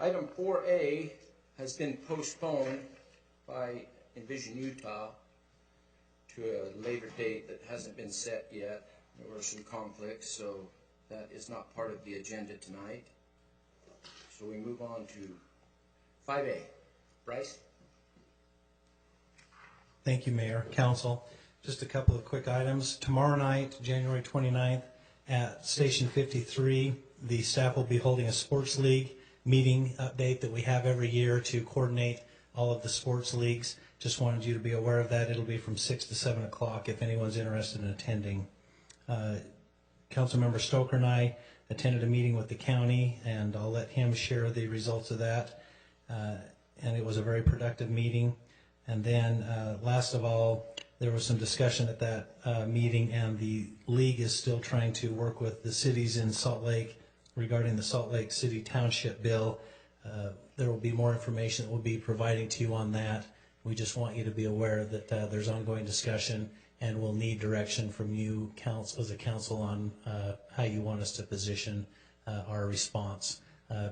Item 4A has been postponed by Envision Utah to a later date that hasn't been set yet. There were some conflicts, so that is not part of the agenda tonight. So we move on to 5A. Bryce? Thank you, Mayor, Council. Just a couple of quick items. Tomorrow night, January 29th, at Station 53, the staff will be holding a sports league meeting update that we have every year to coordinate all of the sports leagues. Just wanted you to be aware of that. It'll be from 6 to 7 o'clock if anyone's interested in attending. Councilmember Stoker and I attended a meeting with the county, and I'll let him share the results of that. And it was a very productive meeting. And then last of all, there was some discussion at that meeting, and the league is still trying to work with the cities in Salt Lake regarding the Salt Lake City Township bill. There will be more information that we'll be providing to you on that. We just want you to be aware that there's ongoing discussion, and we'll need direction from you as a council on how you want us to position our response,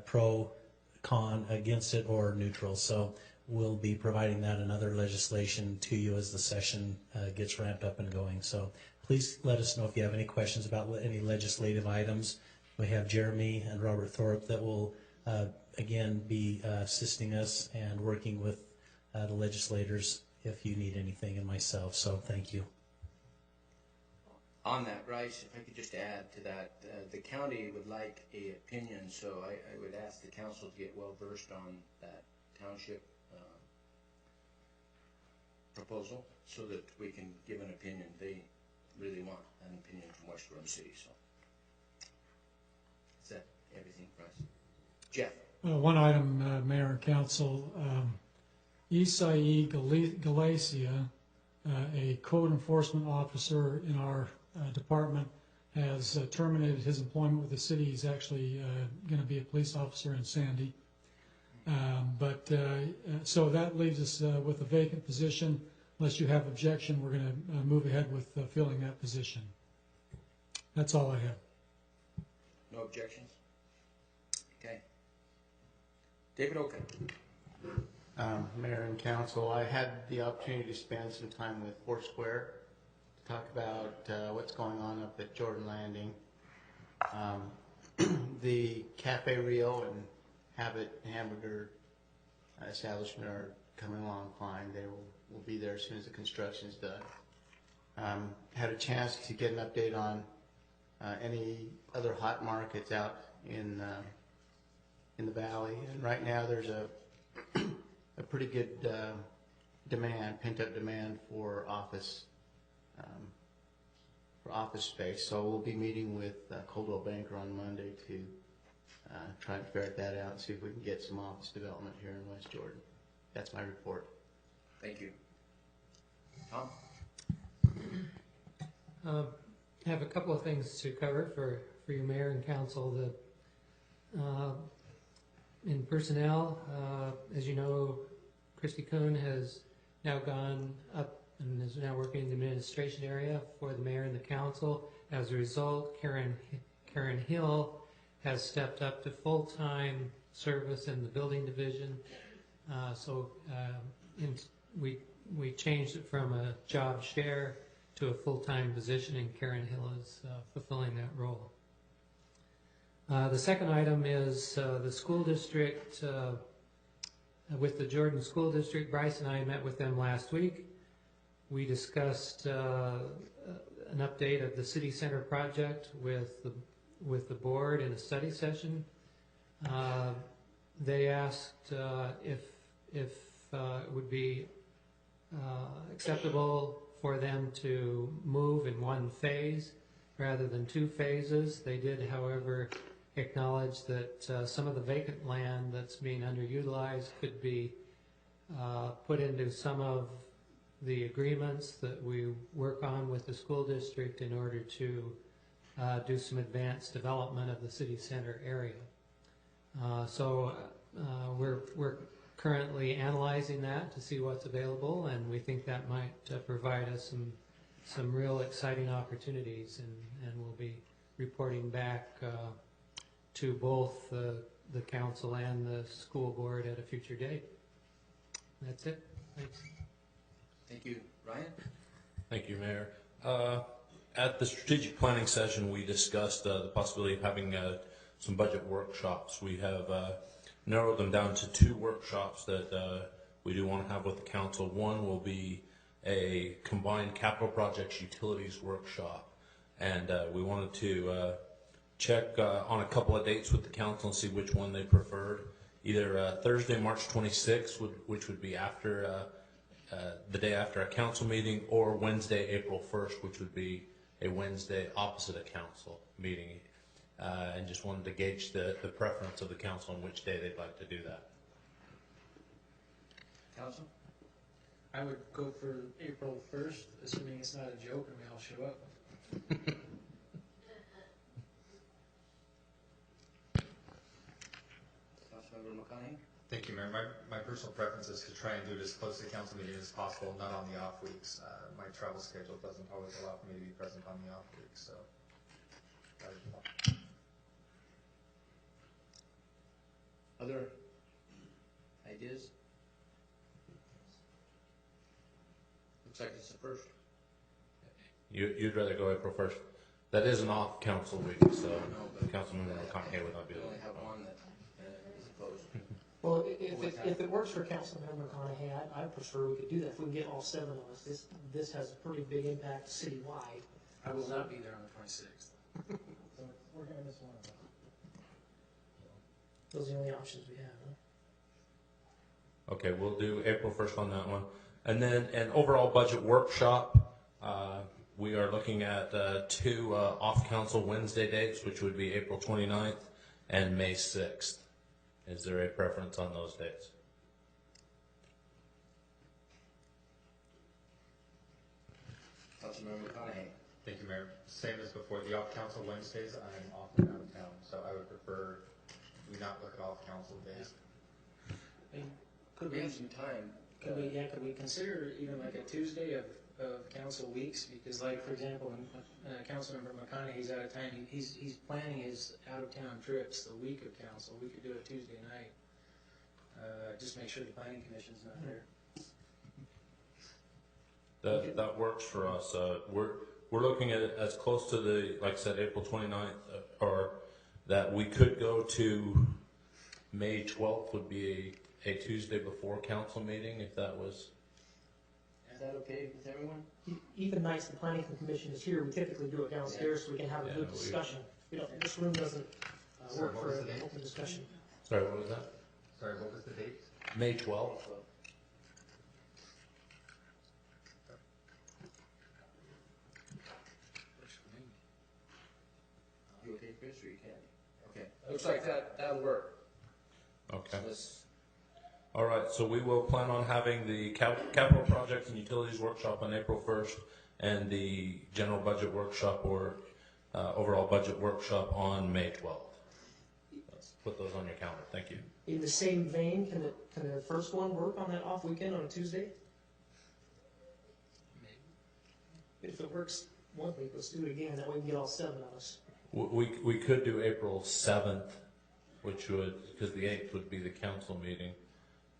pro, con, against it, or neutral. So we'll be providing that and other legislation to you as the session gets ramped up and going. So please let us know if you have any questions about any legislative items. We have Jeremy and Robert Thorpe that will again be assisting us and working with the legislators if you need anything, and myself. So thank you. On that, Bryce, if I could just add to that, the county would like an opinion, so I would ask the council to get well versed on that township proposal so that we can give an opinion. They really want an opinion from West Gorham City. So is that everything, Bryce? Jeff? One item, Mayor and Council. Isai Galacia, a code enforcement officer in our department, has terminated his employment with the city. He's actually going to be a police officer in Sandy. So that leaves us with a vacant position. Unless you have objection, we're going to move ahead with filling that position. That's all I have. No objections? Okay. David Oken. Mayor and Council, I had the opportunity to spend some time with Foursquare to talk about what's going on up at Jordan Landing. The Cafe Rio and Habit Hamburger establishment are coming along fine. They will be there as soon as the construction is done. Had a chance to get an update on any other hot markets out in the valley, and right now there's a pretty good demand, pent-up demand for office space. So we'll be meeting with Coldwell Banker on Monday to try and ferret that out and see if we can get some office development here in West Jordan. That's my report. Thank you. Tom? I have a couple of things to cover for you, Mayor and Council. In personnel, as you know, Christy Kuhn has now gone up and is now working in the administration area for the Mayor and the Council. As a result, Karen Hill has stepped up to full-time service in the building division. We changed it from a job share to a full-time position, and Karen Hill is fulfilling that role. The second item is the school district. With the Jordan School District, Bryce and I met with them last week. We discussed an update of the City Center project with the board in a study session. They asked if it would be acceptable for them to move in one phase rather than two phases. They did, however, acknowledge that some of the vacant land that's being underutilized could be put into some of the agreements that we work on with the school district in order to do some advanced development of the city center area. We're currently analyzing that to see what's available, and we think that might provide us some real exciting opportunities, and we'll be reporting back to both the the council and the school board at a future date. That's it. Thanks. Thank you. Ryan? Thank you, Mayor. At the strategic planning session, we discussed the possibility of having some budget workshops. We have narrowed them down to 2 workshops that we do want to have with the council. One will be a combined capital projects utilities workshop, and we wanted to check on a couple of dates with the council and see which one they preferred. Either Thursday, March 26th, which would be after the day after a council meeting, or Wednesday, April 1st, which would be a Wednesday opposite a council meeting, and just wanted to gauge the preference of the council on which day they'd like to do that. Council? I would go for April 1st, assuming it's not a joke and we all show up. Councilmember McConaughey? Thank you, Mayor. My personal preference is to try and do it as close to the council meeting as possible, not on the off weeks. My travel schedule doesn't always allow for me to be present on the off weeks, so. Other ideas? Looks like it's the first. You'd rather go April 1st? That is an off council week, so Councilmember McConaughey would not be We able only to. have one that is opposed. Well, if it works for Councilmember McConaughey, I prefer we could do that. If we can get all 7 of us, this has a pretty big impact citywide. I will not be there on the 26th. So we're gonna miss one of them. Those are the only options we have, huh? Okay, we'll do April 1st on that one. And then an overall budget workshop. We are looking at 2 off-council Wednesday dates, which would be April 29th and May 6th. Is there a preference on those dates? Councilmember McConaughey? Thank you, Mayor. Same as before, the off-council Wednesdays, I'm often out of town, so I would prefer we not look at off-council days. Could We we, have some time. could we consider even like a Tuesday of council weeks? Because like, for example, when Councilmember McConaughey's out of town, he's planning his out-of-town trips the week of council. We could do it Tuesday night. Just make sure the planning commission's not there. That works for us. We're looking at it as close to the, like I said, April 29th, or that we could go to May 12th would be a Tuesday before council meeting, if that was. Is that okay with everyone? Even nights the planning commission is here, we typically do it downstairs so we can have a good discussion. You know, this room doesn't work what for was an the date? open discussion. Sorry, what was that? Sorry, what was the date? May 12th. You okay, Chris, or you can't? Okay, looks like that'll work. Okay. Let's- All right, so we will plan on having the capital projects and utilities workshop on April 1st and the general budget workshop or overall budget workshop on May 12th. Let's put those on your calendar. Thank you. In the same vein, can the first one work on that off weekend on a Tuesday? If it works one week, let's do it again, that way we can get all 7 of us. We could do April 7th, which would, because the 8th would be the council meeting,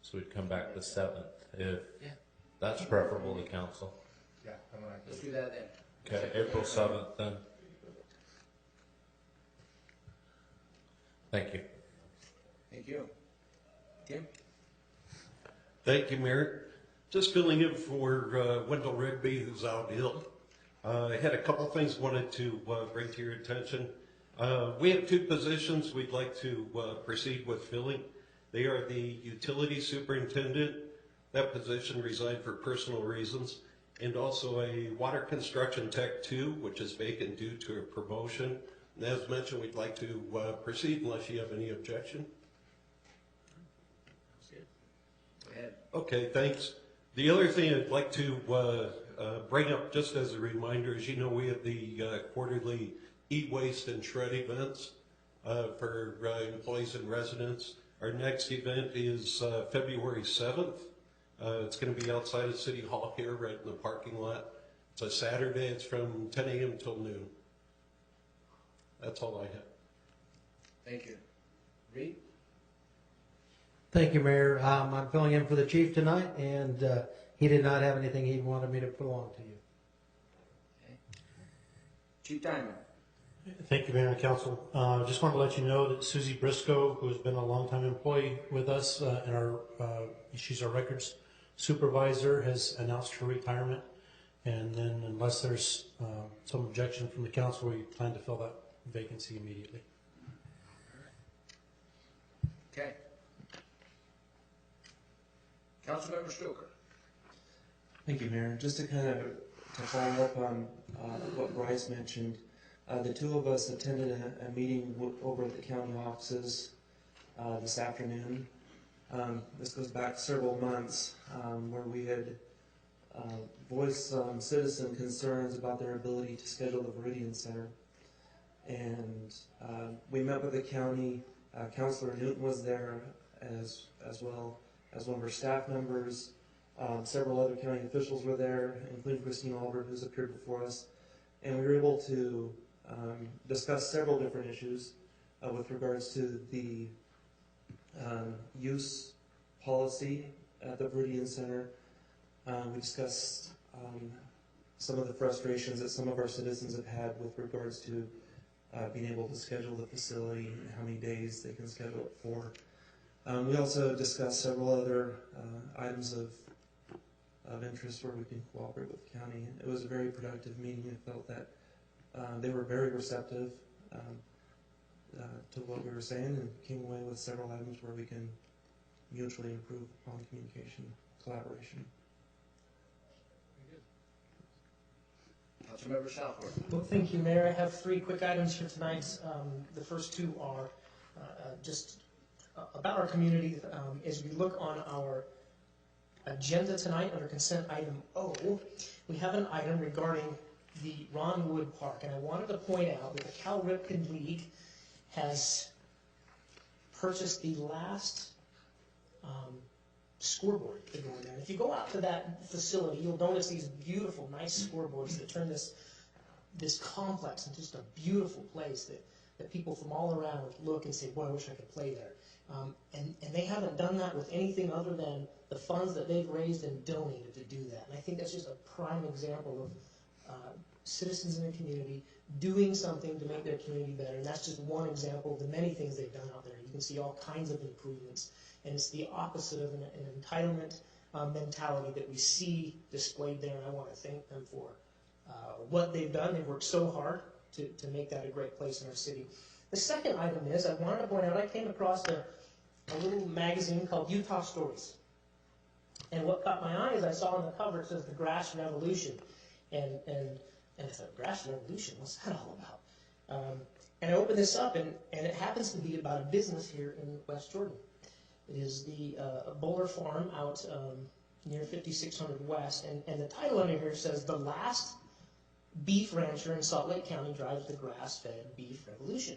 so we'd come back the 7th, if Yeah. that's preferable to council. Yeah, I'm gonna. Let's do that then. Okay, April 7th then. Thank you. Thank you. Tim? Thank you, Mayor. Just filling in for Wendell Rigby, who's out ill. I had a couple things wanted to bring to your attention. We have 2 positions we'd like to proceed with filling. They are the utility superintendent. That position resigned for personal reasons. And also a water construction tech 2, which is vacant due to a promotion. And as mentioned, we'd like to proceed unless you have any objection. Go ahead. Okay, thanks. The other thing I'd like to bring up just as a reminder is, you know, we have the quarterly e-waste and shred events for employees and residents. Our next event is February 7th. It's going to be outside of City Hall here, right in the parking lot. It's a Saturday. It's from 10 a.m. till noon. That's all I have. Thank you. Reed? Thank you, Mayor. I'm filling in for the chief tonight, and he did not have anything he wanted me to put along to you. Chief Diamond. Thank you, Mayor and Council. Just want to let you know that Susie Briscoe, who has been a longtime employee with us, she's our records supervisor, has announced her retirement. And then, unless there's some objection from the council, we plan to fill that vacancy immediately. Okay. Councilmember Stoker. Thank you, Mayor. Just to kind of follow up on what Bryce mentioned, the two of us attended a meeting over at the county offices this afternoon. This goes back several months where we had voiced some citizen concerns about their ability to schedule the Veridian Center. And we met with the county. Councilor Newton was there as well as one of our staff members. Several other county officials were there, including Christine Albert, who's appeared before us. And we were able to discuss several different issues with regards to the use policy at the Veridian Center. We discussed some of the frustrations that some of our citizens have had with regards to being able to schedule the facility and how many days they can schedule it for. We also discussed several other items of interest where we can cooperate with the county. It was a very productive meeting. I felt that they were very receptive to what we were saying and came away with several items where we can mutually improve upon communication, collaboration. Councilmember Southworth. Well, thank you, Mayor. I have three quick items here tonight. The first two are just about our community. As we look on our agenda tonight under consent item O, we have an item regarding the Ron Wood Park. And I wanted to point out that the Cal Ripken League has purchased the last scoreboard to go in there. And if you go out to that facility, you'll notice these beautiful, nice scoreboards that turn this complex into just a beautiful place that people from all around look and say, boy, I wish I could play there. And they haven't done that with anything other than the funds that they've raised and donated to do that. And I think that's just a prime example of citizens in the community doing something to make their community better. And that's just one example of the many things they've done out there. You can see all kinds of improvements. And it's the opposite of an entitlement mentality that we see displayed there. And I want to thank them for what they've done. They've worked so hard to make that a great place in our city. The second item is, I wanted to point out, I came across a little magazine called Utah Stories. And what caught my eye is I saw on the cover, it says the Grass Revolution. And I thought, Grass Revolution, what's that all about? And I opened this up, and it happens to be about a business here in West Jordan. It is the Bowler Farm out near 5600 West. And the title under here says, The Last Beef Rancher in Salt Lake County Drives the Grass-Fed Beef Revolution.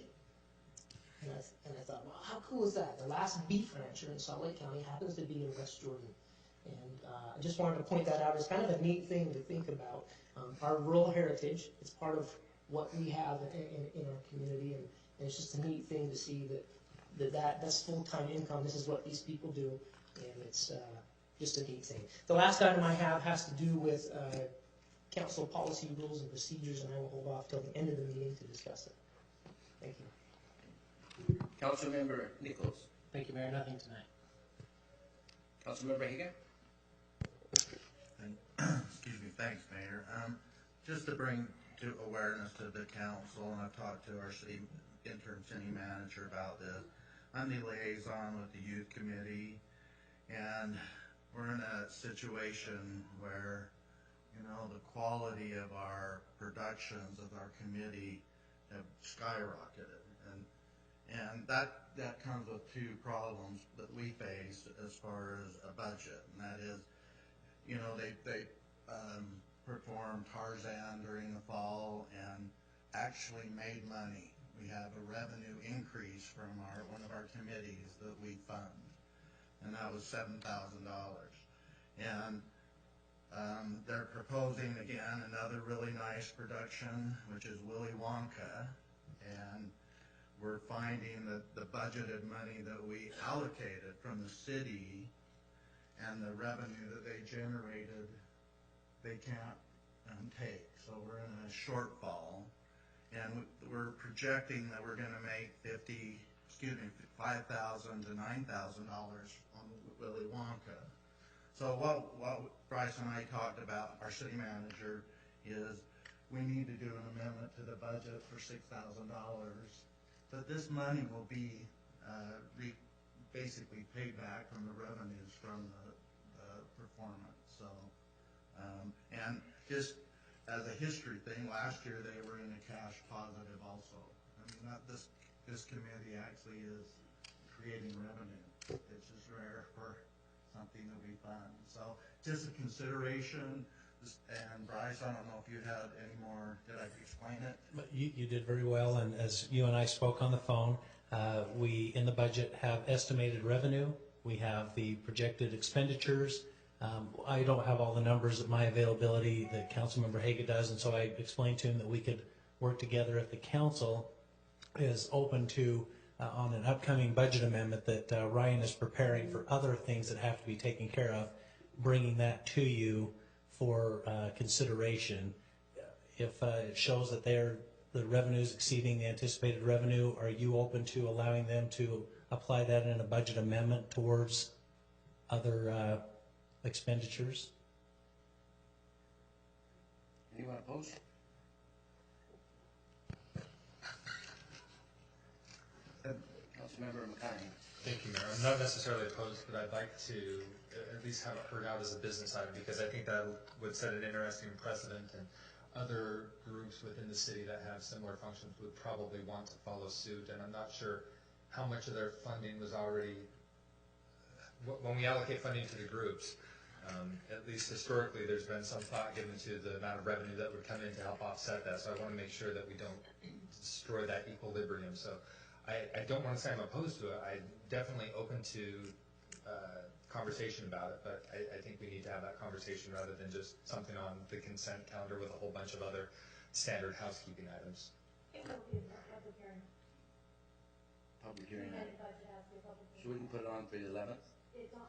And I thought, well, how cool is that? The last beef rancher in Salt Lake County happens to be in West Jordan. And I just wanted to point that out. It's kind of a neat thing to think about. Our rural heritage, it's part of what we have in our community, and it's just a neat thing to see that's full-time income. This is what these people do, and it's just a neat thing. The last item I have has to do with council policy rules and procedures, and I will hold off till the end of the meeting to discuss it. Thank you. Councilmember Nichols. Thank you, Mayor. Nothing tonight. Councilmember Hagan. Excuse me, thanks, Mayor. Just to bring to awareness to the council, and I've talked to our interim city manager about this. I'm the liaison with the youth committee, and we're in a situation where, the quality of our productions of our committee have skyrocketed, and that comes with two problems that we face as far as a budget, and that is, they performed Tarzan during the fall and actually made money. We have a revenue increase from one of our committees that we fund, and that was $7,000. And they're proposing again another really nice production, which is Willy Wonka, and we're finding that the budgeted money that we allocated from the city and the revenue that they generated, they can't take. So we're in a shortfall, and we're projecting that we're going to make $5,000 to $9,000 on Willy Wonka. So what Bryce and I talked about, our city manager, is we need to do an amendment to the budget for $6,000. But this money will be basically paid back from the revenues from the performance. So, and just as a history thing, last year they were in a cash positive also. I mean, this committee actually is creating revenue, which is rare for something that we fund. So just a consideration. And Bryce, I don't know if you had any more, did I explain it? But you did very well, and as you and I spoke on the phone, we, in the budget, have estimated revenue. We have the projected expenditures. I don't have all the numbers at my availability that Councilmember Haga does, and so I explained to him that we could work together if the council is open to, on an upcoming budget amendment that Ryan is preparing for other things that have to be taken care of, bringing that to you for consideration. If it shows that the revenues exceeding the anticipated revenue, are you open to allowing them to apply that in a budget amendment towards other expenditures? Anyone opposed? Councilmember McConaughey. Thank you, Mayor. I'm not necessarily opposed, but I'd like to at least have it heard out as a business item, because I think that would set an interesting precedent, and other groups within the city that have similar functions would probably want to follow suit. And I'm not sure how much of their funding was already, when we allocate funding to the groups, at least historically, there's been some thought given to the amount of revenue that would come in to help offset that. So I want to make sure that we don't destroy that equilibrium. So I don't want to say I'm opposed to it. I'm definitely open to conversation about it, but I think we need to have that conversation rather than just something on the consent calendar with a whole bunch of other standard housekeeping items. It will be a public hearing. Public hearing. So we can put it on for the 11th? It's on.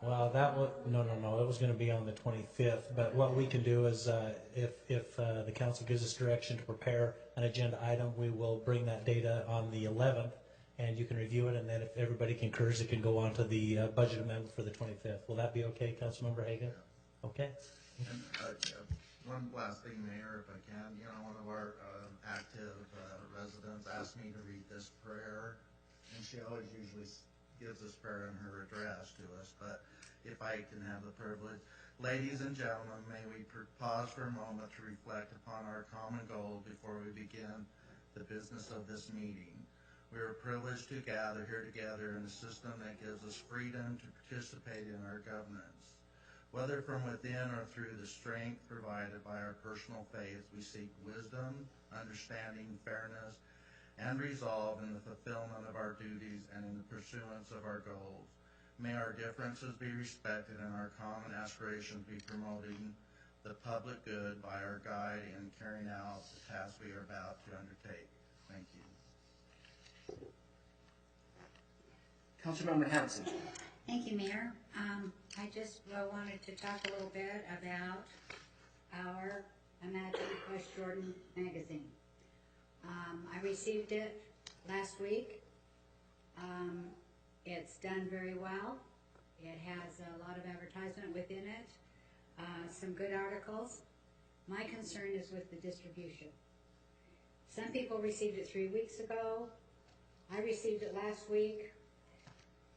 Well, that was, no, it was going to be on the 25th, but what we can do is, if the council gives us direction to prepare an agenda item, we will bring that data on the 11th, and you can review it, and then if everybody concurs, it can go on to the budget amendment for the 25th. Will that be okay, Councilmember Hagan? Okay. And one last thing, Mayor, if I can. You know, one of our active residents asked me to read this prayer, and she always usually gives this prayer in her address to us, but if I can have the privilege. Ladies and gentlemen, may we pause for a moment to reflect upon our common goal before we begin the business of this meeting. We are privileged to gather here together in a system that gives us freedom to participate in our governance. Whether from within or through the strength provided by our personal faith, we seek wisdom, understanding, fairness, and resolve in the fulfillment of our duties and in the pursuance of our goals. May our differences be respected and our common aspirations be promoting the public good by our guide in carrying out the task we are about to undertake. Thank you. Councilmember Hanson. Thank you, Mayor. I just wanted to talk a little bit about our Imagine West Jordan magazine. I received it last week. It's done very well. It has a lot of advertisement within it, some good articles. My concern is with the distribution. Some people received it 3 weeks ago. I received it last week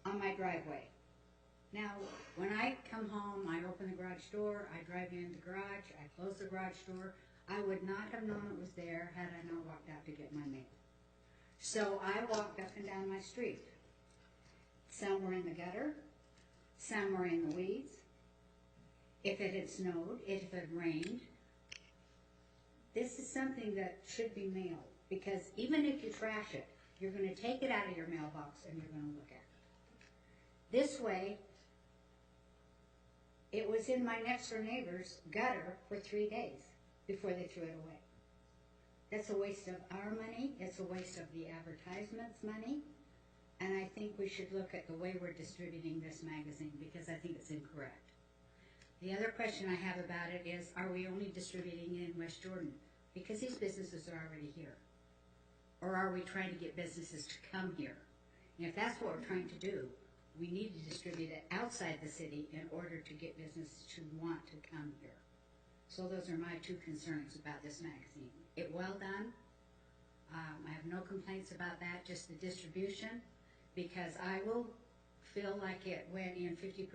on my driveway. Now, when I come home, I open the garage door, I drive in the garage, I close the garage door. I would not have known it was there had I not walked out to get my mail. So I walked up and down my street. Some were in the gutter, some were in the weeds. If it had snowed, if it had rained, this is something that should be mailed, because even if you trash it, you're going to take it out of your mailbox and you're going to look at it. This way, it was in my next door neighbor's gutter for 3 days before they threw it away. That's a waste of our money. It's a waste of the advertisement's money. and I think we should look at the way we're distributing this magazine, because I think it's incorrect. The other question I have about it is, are we only distributing it in West Jordan? Because these businesses are already here. Or are we trying to get businesses to come here? And if that's what we're trying to do, we need to distribute it outside the city in order to get businesses to want to come here. So those are my two concerns about this magazine. It well done. I have no complaints about that, just the distribution, because I will feel like it went in 50%,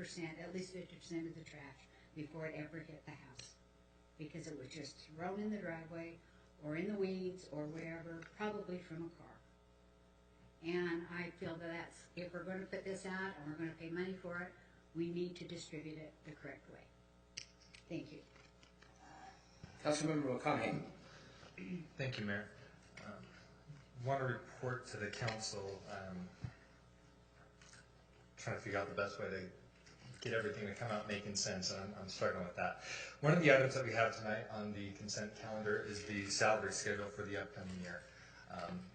at least 50% of the trash before it ever hit the house. Because it was just thrown in the driveway or in the weeds or wherever, probably from a car. And I feel that that's, if we're going to put this out and we're going to pay money for it, we need to distribute it the correct way. Thank you. Councilmember McConaughey. Thank you, Mayor. Want to report to the council, trying to figure out the best way to get everything to come out making sense, and I'm struggling with that. One of the items that we have tonight on the consent calendar is the salary schedule for the upcoming year.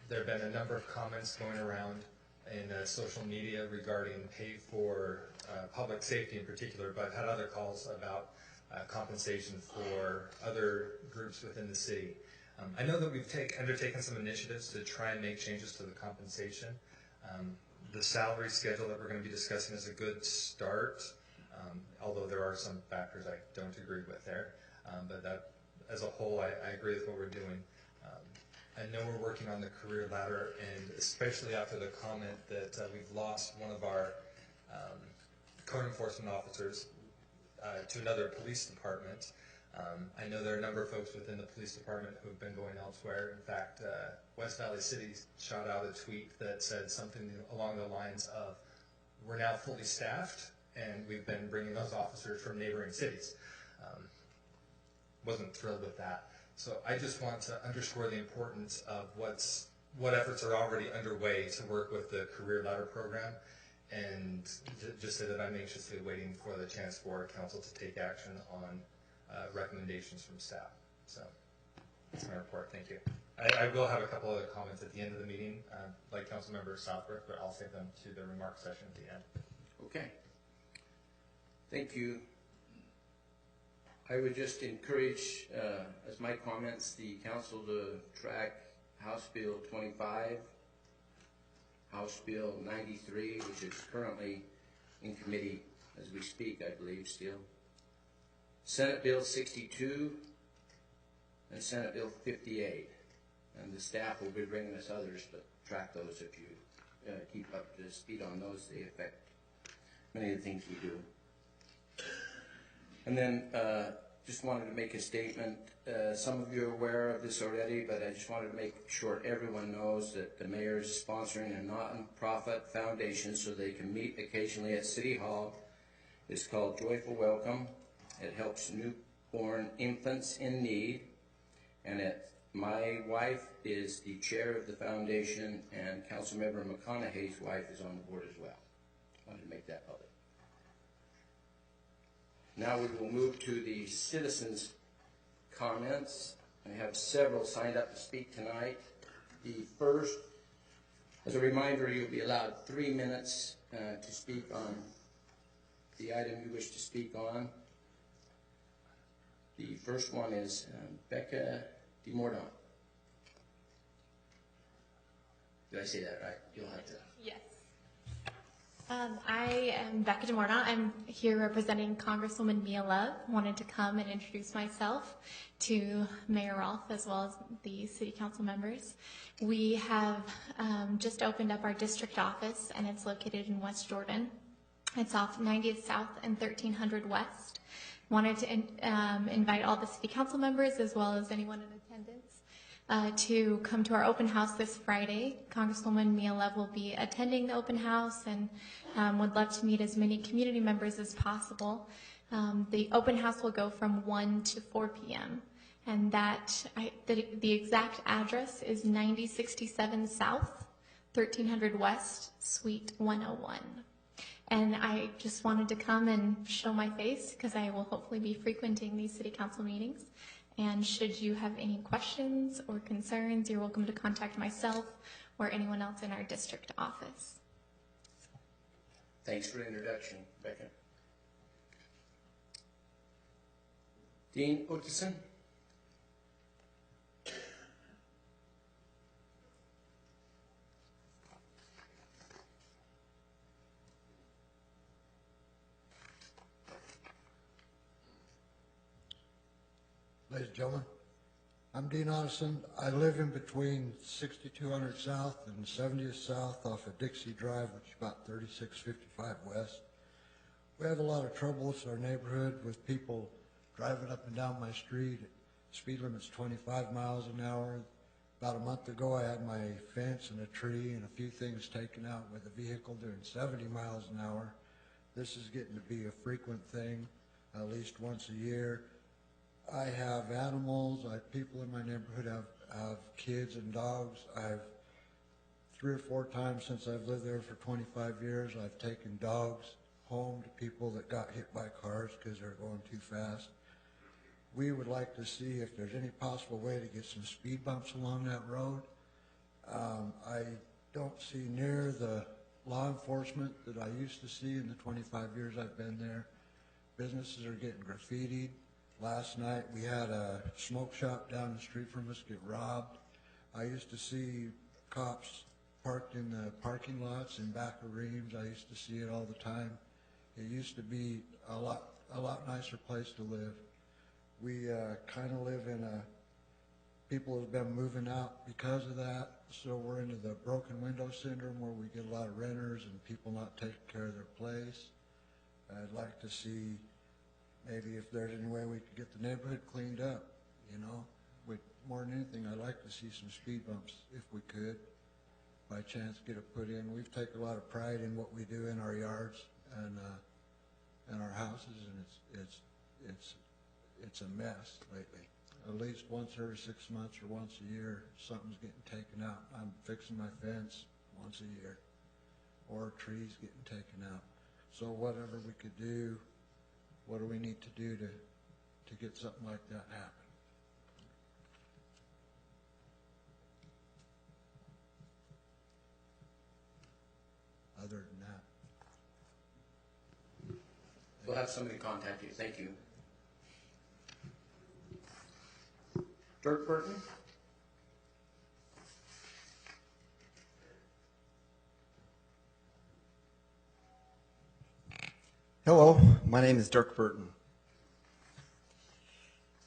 There have been a number of comments going around in social media regarding pay for public safety in particular, but I've had other calls about compensation for other groups within the city. I know that we've undertaken some initiatives to try and make changes to the compensation. The salary schedule that we're going to be discussing is a good start, although there are some factors I don't agree with there. But that, as a whole, I agree with what we're doing. I know we're working on the career ladder, and especially after the comment that we've lost one of our code enforcement officers to another police department. I know there are a number of folks within the police department who have been going elsewhere. In fact, West Valley City shot out a tweet that said something along the lines of, we're now fully staffed, and we've been bringing those officers from neighboring cities. Wasn't thrilled with that. So I just want to underscore the importance of what efforts are already underway to work with the Career Ladder program, and just say that I'm anxiously waiting for the chance for council to take action on recommendations from staff. So that's my report. Thank you. I will have a couple other comments at the end of the meeting, like Councilmember Southworth, but I'll save them to the remark session at the end. Okay. Thank you. I would just encourage, as my comments, the council to track House Bill 25, House Bill 93, which is currently in committee as we speak, I believe, still. Senate Bill 62 and Senate Bill 58. And the staff will be bringing us others, but track those if you keep up to speed on those. They affect many of the things we do. And then just wanted to make a statement. Some of you are aware of this already, but I just wanted to make sure everyone knows that the mayor is sponsoring a non-profit foundation so they can meet occasionally at City Hall. It's called Joyful Welcome. It helps newborn infants in need. And my wife is the chair of the foundation, and Councilmember McConaughey's wife is on the board as well. I wanted to make that public. Now we will move to the citizens' comments. I have several signed up to speak tonight. The first, as a reminder, you'll be allowed 3 minutes to speak on the item you wish to speak on. The first one is Becca DeMordaunt. Did I say that right? You'll have to. Yes. I am Becca DeMordaunt. I'm here representing Congresswoman Mia Love. Wanted to come and introduce myself to Mayor Rolfe as well as the City Council members. We have just opened up our district office, and it's located in West Jordan. It's off 90th South and 1300 West. Wanted to invite all the City Council members as well as anyone in attendance to come to our open house this Friday. Congresswoman Mia Love will be attending the open house and would love to meet as many community members as possible. The open house will go from 1 to 4 p.m. and the exact address is 9067 South, 1300 West, Suite 101. And I just wanted to come and show my face because I will hopefully be frequenting these City Council meetings. And should you have any questions or concerns, you're welcome to contact myself or anyone else in our district office. Thanks for the introduction, Becca. Dean Ottesen? Ladies and gentlemen, I'm Dean Ottesen. I live in between 6200 South and 70th South off of Dixie Drive, which is about 3655 West. We have a lot of troubles in our neighborhood with people driving up and down my street. Speed limit's 25 miles an hour. About a month ago, I had my fence and a tree and a few things taken out with a vehicle doing 70 miles an hour. This is getting to be a frequent thing, at least once a year. I have animals. People in my neighborhood have kids and dogs. I've 3 or 4 times since I've lived there for 25 years, I've taken dogs home to people that got hit by cars because they're going too fast. We would like to see if there's any possible way to get some speed bumps along that road. I don't see near the law enforcement that I used to see in the 25 years I've been there. Businesses are getting graffitied. Last night we had a smoke shop down the street from us get robbed. I used to see cops parked in the parking lots in back of Reams. I used to see it all the time. It used to be a lot nicer place to live. We kind of live in people have been moving out because of that, so we're into the broken window syndrome where we get a lot of renters and people not taking care of their place. I'd like to see maybe if there's any way we could get the neighborhood cleaned up, you know. More than anything, I'd like to see some speed bumps if we could, by chance, get it put in. We've taken a lot of pride in what we do in our yards and our houses, and it's a mess lately. At least once every 6 months or once a year, something's getting taken out. I'm fixing my fence once a year, or trees getting taken out. So whatever we could do, what do we need to do to get something like that happen? Other than that, We'll have somebody contact you. Thank you. Dirk Burton? Hello, my name is Dirk Burton.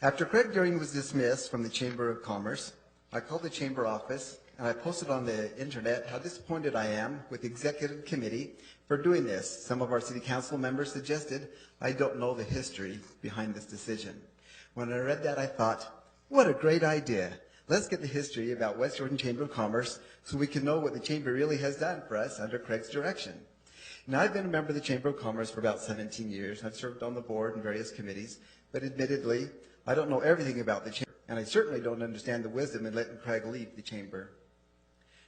After Craig Deering was dismissed from the Chamber of Commerce, I called the Chamber office and I posted on the internet how disappointed I am with the Executive Committee for doing this. Some of our City Council members suggested I don't know the history behind this decision. When I read that, I thought, what a great idea. Let's get the history about West Jordan Chamber of Commerce so we can know what the Chamber really has done for us under Craig's direction. Now, I've been a member of the Chamber of Commerce for about 17 years. I've served on the board and various committees, but admittedly, I don't know everything about the Chamber, and I certainly don't understand the wisdom in letting Craig leave the Chamber.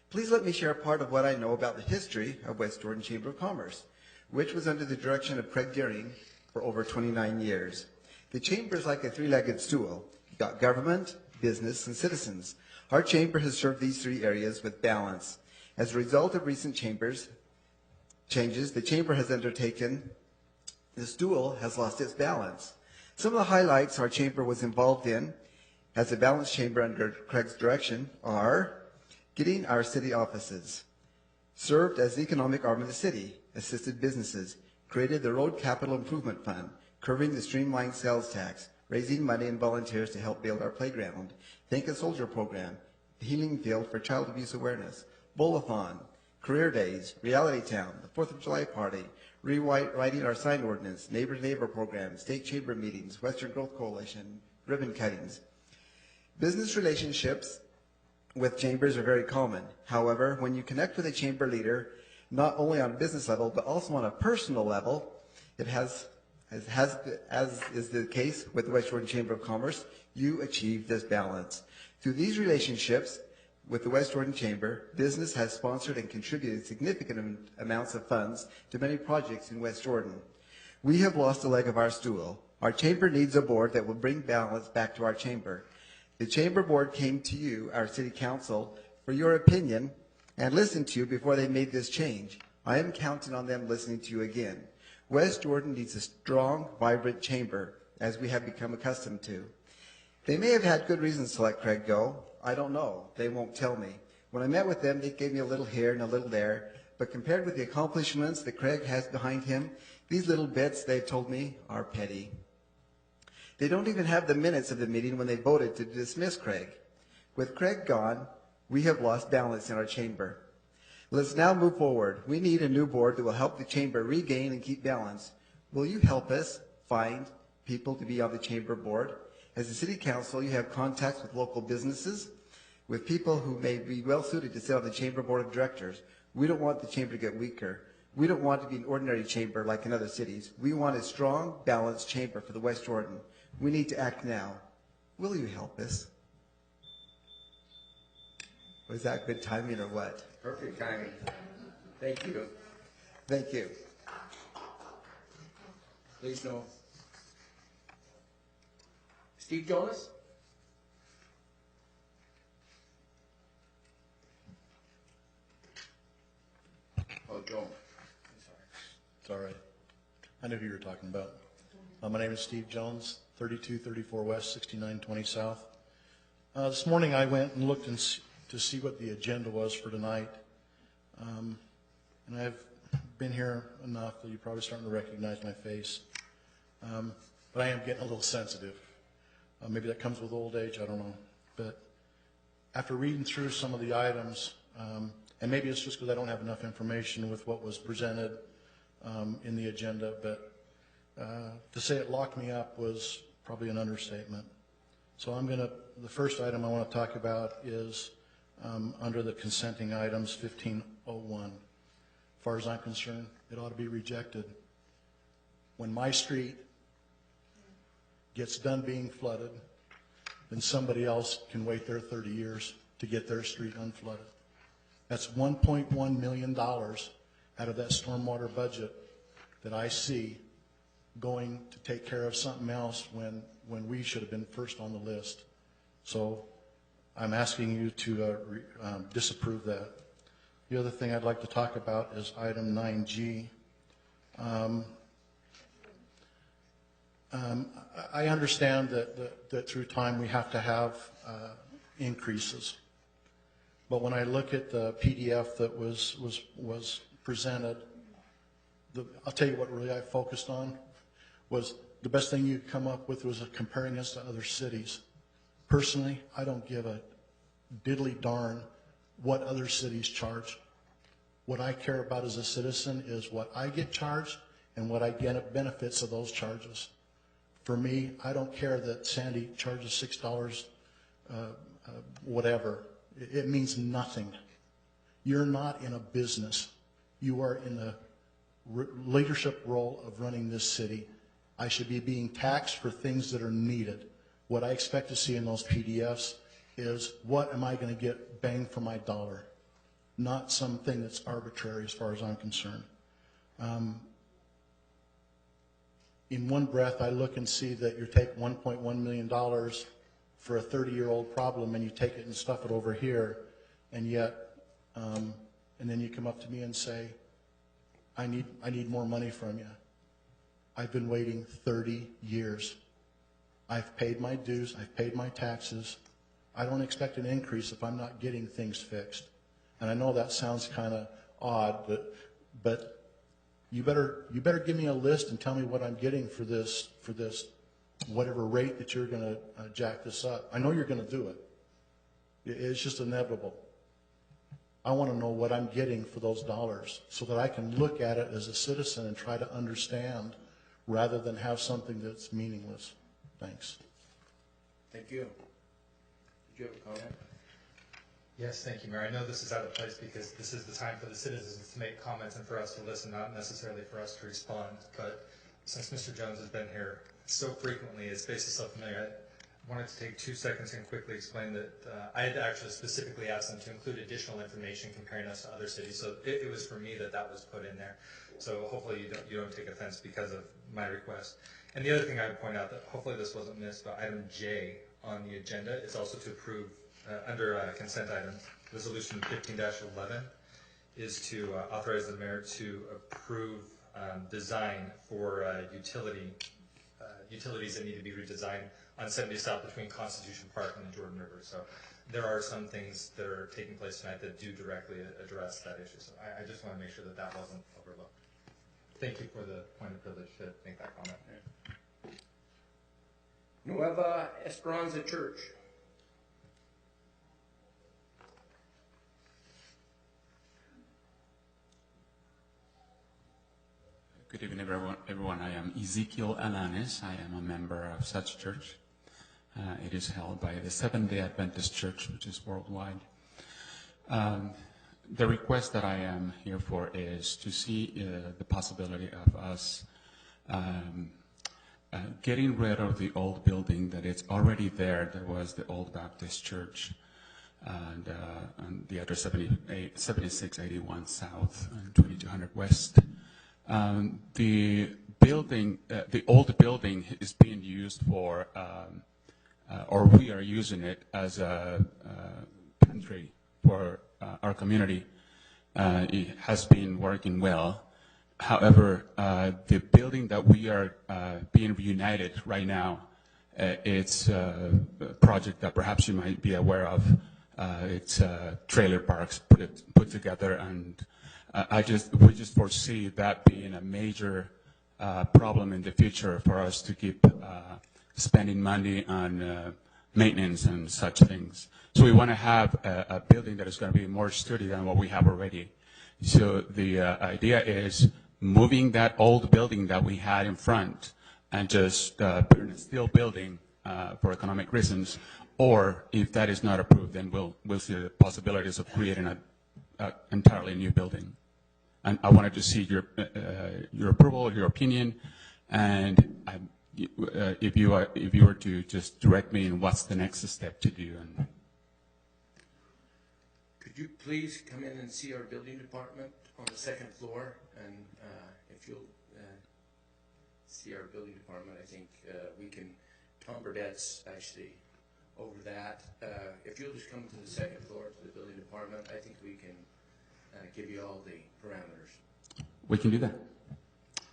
Please let me share part of what I know about the history of West Jordan Chamber of Commerce, which was under the direction of Craig Deering for over 29 years. The Chamber is like a three-legged stool. You've got government, business, and citizens. Our Chamber has served these three areas with balance. As a result of recent changes the Chamber has undertaken, the stool has lost its balance. Some of the highlights our Chamber was involved in as a balanced Chamber under Craig's direction are getting our city offices, served as the economic arm of the city, assisted businesses, created the Road Capital Improvement Fund, curbing the streamlined sales tax, raising money and volunteers to help build our playground, Thank a Soldier program, the Healing Field for Child Abuse Awareness, Bowl-a-thon, Career Days, Reality Town, the 4th of July Party, rewriting our sign ordinance, neighbor-to-neighbor program, state chamber meetings, Western Growth Coalition, ribbon cuttings. Business relationships with chambers are very common. However, when you connect with a chamber leader, not only on a business level, but also on a personal level, it has, as is the case with the West Jordan Chamber of Commerce, you achieve this balance. Through these relationships with the West Jordan Chamber, business has sponsored and contributed significant amounts of funds to many projects in West Jordan. We have lost a leg of our stool. Our chamber needs a board that will bring balance back to our chamber. The chamber board came to you, our city council, for your opinion and listened to you before they made this change. I am counting on them listening to you again. West Jordan needs a strong, vibrant chamber, as we have become accustomed to. They may have had good reasons to let Craig go. I don't know. They won't tell me. When I met with them, they gave me a little here and a little there, but compared with the accomplishments that Craig has behind him, these little bits, they've told me, are petty. They don't even have the minutes of the meeting when they voted to dismiss Craig. With Craig gone, we have lost balance in our chamber. Let's now move forward. We need a new board that will help the chamber regain and keep balance. Will you help us find people to be on the chamber board? As a city council, you have contacts with local businesses, with people who may be well suited to sit on the chamber board of directors. We don't want the chamber to get weaker. We don't want to be an ordinary chamber like in other cities. We want a strong, balanced chamber for the West Jordan. We need to act now. Will you help us? Was that good timing or what? Perfect timing. Thank you. Thank you. Please no. Steve Jonas? Oh, Joan. It's all right. I know who you're talking about. My name is Steve Jones, 3234 West, 6920 South. This morning I went and looked to see what the agenda was for tonight. And I've been here enough that you're probably starting to recognize my face. But I am getting a little sensitive. Maybe that comes with old age, I don't know. But after reading through some of the items, and maybe it's just because I don't have enough information with what was presented in the agenda, but to say it locked me up was probably an understatement. So the first item I want to talk about is under the consenting items 1501. As far as I'm concerned, it ought to be rejected. When my street gets done being flooded, then somebody else can wait their 30 years to get their street unflooded. That's $1.1 million out of that stormwater budget that I see going to take care of something else when we should have been first on the list. So I'm asking you to disapprove that. The other thing I'd like to talk about is item 9G. I understand that through time we have to have increases. But when I look at the PDF that was presented, I'll tell you what really I focused on was the best thing you could come up with was comparing us to other cities. Personally, I don't give a diddly darn what other cities charge. What I care about as a citizen is what I get charged and what I get benefits of those charges. For me, I don't care that Sandy charges $6 whatever. It means nothing. You're not in a business. You are in a leadership role of running this city. I should be being taxed for things that are needed. What I expect to see in those PDFs is what am I going to get bang for my dollar, not something that's arbitrary as far as I'm concerned. In one breath, I look and see that you take $1.1 million for a 30-year-old problem and you take it and stuff it over here, and yet, and then you come up to me and say, I need more money from you. I've been waiting 30 years. I've paid my dues, I've paid my taxes. I don't expect an increase if I'm not getting things fixed. And I know that sounds kind of odd, but you better give me a list and tell me what I'm getting for this whatever rate that you're going to jack this up. I know you're going to do it. It's just inevitable. I want to know what I'm getting for those dollars so that I can look at it as a citizen and try to understand rather than have something that's meaningless. Thanks. Thank you. Did you have a comment? Yes, thank you, Mayor. I know this is out of place because this is the time for the citizens to make comments and for us to listen, not necessarily for us to respond. But since Mr. Jones has been here so frequently, his face is so familiar, I wanted to take 2 seconds and quickly explain that I had actually specifically asked them to include additional information comparing us to other cities. So it was for me that was put in there. So hopefully you don't take offense because of my request. And the other thing I would point out that hopefully this wasn't missed, but item J on the agenda is also to approve under consent items, resolution 15-11. is to authorize the mayor to approve design for utilities that need to be redesigned on 70 South between Constitution Park and the Jordan River. So there are some things that are taking place tonight that do directly address that issue. So I just want to make sure that that wasn't overlooked. Thank you for the point of privilege to make that comment. Nueva Esperanza Church. Good evening, everyone. I am Ezekiel Alanes. I am a member of such church. It is held by the Seventh-day Adventist Church, which is worldwide. The request that I am here for is to see the possibility of us getting rid of the old building that is already there. There was the old Baptist Church, and the address 7681 South and 2200 West. The building, the old building, is being used for, or we are using it as a pantry for our community. It has been working well. However, the building that we are being reunited right now, it's a project that perhaps you might be aware of. It's trailer parks put together, and we just foresee that being a major problem in the future for us to keep spending money on maintenance and such things. So we want to have a building that is going to be more sturdy than what we have already. So the idea is moving that old building that we had in front and just putting a steel building for economic reasons. Or if that is not approved, then we'll see the possibilities of creating an entirely new building. And I wanted to see your approval, your opinion, and if you were to just direct me in what's the next step to do. And could you please come in and see our building department on the second floor? And if you'll see our building department, I think we can. Tom Burdett's actually over that. If you'll just come to the second floor to the building department, I think we can give you all the parameters. We can do that.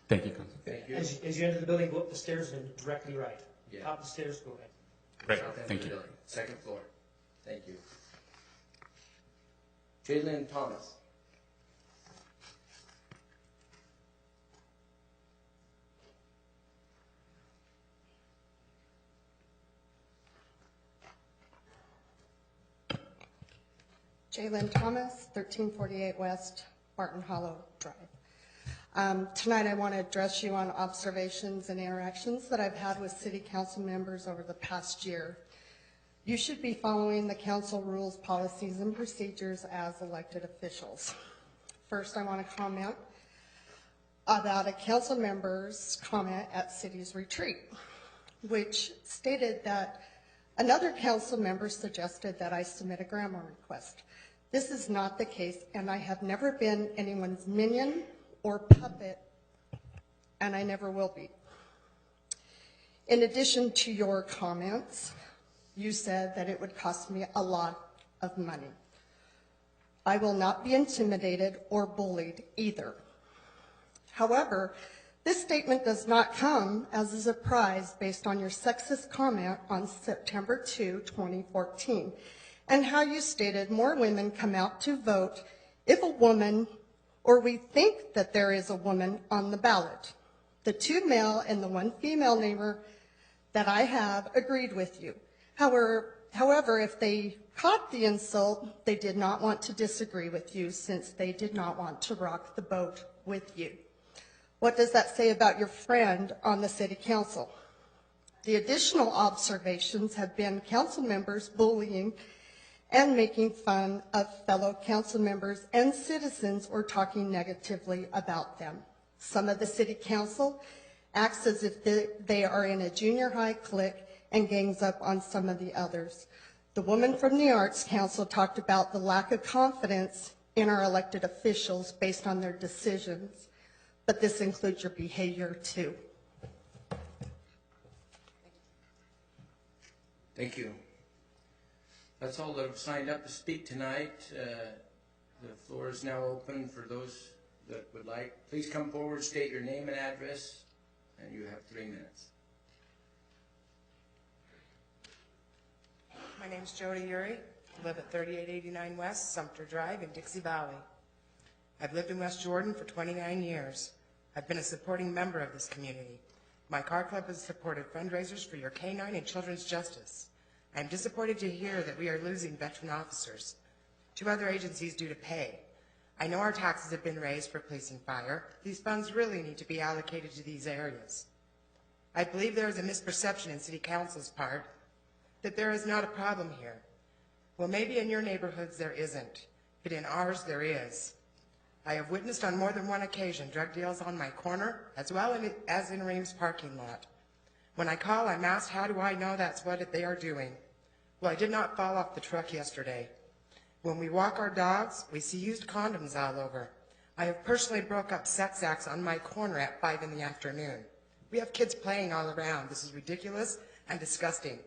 Thank you, Council. Thank you. As you enter the building, go up the stairs and directly right. Yeah. Top of the stairs, go ahead. Great. South end Thank of the you. building, second floor. Thank you. Jalen Thomas. Jalen Thomas, 1348 West Barton Hollow Drive. Tonight I want to address you on observations and interactions that I've had with city council members over the past year. You should be following the council rules, policies, and procedures as elected officials. First, I want to comment about a council member's comment at city's retreat, which stated that another council member suggested that I submit a grandma request. This is not the case, and I have never been anyone's minion or puppet, and I never will be. In addition to your comments, you said that it would cost me a lot of money. I will not be intimidated or bullied either. However, this statement does not come as a surprise based on your sexist comment on September 2, 2014, and how you stated more women come out to vote if a woman, or we think that there is a woman on the ballot. The 2 male and the 1 female neighbor that I have agreed with you. However, if they caught the insult, they did not want to disagree with you since they did not want to rock the boat with you. What does that say about your friend on the city council? The additional observations have been council members bullying and making fun of fellow council members and citizens or talking negatively about them. Some of the city council acts as if they are in a junior high clique and gangs up on some of the others. The woman from the Arts Council talked about the lack of confidence in our elected officials based on their decisions, but this includes your behavior too. Thank you. That's all that have signed up to speak tonight. The floor is now open for those that would like. Please come forward, state your name and address, and you have 3 minutes. My name's Jody Uri. I live at 3889 West Sumter Drive in Dixie Valley. I've lived in West Jordan for 29 years. I've been a supporting member of this community. My car club has supported fundraisers for your canine and children's justice. I'm disappointed to hear that we are losing veteran officers to other agencies due to pay. I know our taxes have been raised for police and fire. These funds really need to be allocated to these areas. I believe there is a misperception in City Council's part that there is not a problem here. Well, maybe in your neighborhoods there isn't, but in ours there is. I have witnessed on more than one occasion drug deals on my corner, as well as in Reams parking lot. When I call, I'm asked, how do I know that's what they are doing? Well, I did not fall off the truck yesterday. When we walk our dogs, we see used condoms all over. I have personally broke up sex acts on my corner at 5 in the afternoon. We have kids playing all around. This is ridiculous and disgusting.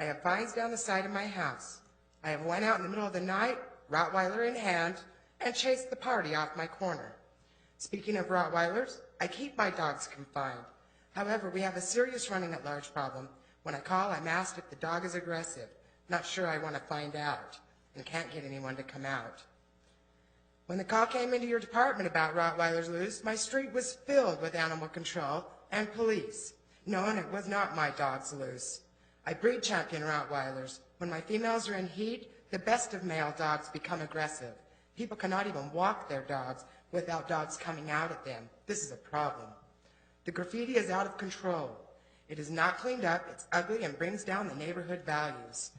I have vines down the side of my house. I have went out in the middle of the night, Rottweiler in hand, and chased the party off my corner. Speaking of Rottweilers, I keep my dogs confined. However, we have a serious running at large problem. When I call, I'm asked if the dog is aggressive. Not sure I want to find out, and can't get anyone to come out. When the call came into your department about Rottweilers loose, my street was filled with animal control and police. No, and it was not my dogs loose. I breed champion Rottweilers. When my females are in heat, the best of male dogs become aggressive. People cannot even walk their dogs without dogs coming out at them. This is a problem. The graffiti is out of control. It is not cleaned up, it's ugly, and brings down the neighborhood values.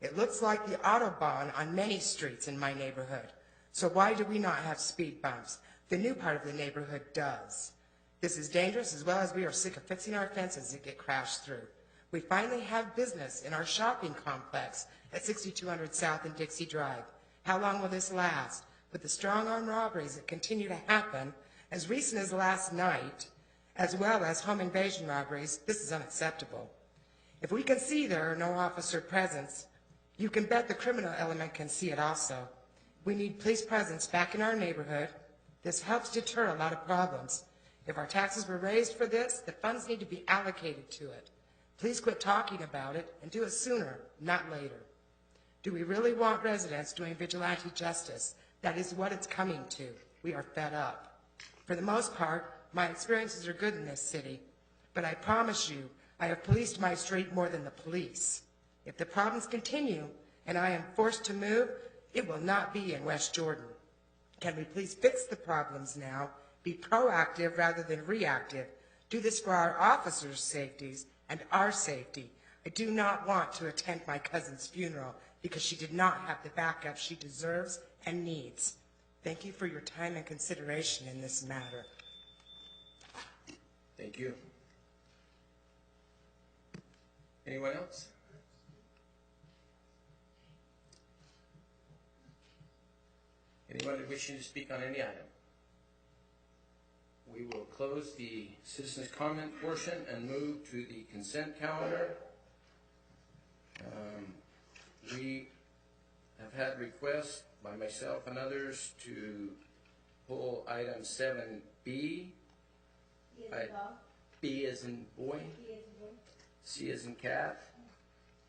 It looks like the Autobahn on many streets in my neighborhood. So why do we not have speed bumps? The new part of the neighborhood does. This is dangerous, as well as we are sick of fixing our fences that get crashed through. We finally have business in our shopping complex at 6200 South and Dixie Drive. How long will this last? With the strong-arm robberies that continue to happen, as recent as last night, as well as home invasion robberies, this is unacceptable. If we can see there are no officer presence, you can bet the criminal element can see it also. We need police presence back in our neighborhood. This helps deter a lot of problems. If our taxes were raised for this, the funds need to be allocated to it. Please quit talking about it and do it sooner, not later. Do we really want residents doing vigilante justice? That is what it's coming to. We are fed up. For the most part, my experiences are good in this city, but I promise you, I have policed my street more than the police. If the problems continue and I am forced to move, it will not be in West Jordan. Can we please fix the problems now, be proactive rather than reactive, do this for our officers' safeties and our safety? I do not want to attend my cousin's funeral because she did not have the backup she deserves and needs. Thank you for your time and consideration in this matter. Thank you. Anyone else? Anyone wishing to speak on any item? We will close the citizens' comment portion and move to the consent calendar. We have had requests by myself and others to pull item 7B. B as in boy, C as in cat,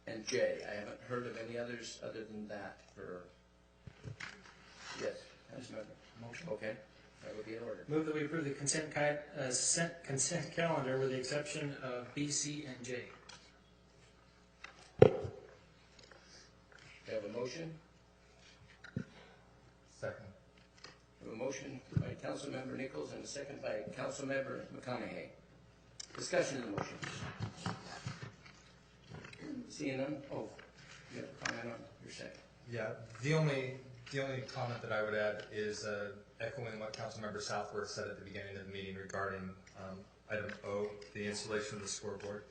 and J. I haven't heard of any others other than that for, yes, motion. Okay, that would be in order. Move that we approve the consent calendar with the exception of B, C, and J. We have a motion. Second. We have a motion by Councilmember Nichols and a second by Councilmember McConaughey. Discussion of the motion. Seeing none? Oh, you have a comment on your second. Yeah, the only comment that I would add is echoing what Councilmember Southworth said at the beginning of the meeting regarding item O, the installation of the scoreboard.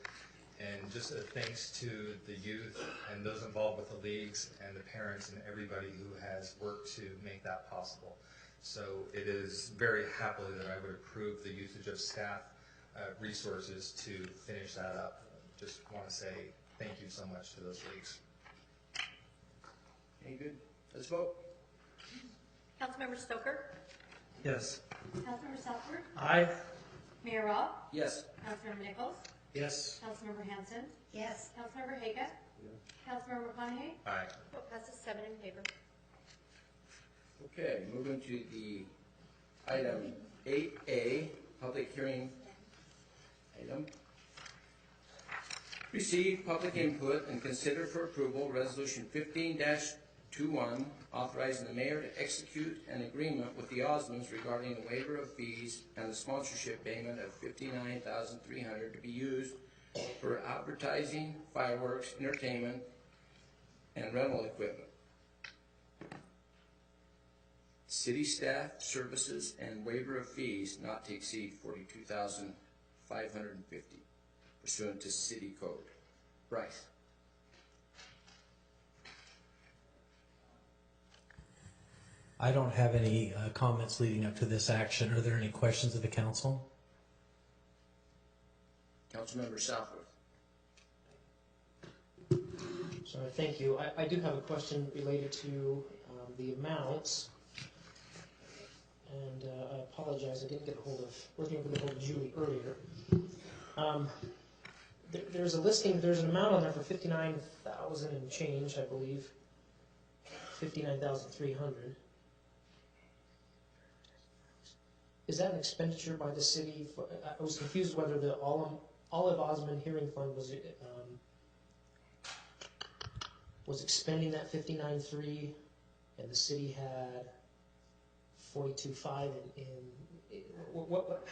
And just a thanks to the youth and those involved with the leagues and the parents and everybody who has worked to make that possible. So it is very happily that I would approve the usage of staff resources to finish that up. Just want to say thank you so much to those leagues. Any good? Let's vote. Councilmember Stoker? Yes. Councilmember Southworth? Aye. Mayor Roth? Yes. Councilmember Nichols? Yes. Councilmember Hanson? Yes. Councilmember Haga? Councilmember McConaughey? Aye. Vote passes 7 in favor. Okay, moving to the item 8A, public hearing item. Receive public input and consider for approval Resolution 15-21, authorizing the mayor to execute an agreement with the Osmonds regarding a waiver of fees and the sponsorship payment of $59,300 to be used for advertising, fireworks, entertainment, and rental equipment. City staff services and waiver of fees not to exceed $42,550 pursuant to city code. Bryce. I don't have any comments leading up to this action. Are there any questions of the council? Councilmember Southworth. Sorry, thank you. I do have a question related to the amounts. And I apologize, I didn't get a hold of, wasn't able to get a hold of Julie earlier. There's a listing, there's an amount on there for $59,000 and change, I believe. $59,300. Is that an expenditure by the city? I was confused whether the Olive Osmond Hearing Fund was expending that $59,300 and the city had $42,500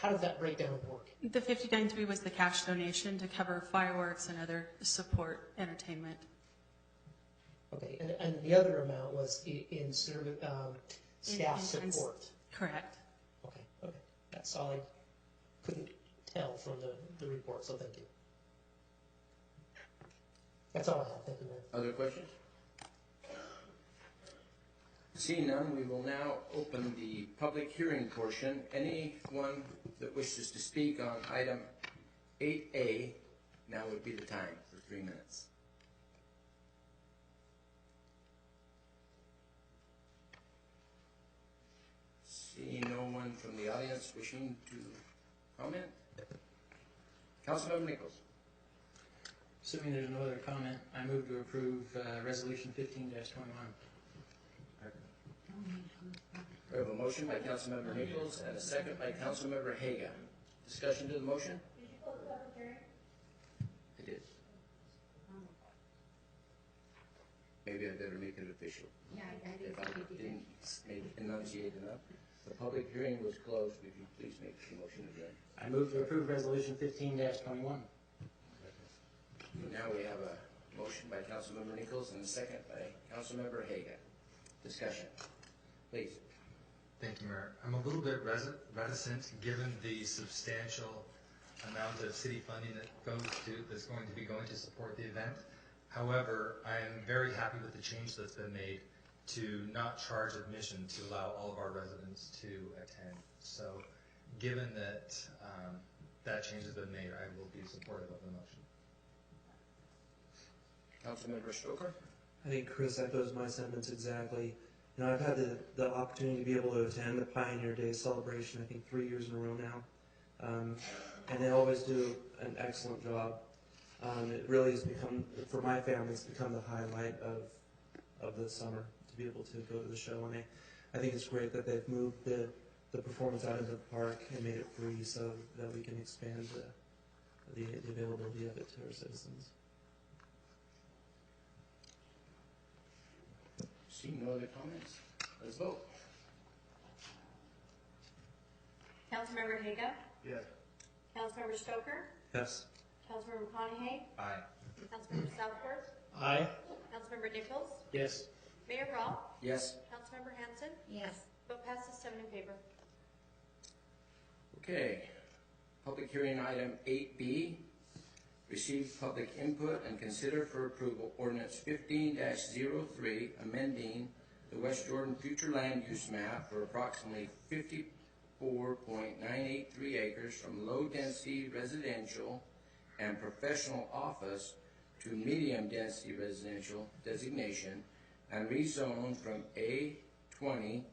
how did that breakdown work? The $59,300 was the cash donation to cover fireworks and other support entertainment. Okay, and the other amount was in service, staff support. Correct. Okay, that's all I couldn't tell from the report, so thank you. That's all I have, thank you, Mayor. Other questions? Seeing none, we will now open the public hearing portion. Anyone that wishes to speak on item 8A, now would be the time for 3 minutes. Seeing no one from the audience wishing to comment? Councilmember Nichols. Assuming there's no other comment, I move to approve Resolution 15-21. We have a motion by Councilmember Nichols and a second by Councilmember Haga. Discussion to the motion? Did you close the public hearing? I did. Maybe I better make it official. Yeah, I If I think you did. didn't maybe enunciate enough. The public hearing was closed. Would you please make the motion again? I move to approve Resolution 15-21. Now we have a motion by Councilmember Nichols and a second by Councilmember Haga. Discussion. Please. Thank you, Mayor. I'm a little bit reticent, given the substantial amount of city funding that's going to be going to support the event. However, I am very happy with the change that's been made to not charge admission to allow all of our residents to attend. So, given that that change has been made, I will be supportive of the motion. Councilmember Stoker. I think Chris echoes my sentiments exactly. You know, I've had the opportunity to be able to attend the Pioneer Day celebration, I think 3 years in a row now. And they always do an excellent job. It really has become, for my family, it's become the highlight of the summer to be able to go to the show. And I think it's great that they've moved the performance out into the park and made it free so that we can expand the availability of it to our citizens. Seeing no other comments, let's vote. Councilmember Haga? Yes. Councilmember Stoker? Yes. Councilmember McConaughey? Aye. Councilmember Southworth? Aye. Councilmember Nichols? Yes. Mayor Roth? Yes. Councilmember Hanson? Yes. Vote passes 7 in favor. Okay. Public hearing item 8B. Receive public input and consider for approval ordinance 15-03, amending the West Jordan future land use map for approximately 54.983 acres from low-density residential and professional office to medium-density residential designation and rezone from A20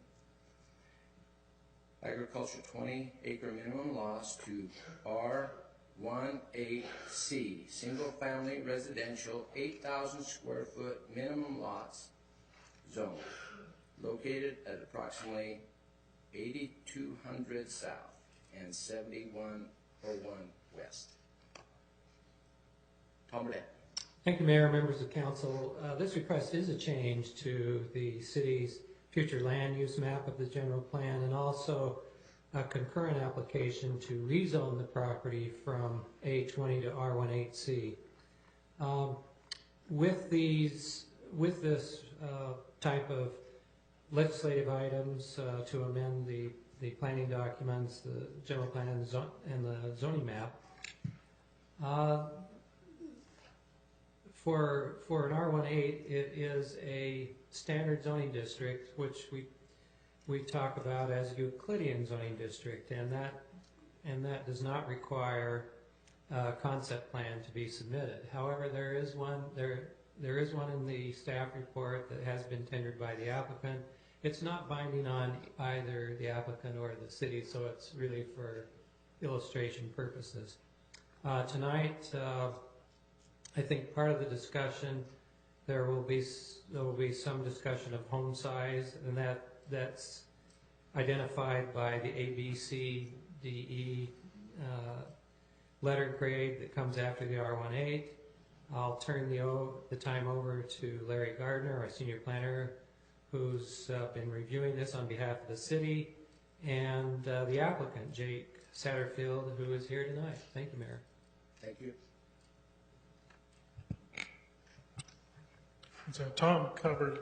agriculture 20-acre minimum lots to R18C, single-family residential, 8,000 square foot minimum lots zone, located at approximately 8200 South and 7101 West. Tom Burnett. Thank you, Mayor, members of council. This request is a change to the city's future land use map of the general plan, and also a concurrent application to rezone the property from A20 to R18C. With this type of legislative items to amend the planning documents, the general plan and the zoning map, for an R18, it is a standard zoning district, which we talk about as Euclidean zoning district, and that does not require a concept plan to be submitted. However, there is one in the staff report that has been tendered by the applicant. It's not binding on either the applicant or the city, so it's really for illustration purposes. Tonight, I think part of the discussion, there will be some discussion of home size, and that's identified by the ABCDE letter grade that comes after the R18. I'll turn the time over to Larry Gardner, our senior planner, who's been reviewing this on behalf of the city, and the applicant, Jake Satterfield, who is here tonight. Thank you, Mayor. Thank you. So Tom covered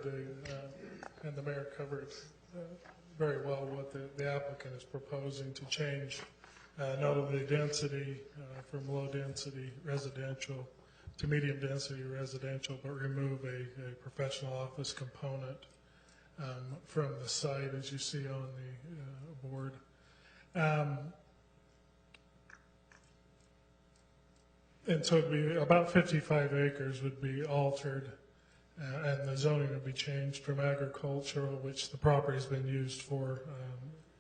and the mayor covered very well what the applicant is proposing to change, notably density from low density residential to medium density residential, but remove a professional office component from the site, as you see on the board. And so it'd be about 55 acres would be altered, and the zoning would be changed from agricultural, which the property's been used for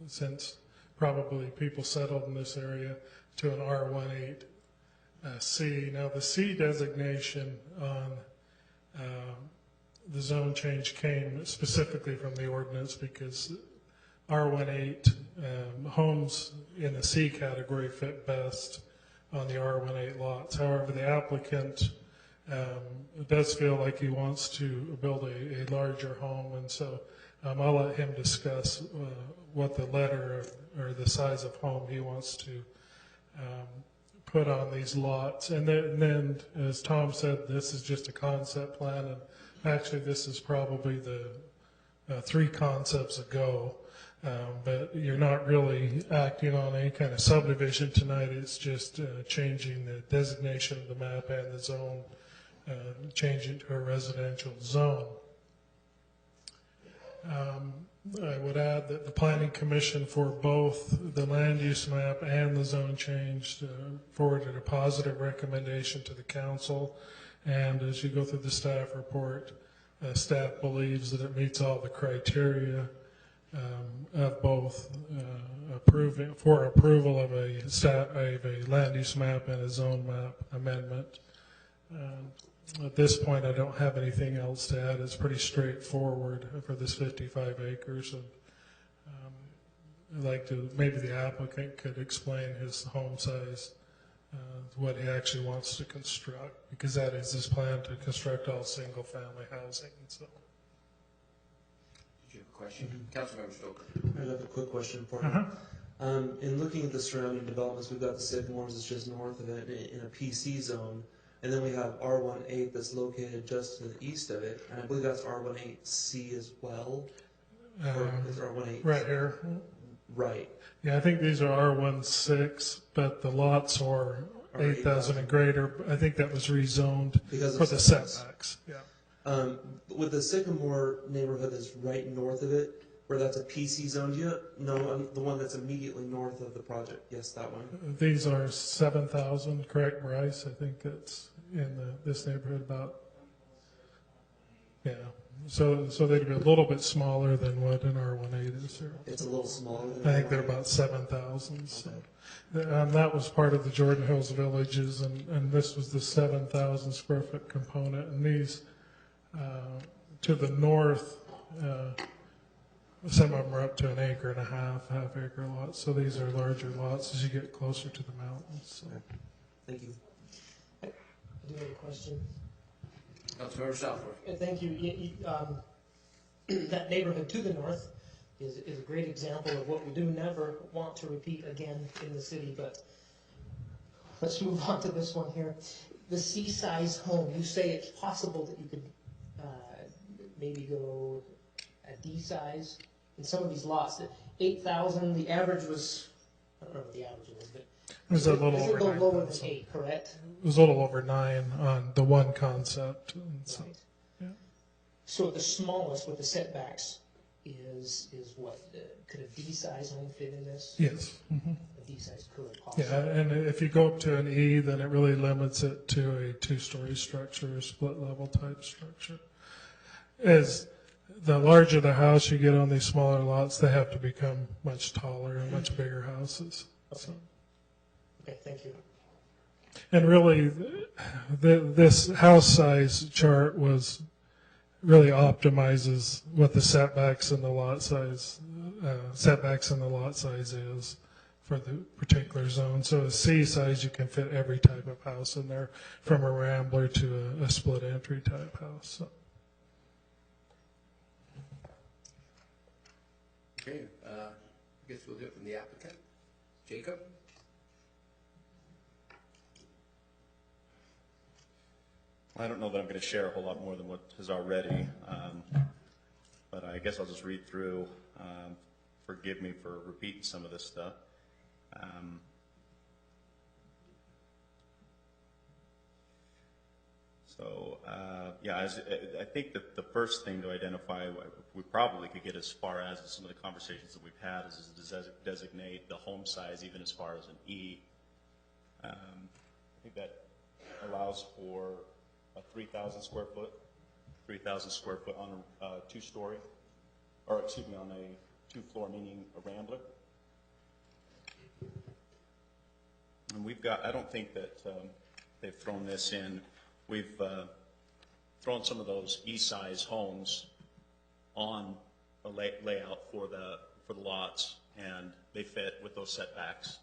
since probably people settled in this area, to an R18C. Now the C designation on the zone change came specifically from the ordinance because R18 homes in the C category fit best on the R18 lots. However, the applicant does feel like he wants to build a larger home, and so I'll let him discuss what the letter or the size of home he wants to put on these lots. And then, as Tom said, this is just a concept plan, and actually this is probably the 3 concepts ago. But you're not really acting on any kind of subdivision tonight. It's just changing the designation of the map and the zone, changing to a residential zone. I would add that the Planning Commission for both the land use map and the zone change forwarded a positive recommendation to the council. And as you go through the staff report, staff believes that it meets all the criteria of both approval of a land use map and a zone map amendment. At this point, I don't have anything else to add. It's pretty straightforward for this 55 acres. And I'd like to, maybe the applicant could explain his home size, what he actually wants to construct, because that is his plan, to construct all single family housing. So. Did you have a question? Councilmember Stoker. I have a quick question for you. In looking at the surrounding developments, we've got the Sycamores that's just north of it in a PC zone, and then we have R18 that's located just to the east of it, and I believe that's R18C as well. Or is R18 right here. Right. Yeah, I think these are R16, but the lots are 8,000 and greater. I think that was rezoned for the setbacks. Yeah. With the Sycamore neighborhood that's right north of it, where that's a PC zone, do you know the one that's immediately north of the project? Yes, that one. These are 7,000, correct, Bryce? I think it's in this neighborhood about Yeah, so they'd be a little bit smaller than what an R18 is. It's a little smaller. I think they're about 7,000. So. That was part of the Jordan Hills Villages, and this was the 7,000 square foot component. And these to the north, some of them are up to 1.5 acre, half acre lots. So these are larger lots as you get closer to the mountains. So. Thank you. I do have a question. Councilmember Southworth. Thank you. That neighborhood to the north is a great example of what we do never want to repeat again in the city, but let's move on to this one here. The C-size home, you say it's possible that you could maybe go a D-size in some of these lots. 8,000, the average was, I don't know what the average was, but it was a little over lower than 8, correct? It was a little over 9 on the one concept. So, right. Yeah. So the smallest with the setbacks is what? Could a D-size home fit in this? Yes. Mm-hmm. A D-size could possibly. Yeah, and if you go up to an E, then it really limits it to a 2-story structure, a split-level type structure. As the larger the house you get on these smaller lots, they have to become much taller and much bigger houses. Okay. So. Okay, thank you. And really, this house size chart really optimizes what the setbacks and the lot size is for the particular zone. So a C size, you can fit every type of house in there, from a rambler to a split entry type house. So. Okay, I guess we'll do it from the applicant. Jacob? I don't know that I'm going to share a whole lot more than what is already, but I guess I'll just read through. Forgive me for repeating some of this stuff. I think that the first thing to identify, we probably could get as far as some of the conversations that we've had, is to designate the home size even as far as an E. I think that allows for a 3,000 square foot on a 2-story, or excuse me, on a 2-floor, meaning a rambler. And we've got, I don't think that they've thrown this in. We've thrown some of those E-size homes on a layout for the lots, and they fit with those setbacks.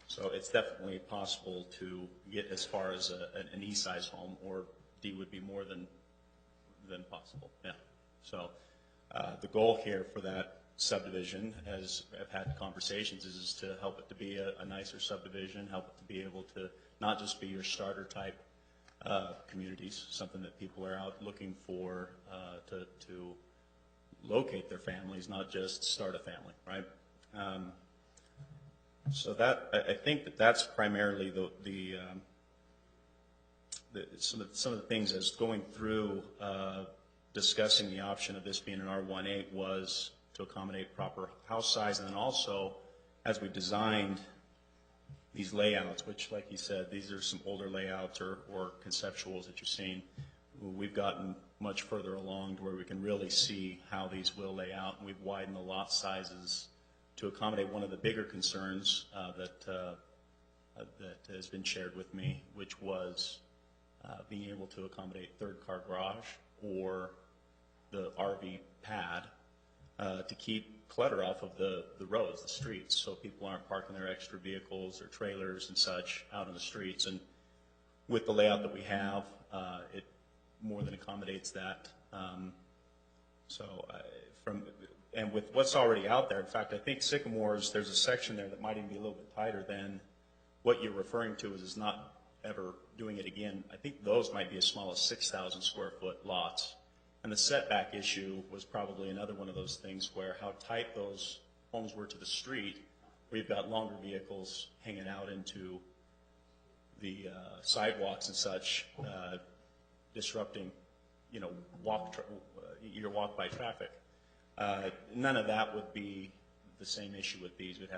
So it's definitely possible to get as far as an E-size home, or D would be more than possible. Yeah. So the goal here for that subdivision, as I've had conversations, is to help it to be a nicer subdivision, help it to be able to not just be your starter type communities, something that people are out looking for to locate their families, not just start a family, right? So that, I think that's primarily some of the things as going through discussing the option of this being an R18 was to accommodate proper house size, and then also as we designed these layouts, which, like you said, these are some older layouts or conceptuals that you're seeing. We've gotten much further along to where we can really see how these will lay out, and we've widened the lot sizes to accommodate one of the bigger concerns that has been shared with me, which was being able to accommodate third-car garage or the RV pad to keep clutter off of the roads, the streets, so people aren't parking their extra vehicles or trailers and such out on the streets. And with the layout that we have, it more than accommodates that. And with what's already out there, in fact, I think Sycamores, there's a section there that might even be a little bit tighter than what you're referring to is not ever doing it again. I think those might be as small as 6,000 square foot lots. And the setback issue was probably another one of those things where how tight those homes were to the street, we've got longer vehicles hanging out into the sidewalks and such, disrupting, your walk by traffic. None of that would be the same issue with these. We'd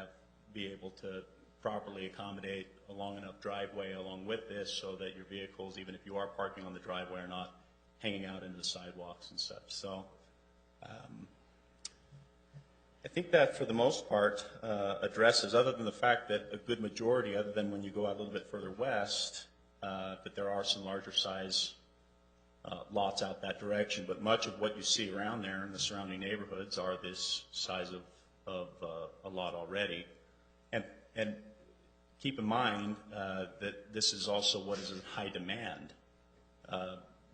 be able to properly accommodate a long enough driveway along with this so that your vehicles, even if you are parking on the driveway, are not hanging out into the sidewalks and such. So I think that for the most part addresses, other than the fact that a good majority, other than when you go out a little bit further west, that there are some larger size lots out that direction, but much of what you see around there in the surrounding neighborhoods are this size of a lot already. And keep in mind that this is also what is in high demand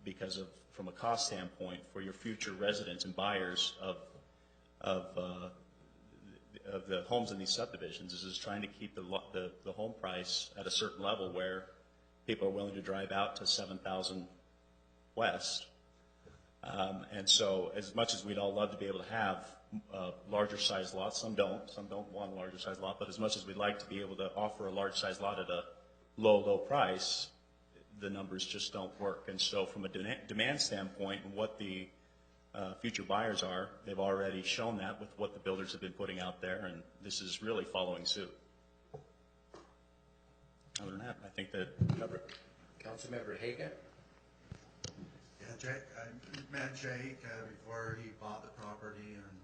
because of, from a cost standpoint, for your future residents and buyers of the homes in these subdivisions, is trying to keep the home price at a certain level where people are willing to drive out to 7,000 West. And so as much as we'd all love to be able to have larger size lots, some don't want a larger size lot, but as much as we'd like to be able to offer a large size lot at a low price, the numbers just don't work. And so from a demand standpoint, and what the future buyers are, they've already shown that with what the builders have been putting out there, and this is really following suit. Other than that, I think that covered it. Councilmember Haga? Yeah, I met Jake before he bought the property, and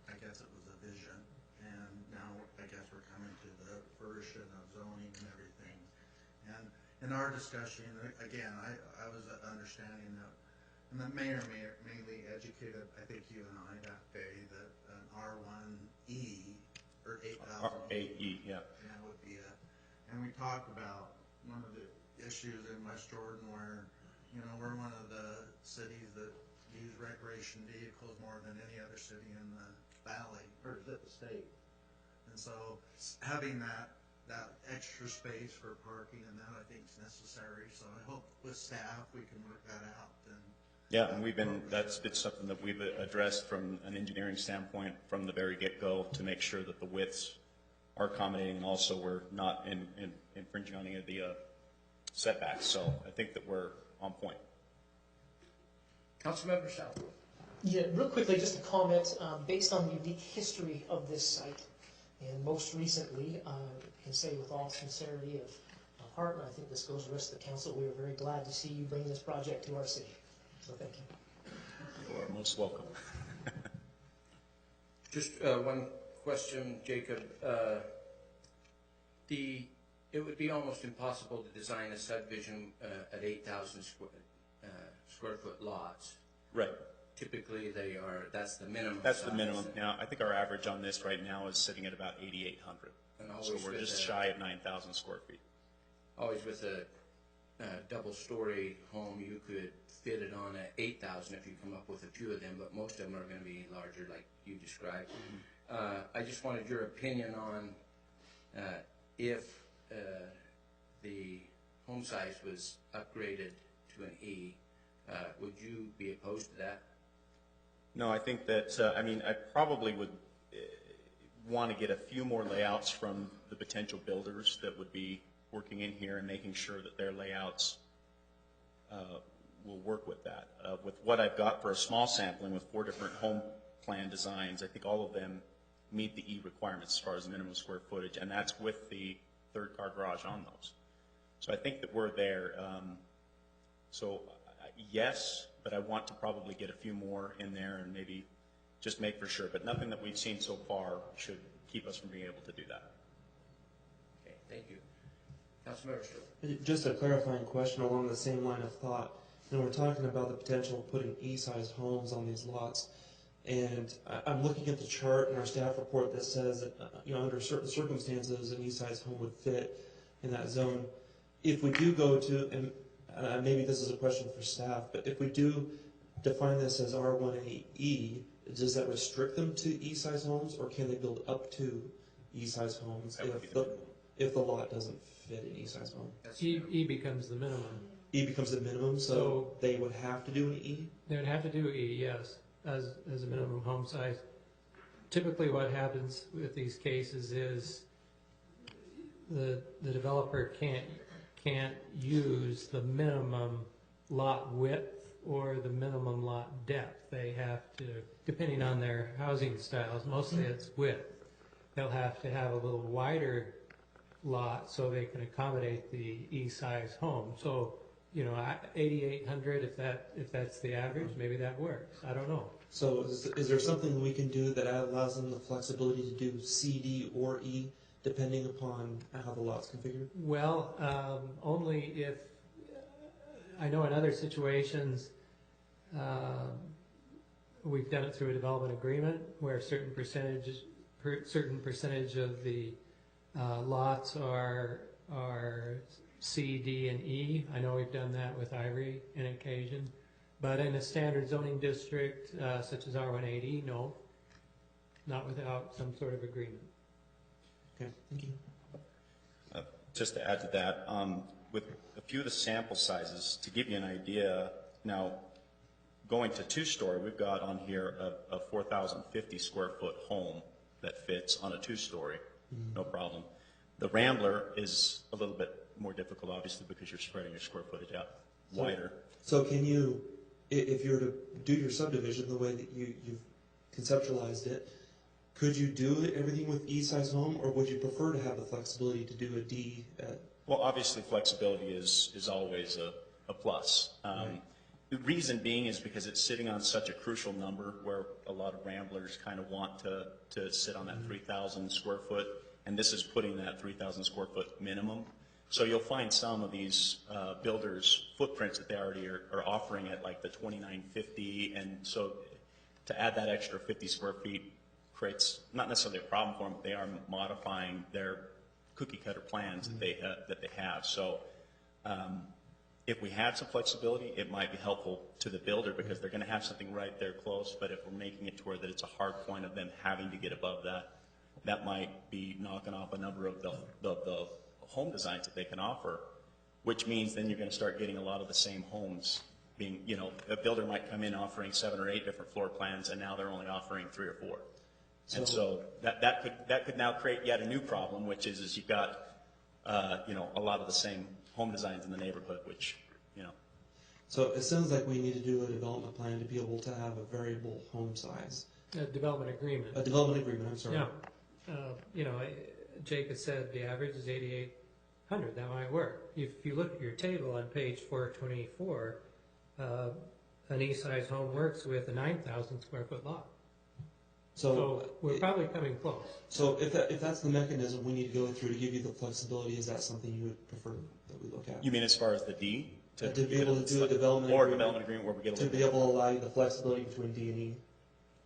I guess it was a vision. And now I guess we're coming to the fruition of zoning and everything. And in our discussion, again, I was understanding that, and the mayor mainly educated, I think you and I that day, that an R1E, or 8,000 8E, yeah. would be and we talked about one of the issues in West Jordan where, you know, we're one of the cities that use recreation vehicles more than any other city in the valley, or the state. And so having that extra space for parking and that, I think, is necessary. So I hope with staff we can work that out. Yeah, and that's been something that we've addressed from an engineering standpoint from the very get-go to make sure that the widths are accommodating, and also we're not infringing on any of the setbacks. So I think that we're on point. Councilmember Southwood. Yeah, real quickly, just a comment based on the unique history of this site, and most recently, I can say with all sincerity of heart, and I think this goes to the rest of the council, we are very glad to see you bring this project to our city. So thank you. You are most welcome. Just one question, Jacob. It would be almost impossible to design a subdivision at 8,000 square foot lots. Right. Typically, that's the minimum. That's size. the minimum. Now, I think our average on this right now is sitting at about 8,800. So we're just shy of 9,000 square feet. Always with a double-story home, you could fit it on at 8,000 if you come up with a few of them, but most of them are going to be larger, like you described. I just wanted your opinion on if the home size was upgraded to an E, would you be opposed to that? No, I think that, I probably would want to get a few more layouts from the potential builders that would be working in here and making sure that their layouts will work with that. With what I've got for a small sampling with 4 different home plan designs, I think all of them meet the E requirements as far as minimum square footage, and that's with the 3rd-car garage on those. So I think that we're there. Yes, but I want to probably get a few more in there and maybe just make for sure. But nothing that we've seen so far should keep us from being able to do that. Okay, thank you. Councilmember Stewart. Just a clarifying question along the same line of thought. You know, we're talking about the potential of putting E-sized homes on these lots. And I'm looking at the chart in our staff report that says that, under certain circumstances, an E-sized home would fit in that zone. If we do go to, and maybe this is a question for staff, but if we do define this as R1A-E, does that restrict them to E-sized homes, or can they build up to E-sized homes if the lot doesn't fit an E-sized home? E becomes the minimum. E becomes the minimum, so they would have to do an E? They would have to do E, yes, as a minimum home size. Typically what happens with these cases is the developer can't use the minimum lot width or the minimum lot depth. They have to, depending on their housing styles, mostly it's width. They'll have to have a little wider lot so they can accommodate the E-size home. So 8,800, if that's the average, maybe that works. I don't know. So is there something we can do that allows them the flexibility to do C, D, or E, depending upon how the lot's configured? Well, only if, I know in other situations, we've done it through a development agreement where a certain percentage of the lots are C, D, and E. I know we've done that with Ivory on occasion. But in a standard zoning district such as R180, no, not without some sort of agreement. Okay, thank you. Just to add to that, with a few of the sample sizes, to give you an idea, now going to two-story, we've got on here a 4,050 square foot home that fits on a two-story, no problem. The Rambler is a little bit more difficult, obviously, because you're spreading your square footage out wider. So can you, if you were to do your subdivision the way that you've conceptualized it, could you do everything with E-size home, or would you prefer to have the flexibility to do a D? Well, obviously, flexibility is always a plus. Right. The reason being is because it's sitting on such a crucial number where a lot of Ramblers kind of want to sit on that 3,000 square foot, and this is putting that 3,000 square foot minimum. So you'll find some of these builders' footprints that they already are offering at like the 2,950, and so to add that extra 50 square feet creates not necessarily a problem for them, but they are modifying their cookie cutter plans that they have. So if we had some flexibility, it might be helpful to the builder because they're going to have something right there close. But if we're making it to where that it's a hard point of them having to get above that, that might be knocking off a number of the home designs that they can offer, which means then you're going to start getting a lot of the same homes being, a builder might come in offering 7 or 8 different floor plans, and now they're only offering 3 or 4. And so that could now create yet a new problem, which is you've got a lot of the same home designs in the neighborhood, which. So it sounds like we need to do a development plan to be able to have a variable home size. A development agreement. A development agreement. I'm sorry. Yeah. Jake has said the average is 8,800. That might work. If you look at your table on page 424, an E-size home works with a 9,000 square foot lot. So we're probably coming close. So if that's the mechanism we need to go through to give you the flexibility, is that something you would prefer that we look at? You mean as far as the D? To be able to do a development agreement where we get a little to be able to allow you the flexibility between D and E?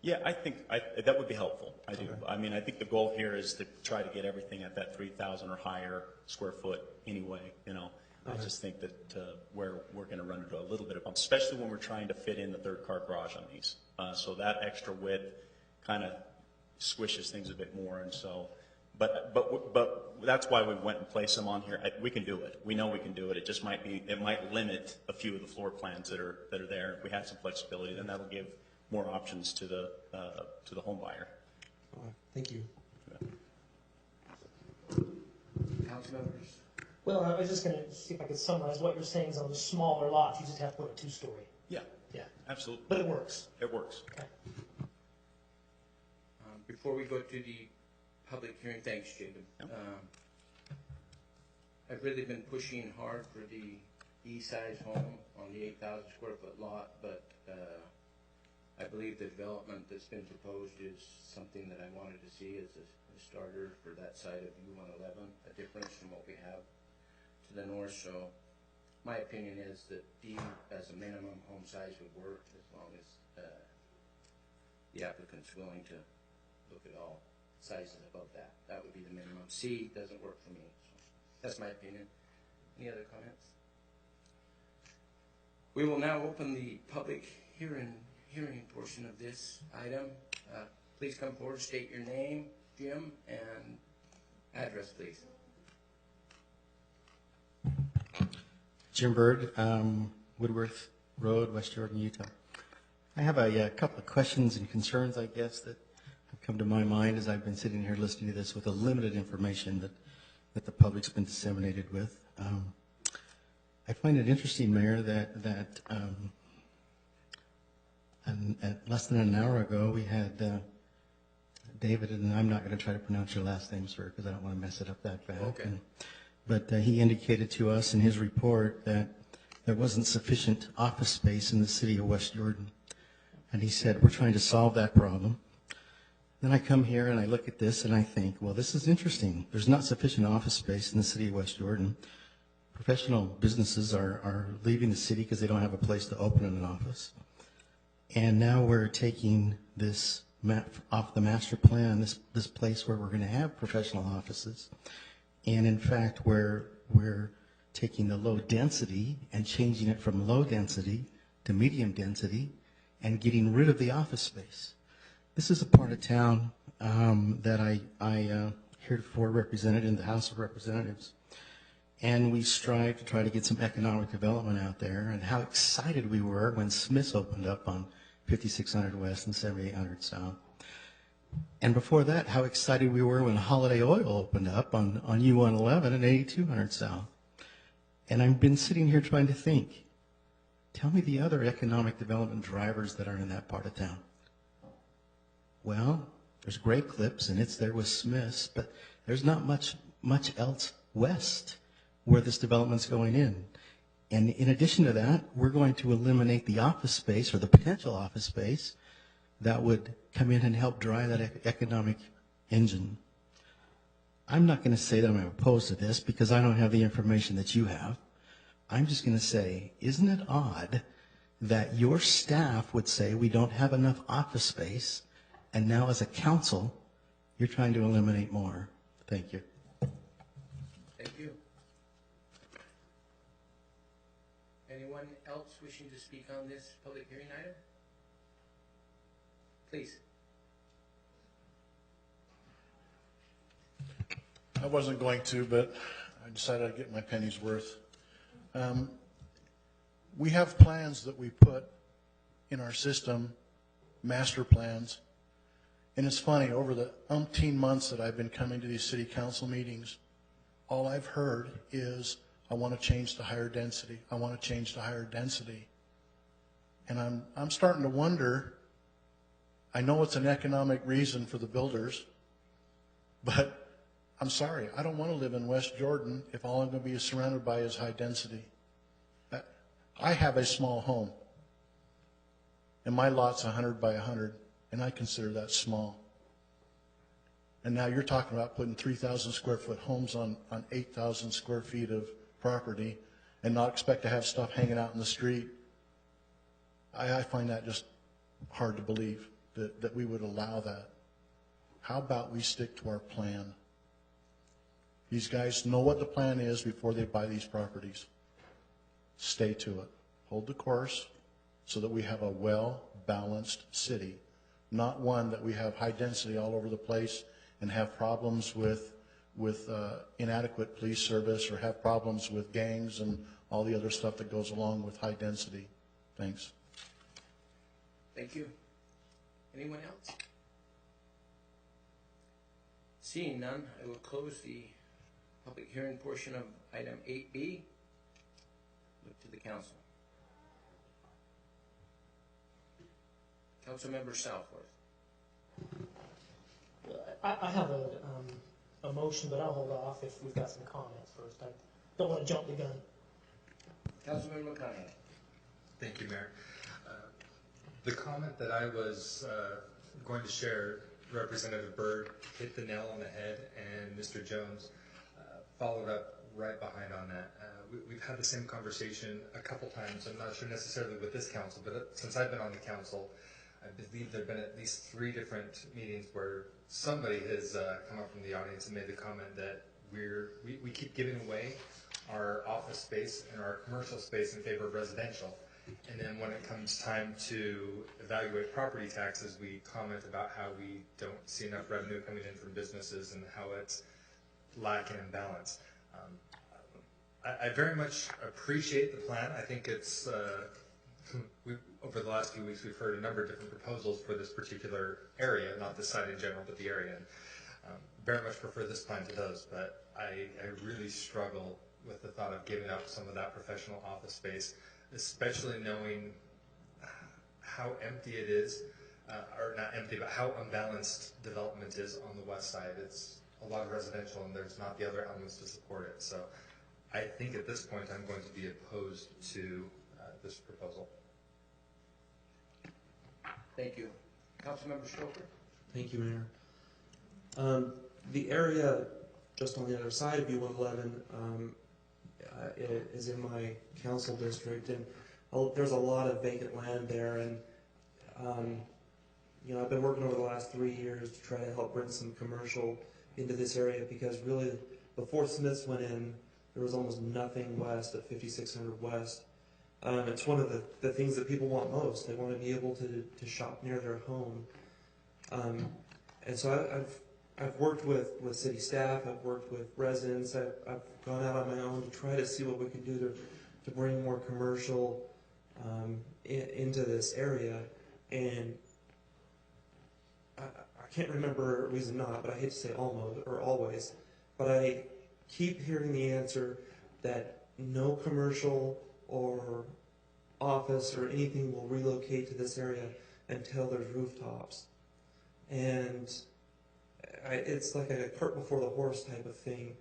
Yeah, I think that would be helpful. I do. Okay. I mean, I think the goal here is to try to get everything at that 3,000 or higher square foot anyway. I just think that where we're going to run into a little bit of bump, especially when we're trying to fit in the third car garage on these. So that extra width kind of squishes things a bit more, and so. But that's why we went and placed them on here. We can do it. We know we can do it. It just might limit a few of the floor plans that are there. If we have some flexibility, then that'll give more options to the home buyer. Thank you. Council members. Well, I was just going to see if I could summarize what you're saying is on the smaller lots, you just have to put a 2-story. Yeah. Absolutely. But it works. It works. Okay. Before we go to the public hearing, thanks, Jacob. Yep. I've really been pushing hard for the E-size home on the 8,000 square foot lot, but I believe the development that's been proposed is something that I wanted to see as a starter for that side of U111, a difference from what we have to the north. So my opinion is that D as a minimum home size would work as long as the applicant's willing to look at all sizes above that. That would be the minimum. C doesn't work for me. So that's my opinion. Any other comments? We will now open the public hearing portion of this item. Please come forward, state your name, Jim, and address, please. Jim Bird, Woodworth Road, West Jordan, Utah. I have a couple of questions and concerns, I guess, that have come to my mind as I've been sitting here listening to this with the limited information that the public's been disseminated with. I find it interesting, Mayor, that less than an hour ago we had David, and I'm not going to try to pronounce your last name, sir, because I don't want to mess it up that bad. Okay. But he indicated to us in his report that there wasn't sufficient office space in the city of West Jordan. And he said, we're trying to solve that problem. Then I come here and I look at this and I think, well, this is interesting. There's not sufficient office space in the city of West Jordan. Professional businesses are leaving the city because they don't have a place to open an office. And now we're taking this off the master plan, this place where we're going to have professional offices. And in fact, we're taking the low density and changing it from low density to medium density and getting rid of the office space. This is a part of town that I heretofore represented in the House of Representatives. And we strive to try to get some economic development out there, and how excited we were when Smith's opened up on 5600 West and 7800 South. And before that, how excited we were when Holiday Oil opened up on U111 and 8200 South. And I've been sitting here trying to think, tell me the other economic development drivers that are in that part of town. Well, there's Great Clips, and it's there with Smith's, but there's not much else west where this development's going in. And in addition to that, we're going to eliminate the office space, or the potential office space, that would come in and help drive that economic engine. I'm not going to say that I'm opposed to this because I don't have the information that you have. I'm just going to say, isn't it odd that your staff would say we don't have enough office space, and now as a council, you're trying to eliminate more? Thank you. Thank you. Anyone else wishing to speak on this public hearing item? Please. I wasn't going to, but I decided I'd get my penny's worth. We have plans that we put in our system, master plans, and it's funny, over the umpteen months that I've been coming to these city council meetings, all I've heard is, I want to change to higher density. I want to change to higher density. And I'm starting to wonder, I know it's an economic reason for the builders, but I'm sorry, I don't want to live in West Jordan if all I'm going to be surrounded by is high density. I have a small home, and my lot's 100 by 100, and I consider that small. And now you're talking about putting 3,000 square foot homes on 8,000 square feet of property and not expect to have stuff hanging out in the street. I find that just hard to believe that we would allow that. How about we stick to our plan? These guys know what the plan is before they buy these properties. Stay to it. Hold the course so that we have a well-balanced city, not one that we have high density all over the place and have problems with inadequate police service, or have problems with gangs and all the other stuff that goes along with high density. Thanks. Thank you. Anyone else? Seeing none, I will close the public hearing portion of item 8B. Look to the council. Councilmember Southworth. I have a motion, but I'll hold off if we've got some comments first. I don't want to jump the gun. Councilman McConaughey. Thank you, Mayor. The comment that I was going to share, Representative Byrd hit the nail on the head, and Mr. Jones followed up right behind on that. We've had the same conversation a couple times. I'm not sure necessarily with this council, but since I've been on the council, I believe there have been at least 3 different meetings where somebody has come up from the audience and made the comment that we keep giving away our office space and our commercial space in favor of residential. And then when it comes time to evaluate property taxes, we comment about how we don't see enough revenue coming in from businesses and how it's lacking in balance. I very much appreciate the plan. I think it's, over the last few weeks, we've heard a number of different proposals for this particular area, not the site in general, but the area. And very much prefer this plan to those, but I really struggle with the thought of giving up some of that professional office space, especially knowing how empty it is, or not empty, but how unbalanced development is on the west side. It's a lot of residential, and there's not the other elements to support it. So I think at this point I'm going to be opposed to this proposal. Thank you. Councilmember Stoker? Thank you, Mayor. The area just on the other side of U-111 is in my council district, and there's a lot of vacant land there, and you know, I've been working over the last 3 years to try to help bring some commercial into this area, because really before Smith's went in, there was almost nothing west of 5600 West. It's one of the things that people want most. They want to be able to shop near their home. And so I've worked with city staff, I've worked with residents, I've gone out on my own to try to see what we can do to bring more commercial into this area. And I can't remember a reason not, but I hate to say almost or always, but I keep hearing the answer that no commercial or office or anything will relocate to this area until there's rooftops. And it's like a cart before the horse type of thing.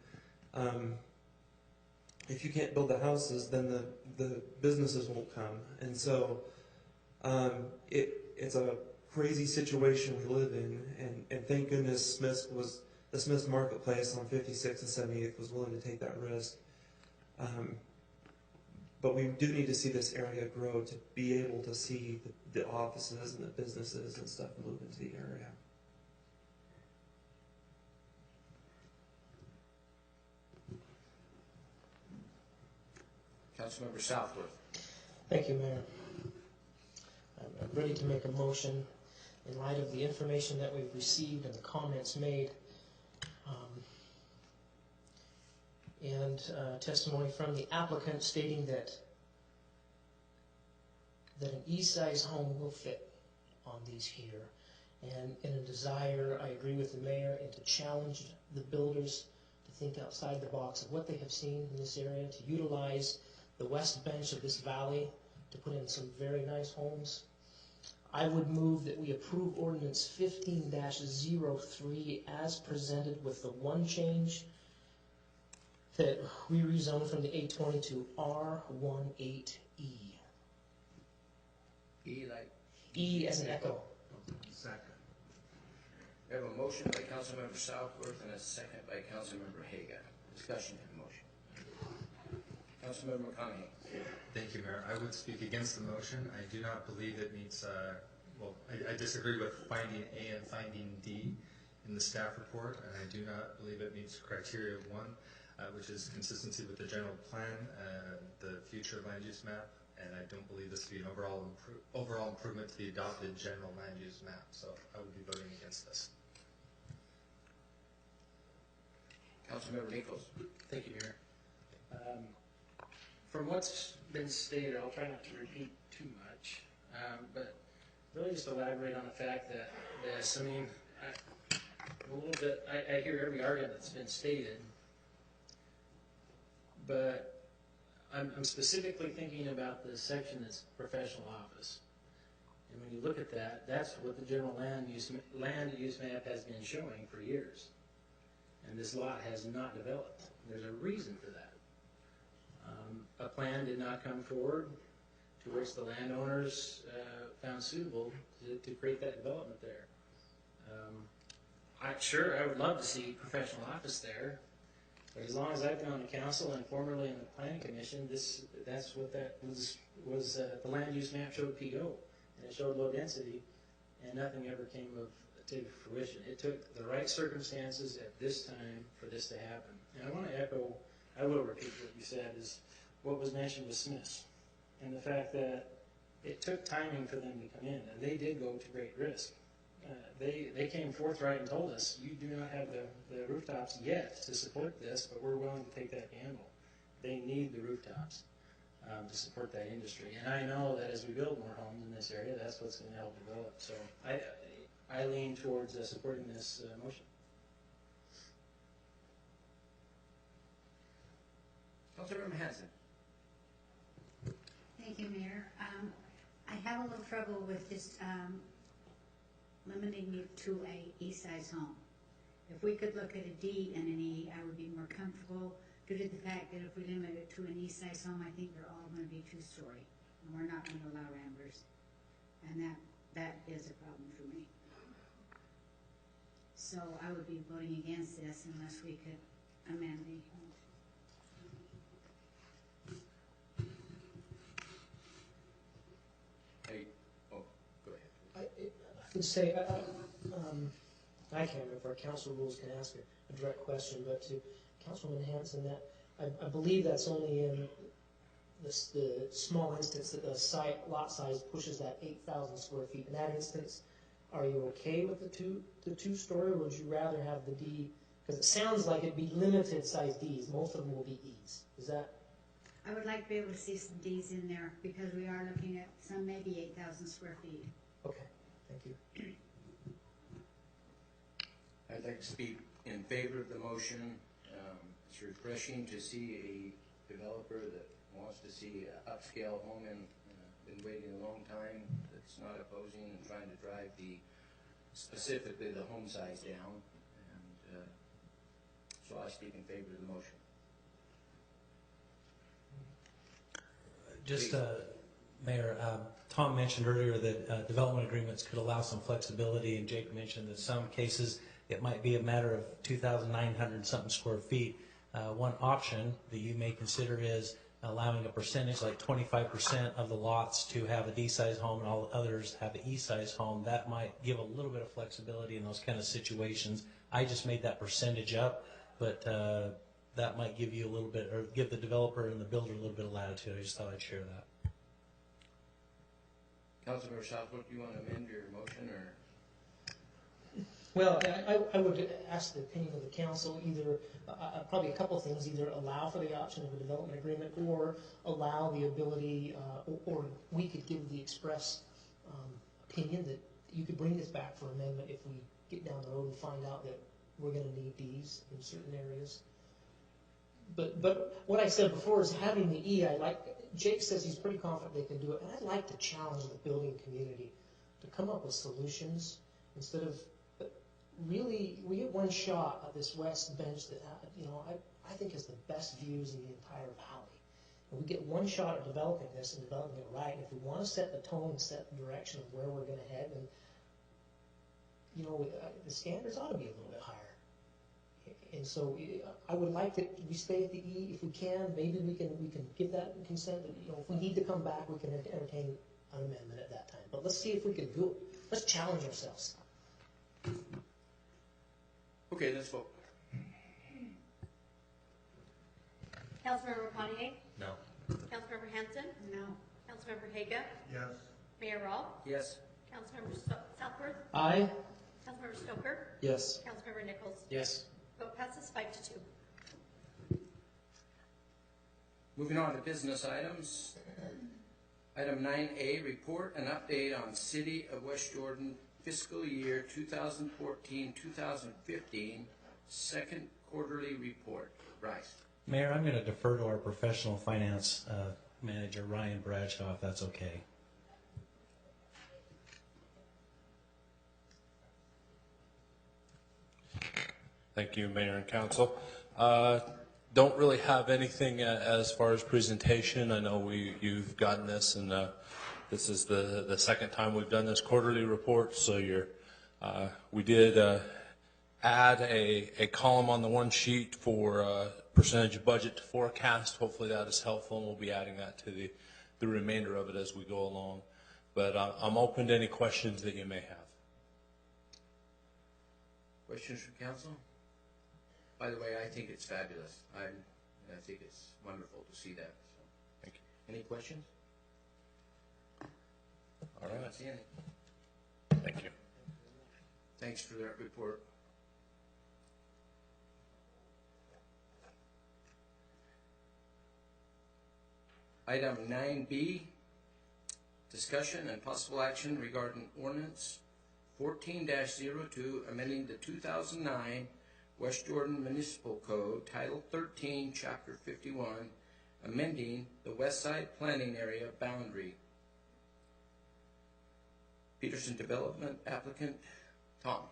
If you can't build the houses, then the businesses won't come. And so it's a crazy situation we live in, and thank goodness the Smith's Marketplace on 56th and 78th was willing to take that risk. But we do need to see this area grow to be able to see the offices and the businesses and stuff move into the area. Councilmember Southworth. Thank you, Mayor. I'm ready to make a motion in light of the information that we've received and the comments made, and testimony from the applicant stating that an E-size home will fit on these here. And in a desire, I agree with the mayor, and to challenge the builders to think outside the box of what they have seen in this area, to utilize the west bench of this valley to put in some very nice homes. I would move that we approve ordinance 15-03 as presented, with the one change that we rezone from the A20 to R18E. E as an echo. Second. We have a motion by Councilmember Southworth and a second by Councilmember Haga. Discussion of the motion. Councilmember McConaughey. Thank you, Mayor. I would speak against the motion. I do not believe it meets, I disagree with finding A and finding D in the staff report, and I do not believe it meets criteria 1, which is consistency with the general plan, the future land use map, and I don't believe this to be an overall improvement to the adopted general land use map, so I would be voting against this. Councilmember Nichols. Thank you, Mayor. From what's been stated, I'll try not to repeat too much, but really just elaborate on the fact that this, I mean, a little bit, I hear every argument that's been stated, but I'm specifically thinking about the section that's professional office. And when you look at that, that's what the general land use map has been showing for years. And this lot has not developed. There's a reason for that. A plan did not come forward to which the landowners found suitable to create that development there. I would love to see professional office there, but as long as I've been on the council and formerly in the planning commission, that's what that was the land use map showed PO, and it showed low density, and nothing ever came to fruition. It took the right circumstances at this time for this to happen. And I want to echo, I will repeat what you said, is what was mentioned with Smith's, and the fact that it took timing for them to come in, and they did go to great risk. They came forthright and told us, you do not have the rooftops yet to support this, but we're willing to take that gamble. They need the rooftops to support that industry. And I know that as we build more homes in this area, that's what's going to help develop. So I lean towards supporting this motion. Councilmember Hanson. Thank you, Mayor. I have a little trouble with just limiting it to a E-size home. If we could look at a D and an E, I would be more comfortable due to the fact that if we limit it to an east-side home, I think they're all going to be two-story, and we're not going to allow ramblers, and that is a problem for me. So I would be voting against this unless we could amend the. Go ahead. I would say, I can't remember if our council rules can ask a direct question, but to Councilwoman Hanson, that I believe that's only in the small instance that the lot size pushes that 8,000 square feet. In that instance, are you okay with the two-story, or would you rather have the D? Because it sounds like it'd be limited size Ds. Most of them will be Es. Is that? I would like to be able to see some Ds in there because we are looking at some maybe 8,000 square feet. Okay, thank you. I'd like to speak in favor of the motion. It's refreshing to see a developer that wants to see an upscale home and been waiting a long time, that's not opposing and trying to drive specifically the home size down. And so I speak in favor of the motion. Just, Mayor, Tom mentioned earlier that development agreements could allow some flexibility, and Jake mentioned that some cases it might be a matter of 2,900 something square feet. One option that you may consider is allowing a percentage, like 25% of the lots to have a D-size home and all the others have an E-size home. That might give a little bit of flexibility in those kind of situations. I just made that percentage up, but that might give you a little bit, or give the developer and the builder a little bit of latitude. I just thought I'd share that. Councilmember Southwood, do you want to amend your motion, or? Well, I would ask the opinion of the council, either, probably a couple of things, either allow for the option of a development agreement or allow the ability, or we could give the express opinion that you could bring this back for amendment if we get down the road and find out that we're going to need these in certain areas. But what I said before is having the E, Jake says he's pretty confident they can do it, and I'd like to challenge the building community to come up with solutions instead of, really, we get one shot at this west bench that, I think has the best views in the entire valley. And we get one shot at developing this and developing it right. And if we want to set the tone and set the direction of where we're going to head, then, the standards ought to be a little bit higher. And so I would like that we stay at the E if we can. Maybe we can give that consent. That, if we need to come back, we can entertain an amendment at that time. But let's see if we can do it. Let's challenge ourselves. Okay, let's vote. Councilmember McConaughey? No. Councilmember Hanson? No. Councilmember Haga? Yes. Mayor Rawl? Yes. Councilmember Southworth? Aye. Councilmember Stoker? Yes. Councilmember Nichols? Yes. Vote passes 5-2. Moving on to business items. Item 9A, report and update on City of West Jordan fiscal year 2014-2015 second quarterly report. Bryce. Mayor, I'm going to defer to our professional finance manager, Ryan Bradshaw, if that's okay. Thank you, Mayor and Council. Don't really have anything as far as presentation. I know you've gotten this, and this is the second time we've done this quarterly report. So we did add a column on the one sheet for percentage of budget to forecast. Hopefully that is helpful, and we'll be adding that to the remainder of it as we go along. But I'm open to any questions that you may have. Questions from council? By the way, I think it's fabulous. I think it's wonderful to see that. So. Thank you. Any questions? All right. I don't see any. Thank you. Thanks for that report. Item 9B, discussion and possible action regarding ordinance 14-02, amending the 2009 West Jordan Municipal Code, Title 13, Chapter 51, amending the West Side Planning Area boundary. Peterson Development applicant, Tom.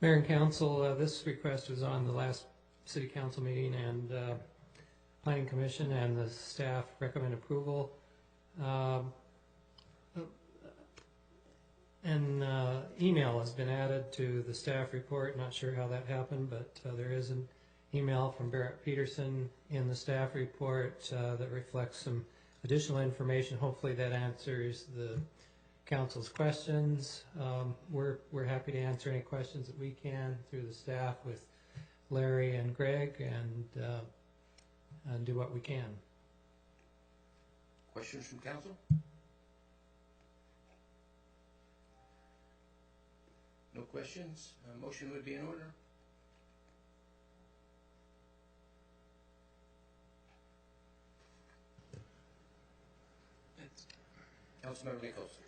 Mayor and Council, this request was on the last city council meeting and planning commission, and the staff recommend approval. An email has been added to the staff report. Not sure how that happened, but there is an email from Barrett Peterson in the staff report that reflects some additional information. Hopefully that answers the council's questions. We're happy to answer any questions that we can through the staff with Larry and Greg, and do what we can. Questions from council? No questions? A motion would be in order. Councilmember Nichols.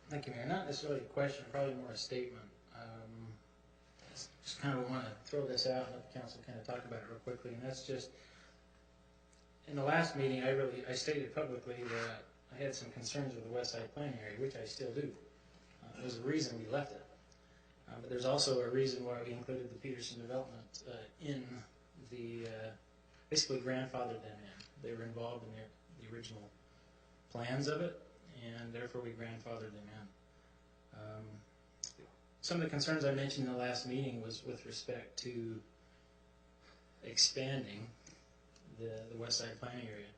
Thank you, Mayor. Not necessarily a question, probably more a statement. Just kind of want to throw this out and let the council kind of talk about it real quickly, and that's just, in the last meeting, I stated publicly that I had some concerns with the West Side planning area, which I still do. There's a reason we left it. But there's also a reason why we included the Peterson development in the, basically grandfathered them in. They were involved in the original plans of it, and therefore we grandfathered them in. Some of the concerns I mentioned in the last meeting was with respect to expanding the West Side planning area.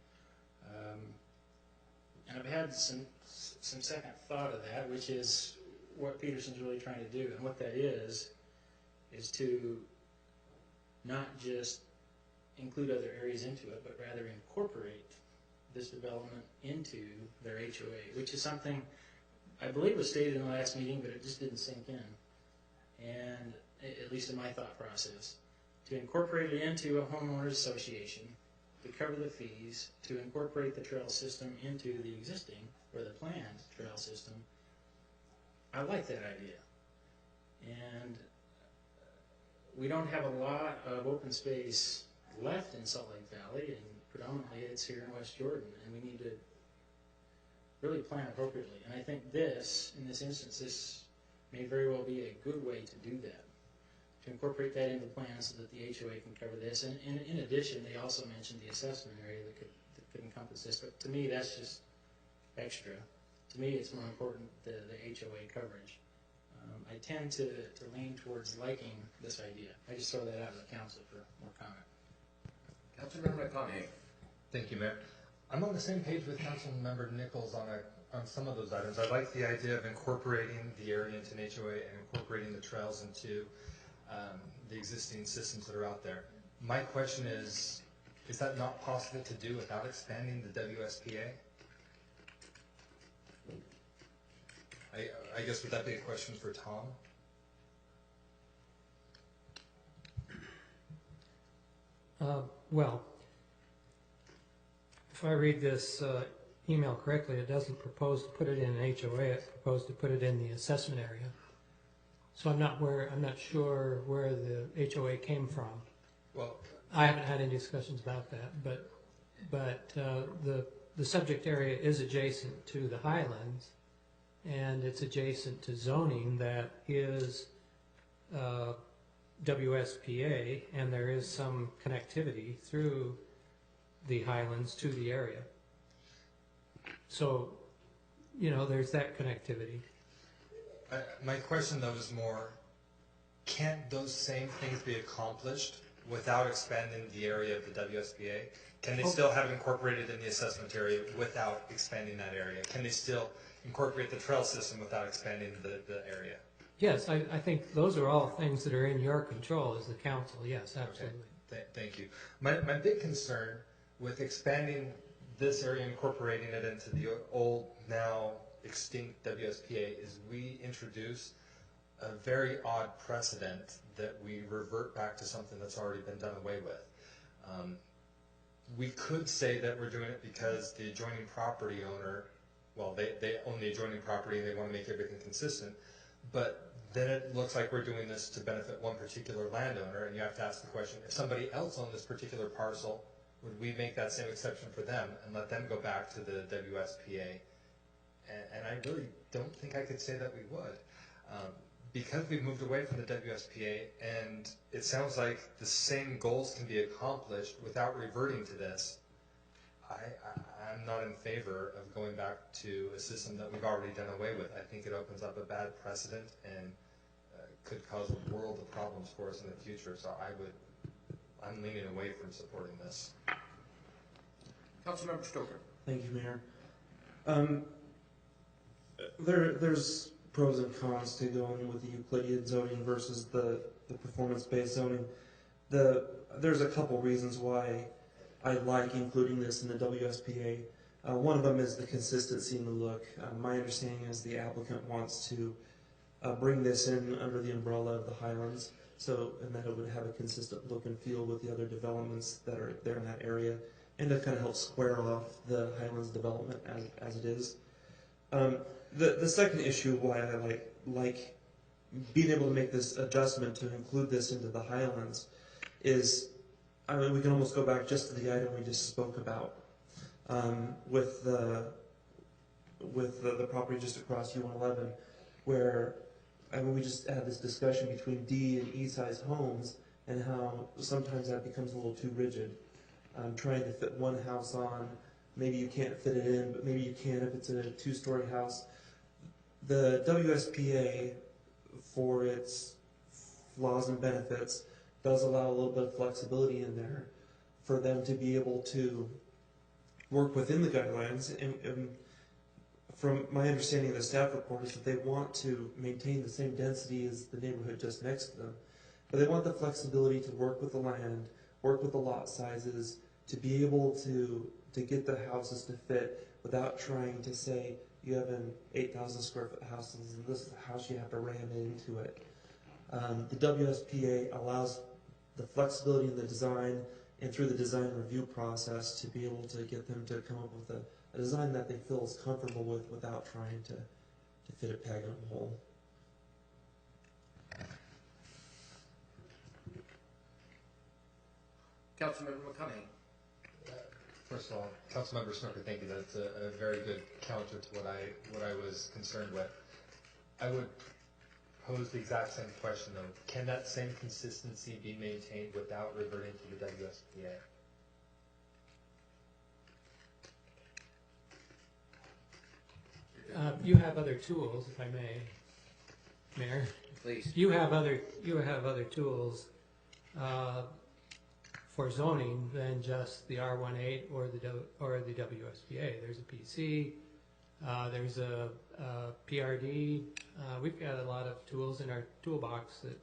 And I've had some second thought of that, which is what Peterson's really trying to do. And what that is to not just include other areas into it, but rather incorporate this development into their HOA, which is something I believe was stated in the last meeting, but it just didn't sink in. And at least in my thought process, to incorporate it into a homeowners association, to cover the fees, to incorporate the trail system into the existing or the planned trail system, I like that idea. And we don't have a lot of open space left in Salt Lake Valley, and predominantly it's here in West Jordan, and we need to really plan appropriately. And I think this, in this instance, this may very well be a good way to do that, to incorporate that into the plan so that the HOA can cover this. And in addition, they also mentioned the assessment area that could encompass this, but to me that's just extra. To me it's more important the HOA coverage. I tend to lean towards liking this idea. I just throw that out to the council for more comment. Councilmember McConaughey. Thank you, Mayor. I'm on the same page with Councilmember Nichols on some of those items. I like the idea of incorporating the area into an HOA and incorporating the trails into the existing systems that are out there. My question is that not possible to do without expanding the WSPA? I guess would that be a question for Tom? Well, if I read this email correctly, it doesn't propose to put it in an HOA. It proposed to put it in the assessment area. So I'm not sure where the HOA came from. Well, I haven't had any discussions about that, but the subject area is adjacent to the Highlands, and it's adjacent to zoning that is WSPA, and there is some connectivity through the Highlands to the area. So, there's that connectivity. My question, though, is more, can't those same things be accomplished without expanding the area of the WSPA? Can they still have it incorporated in the assessment area without expanding that area? Can they still incorporate the trail system without expanding the area? Yes, I think those are all things that are in your control as the council. Yes, absolutely. Okay. Thank you. My big concern with expanding this area and incorporating it into the old, now extinct WSPA is we introduce a very odd precedent that we revert back to something that's already been done away with. We could say that we're doing it because the adjoining property owner, well, they own the adjoining property and they want to make everything consistent, but then it looks like we're doing this to benefit one particular landowner, and you have to ask the question, if somebody else owned this particular parcel, would we make that same exception for them and let them go back to the WSPA? And I really don't think I could say that we would. because we've moved away from the WSPA, and it sounds like the same goals can be accomplished without reverting to this, I'm not in favor of going back to a system that we've already done away with. I think it opens up a bad precedent and could cause a world of problems for us in the future. So I'm leaning away from supporting this. Councilmember Stoker. Thank you, Mayor. There's pros and cons to going with the Euclidean zoning versus the performance-based zoning. There's a couple reasons why I like including this in the WSPA. One of them is the consistency in the look. My understanding is the applicant wants to bring this in under the umbrella of the Highlands, and that it would have a consistent look and feel with the other developments that are there in that area, and to kind of help square off the Highlands development as it is. The second issue why I like being able to make this adjustment to include this into the Highlands is, we can almost go back just to the item we just spoke about with the property just across U111, where we just had this discussion between D and E size homes and how sometimes that becomes a little too rigid. Trying to fit one house on, maybe you can't fit it in, but maybe you can if it's a 2-story house. The WSPA, for its flaws and benefits, does allow a little bit of flexibility in there for them to be able to work within the guidelines. And from my understanding of the staff report is that they want to maintain the same density as the neighborhood just next to them, but they want the flexibility to work with the land, work with the lot sizes, to be able to get the houses to fit without trying to say you have an 8,000 square foot house and this is the house you have to ram into it. The WSPA allows the flexibility in the design and through the design review process to be able to get them to come up with a design that they feel is comfortable with without trying to fit a peg in a hole. Councilmember McConaughey. First of all, Councilmember Snooker, thank you. That's a very good counter to what I was concerned with. I would pose the exact same question though. Can that same consistency be maintained without reverting to the WSPA? You have other tools, if I may, Mayor. Please. You have other tools for zoning than just the R18 or the WSPA. There's a PC. There's a PRD. We've got a lot of tools in our toolbox that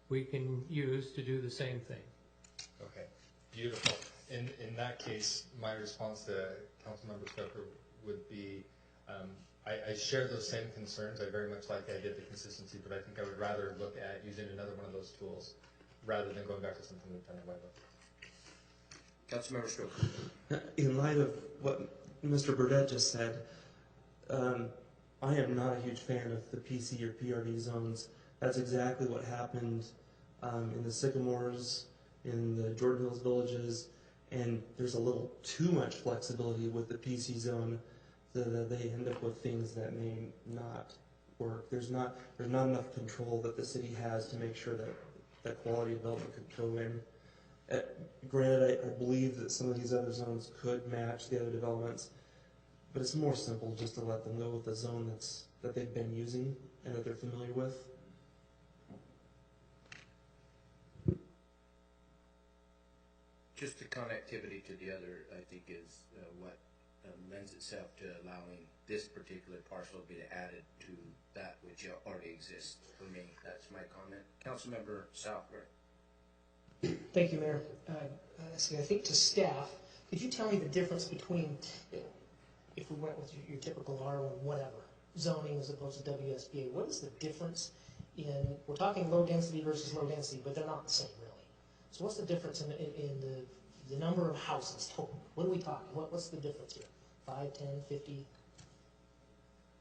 we can use to do the same thing. Okay, beautiful. In that case, my response to Councilmember Stoker would be, I share those same concerns. I very much like the idea of the consistency, but I think I would rather look at using another one of those tools rather than going back to something we've done away with. Councilmember Stoker. In light of what Mr. Burdett just said, I am not a huge fan of the PC or PRD zones. That's exactly what happened in the Sycamores, in the Jordan Hills villages, and there's a little too much flexibility with the PC zone that they end up with things that may not work. There's not enough control that the city has to make sure that quality development could go in. Granted, I believe that some of these other zones could match the other developments, but it's more simple just to let them go with the zone that they've been using and that they're familiar with. Just the connectivity to the other, I think, is what lends itself to allowing this particular parcel to be added to that which already exists. For me, that's my comment. Councilmember Southworth. Thank you, Mayor. I think to staff, could you tell me the difference between, if we went with your typical R1 whatever, zoning as opposed to WSPA, what is the difference in, we're talking low density versus low density, but they're not the same really. So what's the difference in the number of houses total? What are we talking? What's the difference here? 5, 10, 50?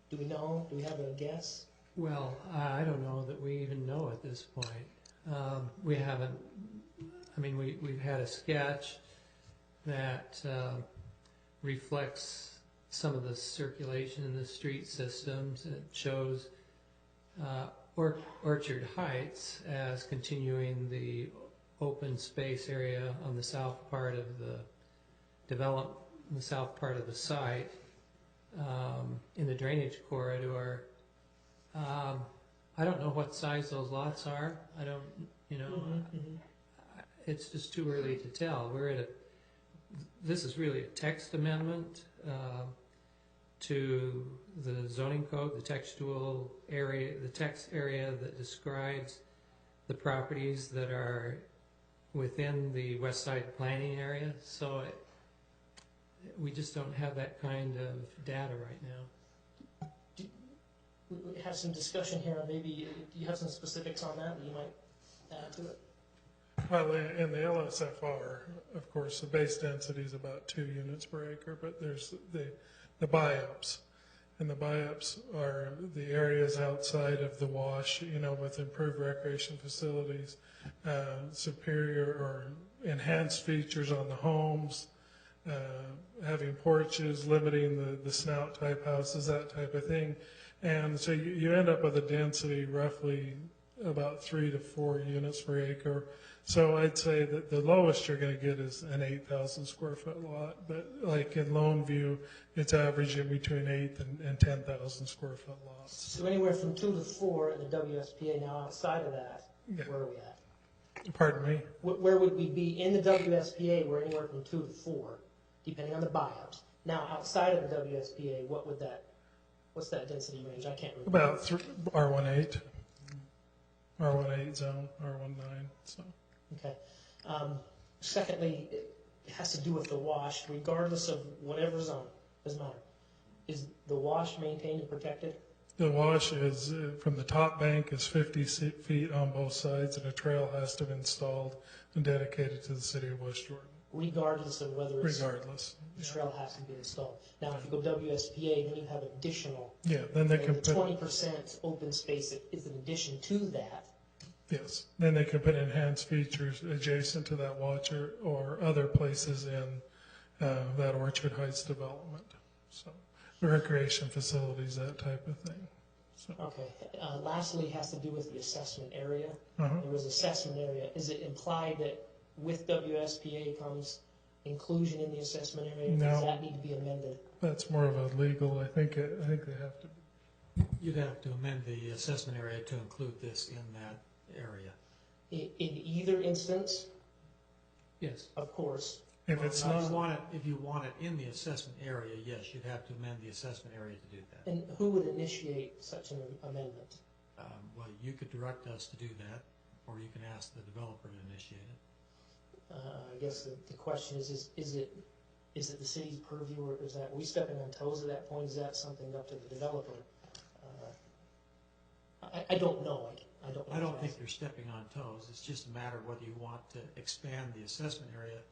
Do we know? Do we have a guess? Well, I don't know that we even know at this point. We haven't, we've had a sketch that reflects some of the circulation in the street systems. It shows Orchard Heights as continuing the open space area on the south part of the the south part of the site in the drainage corridor. I don't know what size those lots are. I don't, it's just too early to tell. This is really a text amendment to the zoning code, the textual area, the text area that describes the properties that are within the west side planning area. So we just don't have that kind of data right now. We have some discussion here. Maybe do you have some specifics on that you might add to it? Well, in the LSFR, of course, the base density is about 2 units per acre, but there's the buy-ups. And the buy-ups are the areas outside of the wash, with improved recreation facilities, superior or enhanced features on the homes, having porches, limiting the snout type houses, that type of thing. And so you end up with a density roughly about 3 to 4 units per acre. So I'd say that the lowest you're going to get is an 8,000 square foot lot. But like in Lone View, it's averaging between 8 and 10,000 square foot lots. So anywhere from 2 to 4 in the WSPA. Now outside of that, where are we at? Pardon me? Where would we be in the WSPA? We're anywhere from 2 to 4, depending on the buyouts. Now outside of the WSPA, what's that density range? I can't remember. About R18, R18 zone, R19. So. Okay. Secondly, it has to do with the wash, regardless of whatever zone. Doesn't matter. Is the wash maintained and protected? The wash is, from the top bank, is 50 feet on both sides, and a trail has to be installed and dedicated to the city of West Jordan. Regardless of whether it's... Regardless. The trail has to be installed. Now, if you go WSPA, then you have additional... Yeah, then they can put... 20% open space is an addition to that. Yes. Then they can put enhanced features adjacent to that watch or other places in that Orchard Heights development. So, recreation facilities, that type of thing. So. Okay. Lastly, has to do with the assessment area. Uh-huh. There was assessment area. Is it implied that with WSPA comes inclusion in the assessment area? No. Does that need to be amended? That's more of a legal. I think they have to. You'd have to amend the assessment area to include this in that area. In either instance? Yes. Of course. If it's not, if you want it in the assessment area, yes, you'd have to amend the assessment area to do that. And who would initiate such an amendment? Well, you could direct us to do that, or you can ask the developer to initiate it. I guess the question is it the city's purview, or is that, are we stepping on toes at that point? Is that something up to the developer? I don't know. I don't think you're stepping on toes. It's just a matter of whether you want to expand the assessment area.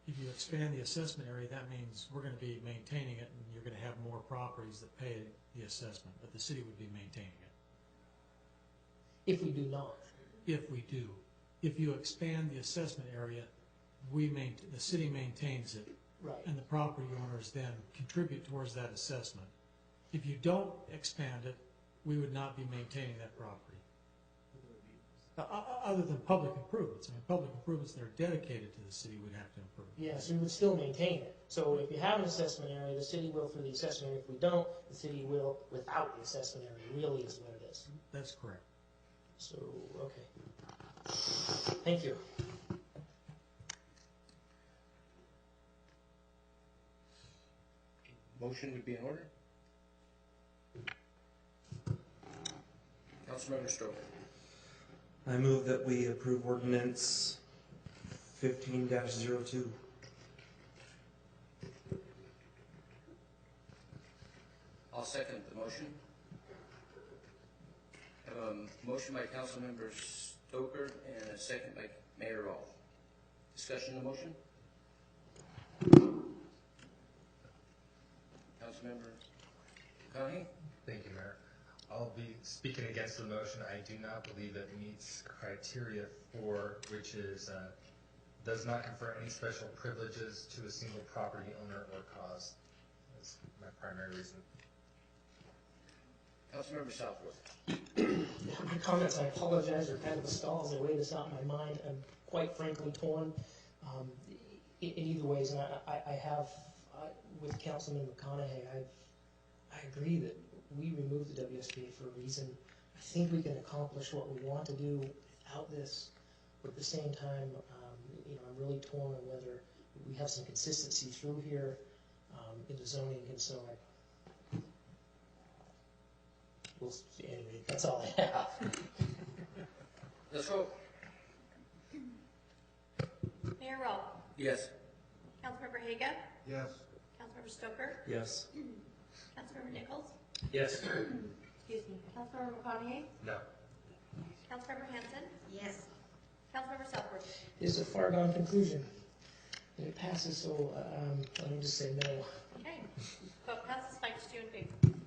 If you expand the assessment area, that means we're going to be maintaining it, and you're going to have more properties that pay the assessment, but the city would be maintaining it. If we do not. If we do. If you expand the assessment area, the city maintains it, right, and the property owners then contribute towards that assessment. If you don't expand it, we would not be maintaining that property. Other than public improvements. I mean, public improvements that are dedicated to the city would have to improve. Yes, we would still maintain it. So if you have an assessment area, the city will through the assessment area. If we don't, the city will without the assessment area, really is what it is. That's correct. So, okay. Thank you. Motion would be in order. Councilmember Stover. I move that we approve ordinance 15-02. I'll second the motion. I have a motion by Councilmember Stoker and a second by Mayor Rolfe. Discussion of the motion? Councilmember Connie? Thank you, Mayor. I'll be speaking against the motion. I do not believe it meets criteria 4, which is does not confer any special privileges to a single property owner or cause. That's my primary reason. Councilmember Southwood. My comments, I apologize, are kind of a stall as I weigh this out in my mind. I'm quite frankly torn in either ways, and I have, with Councilman McConaughey, I agree that we removed the WSBA for a reason. I think we can accomplish what we want to do without this, but at the same time, I'm really torn on whether we have some consistency through here in the zoning, and so we'll see. Anyway, that's all I have. Let's go. Mayor Roll. Yes. Councilmember Haga. Yes. Councilmember Stoker. Yes. Councilmember Nichols. Yes. Excuse me. Councilmember McConaughey. No. Councilmember Hanson. Yes. Councilmember Southworth. It's a foregone conclusion. And it passes, so let me just say no. Okay. Vote passes 5-2 in favor.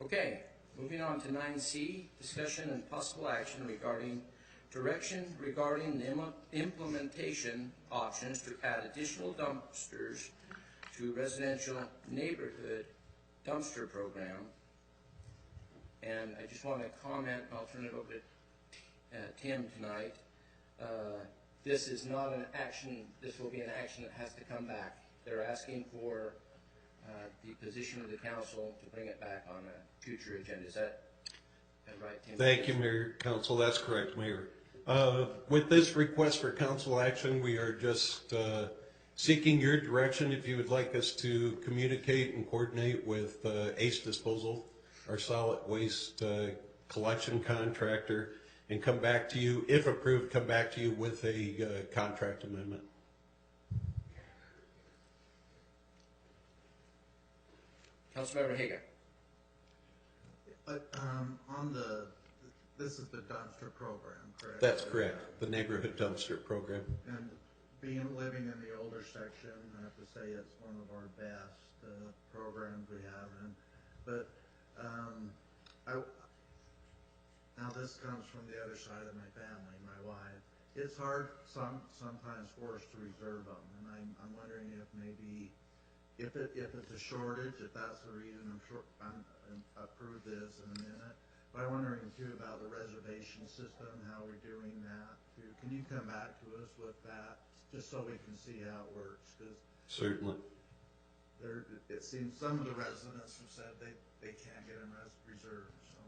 Okay, moving on to 9C, discussion and possible action regarding direction regarding the implementation options to add additional dumpsters to residential neighborhood dumpster program. And I just want to comment, I'll turn it over to Tim tonight. This is not an action, this will be an action that has to come back. They're asking for the position of the council to bring it back on a future agenda. Is that right, Tim? Thank you, Mayor, Council. That's correct, Mayor. With this request for council action, we are just seeking your direction if you would like us to communicate and coordinate with ACE Disposal, our solid waste collection contractor, and come back to you, if approved, come back to you with a contract amendment. Councilmember Hager. This is the dumpster program, correct? That's correct, the neighborhood dumpster program. And living in the older section, I have to say it's one of our best programs we have. But now this comes from the other side of my family, my wife. It's hard sometimes for us to reserve them, and I'm wondering if maybe if it's a shortage, if that's the reason I'm approve this in a minute. But I'm wondering too about the reservation system, how we're doing that too. Can you come back to us with that, just so we can see how it works? Cause certainly. It seems some of the residents have said they can't get them reserved. So.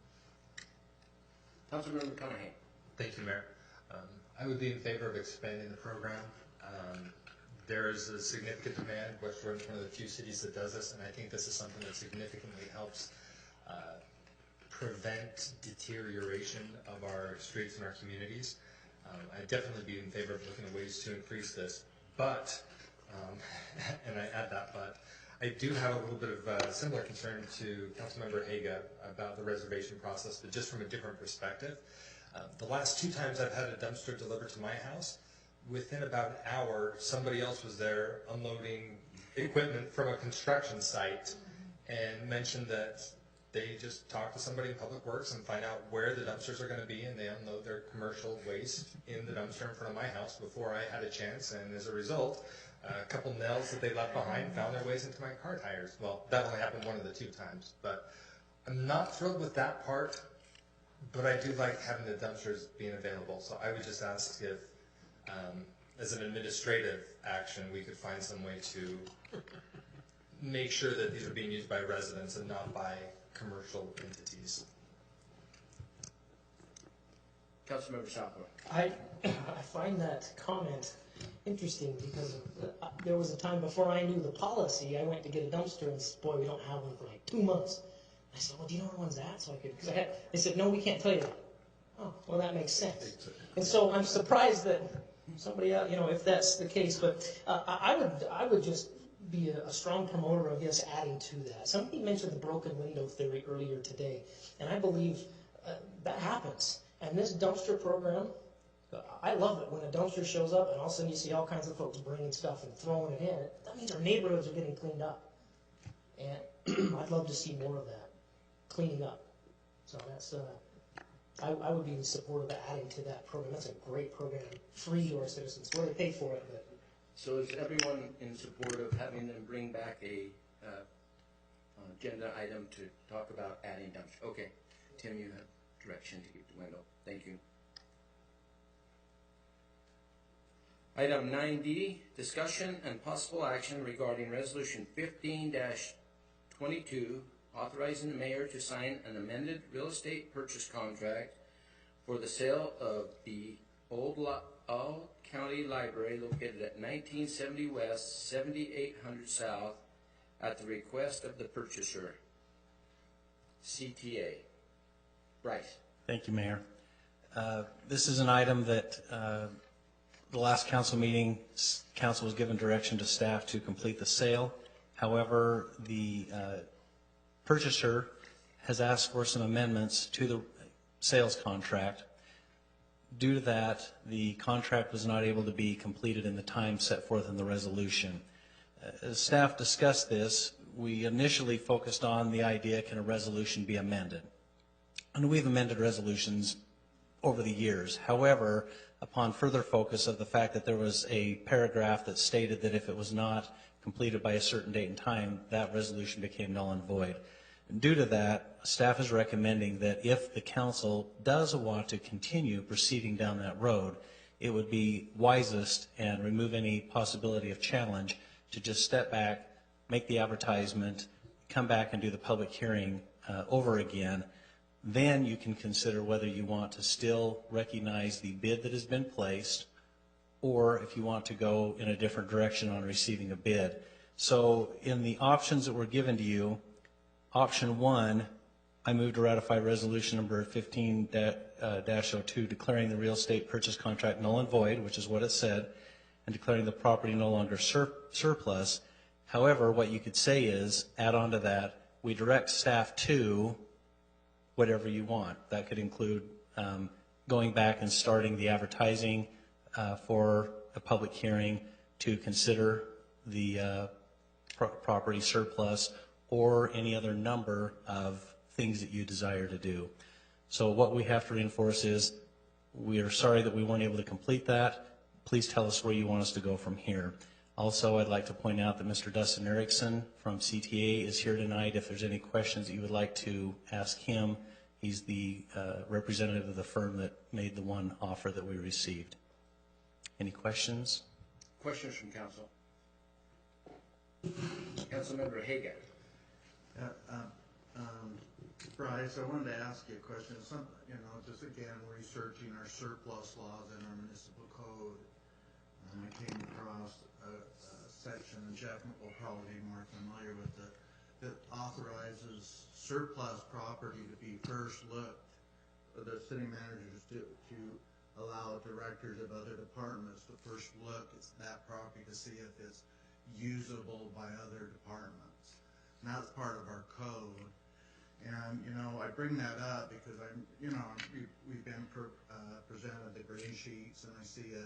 Councilmember McConaughey. Thank you, Mayor. I would be in favor of expanding the program. There is a significant demand. West Jordan is one of the few cities that does this, and I think this is something that significantly helps prevent deterioration of our streets and our communities. I'd definitely be in favor of looking at ways to increase this, but, and I add that but, I do have a little bit of a similar concern to Councilmember Haga about the reservation process, but just from a different perspective. The last 2 times I've had a dumpster delivered to my house, within about an hour, somebody else was there unloading equipment from a construction site and mentioned that they just talk to somebody in Public Works and find out where the dumpsters are going to be, and they unload their commercial waste in the dumpster in front of my house before I had a chance, and as a result, a couple nails that they left behind found their ways into my car tires. Well, that only happened 1 of the 2 times, but I'm not thrilled with that part, but I do like having the dumpsters being available, so I would just ask if, as an administrative action, we could find some way to make sure that these are being used by residents and not by commercial entities. Councilmember Southwood. I find that comment interesting because there was a time before I knew the policy, I went to get a dumpster and boy, we don't have one for like 2 months. I said, well, do you know where one's at? So I could, because they said, no, we can't tell you that. Oh, well, that makes sense. And so I'm surprised that somebody else, if that's the case, but I would just be a strong promoter of this adding to that. Somebody mentioned the broken window theory earlier today, and I believe that happens. And this dumpster program, I love it when a dumpster shows up and all of a sudden you see all kinds of folks bringing stuff and throwing it in. That means our neighborhoods are getting cleaned up. And I'd love to see more of that, cleaning up. So that's, I would be in support of adding to that program. That's a great program, free to our citizens. Well, they pay for it, but. So is everyone in support of having them bring back a agenda item to talk about adding dumpster. Okay, Tim, you have direction to keep the window. Thank you. Item 9D, discussion and possible action regarding Resolution 15-22, authorizing the mayor to sign an amended real estate purchase contract for the sale of the old County Library located at 1970 West, 7800 South, at the request of the purchaser, CTA. Bryce. Thank you, Mayor. This is an item that the last council meeting, council was given direction to staff to complete the sale. However, the purchaser has asked for some amendments to the sales contract. Due to that, the contract was not able to be completed in the time set forth in the resolution. As staff discussed this, we initially focused on the idea, can a resolution be amended? And we've amended resolutions over the years. However, upon further focus of the fact that there was a paragraph that stated that if it was not completed by a certain date and time, that resolution became null and void. Due to that, staff is recommending that if the council does want to continue proceeding down that road, it would be wisest and remove any possibility of challenge to just step back, make the advertisement, come back and do the public hearing over again. Then you can consider whether you want to still recognize the bid that has been placed, or if you want to go in a different direction on receiving a bid. So in the options that were given to you, option 1, I move to ratify resolution number 15-02, declaring the real estate purchase contract null and void, which is what it said, and declaring the property no longer surplus. However, what you could say is, add on to that, we direct staff to whatever you want. That could include going back and starting the advertising for a public hearing to consider the property surplus, or any other number of things that you desire to do. So what we have to reinforce is, we are sorry that we weren't able to complete that. Please tell us where you want us to go from here. Also, I'd like to point out that Mr. Dustin Erickson from CTA is here tonight. If there's any questions that you would like to ask him, he's the representative of the firm that made the one offer that we received. Any questions? Questions from council? Councilmember Haga. Bryce, I wanted to ask you a question. Just again, researching our surplus laws in our municipal code, I came across a section, and Jeff will probably be more familiar with it, that authorizes surplus property to be first looked, the city managers to allow directors of other departments to first look at that property to see if it's usable by other departments. And that's part of our code. And, I bring that up because we've been presented the green sheets, and I see a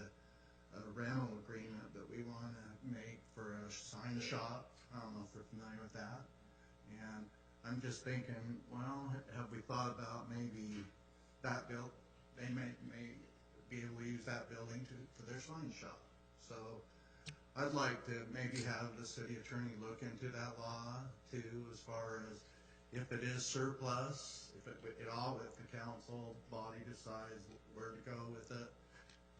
rental agreement that we want to make for a sign shop. I don't know if you're familiar with that. And I'm just thinking, well, have we thought about maybe that they may be able to use that building for their sign shop. So I'd like to maybe have the city attorney look into that law too, as far as if it is surplus, if the council body decides where to go with it,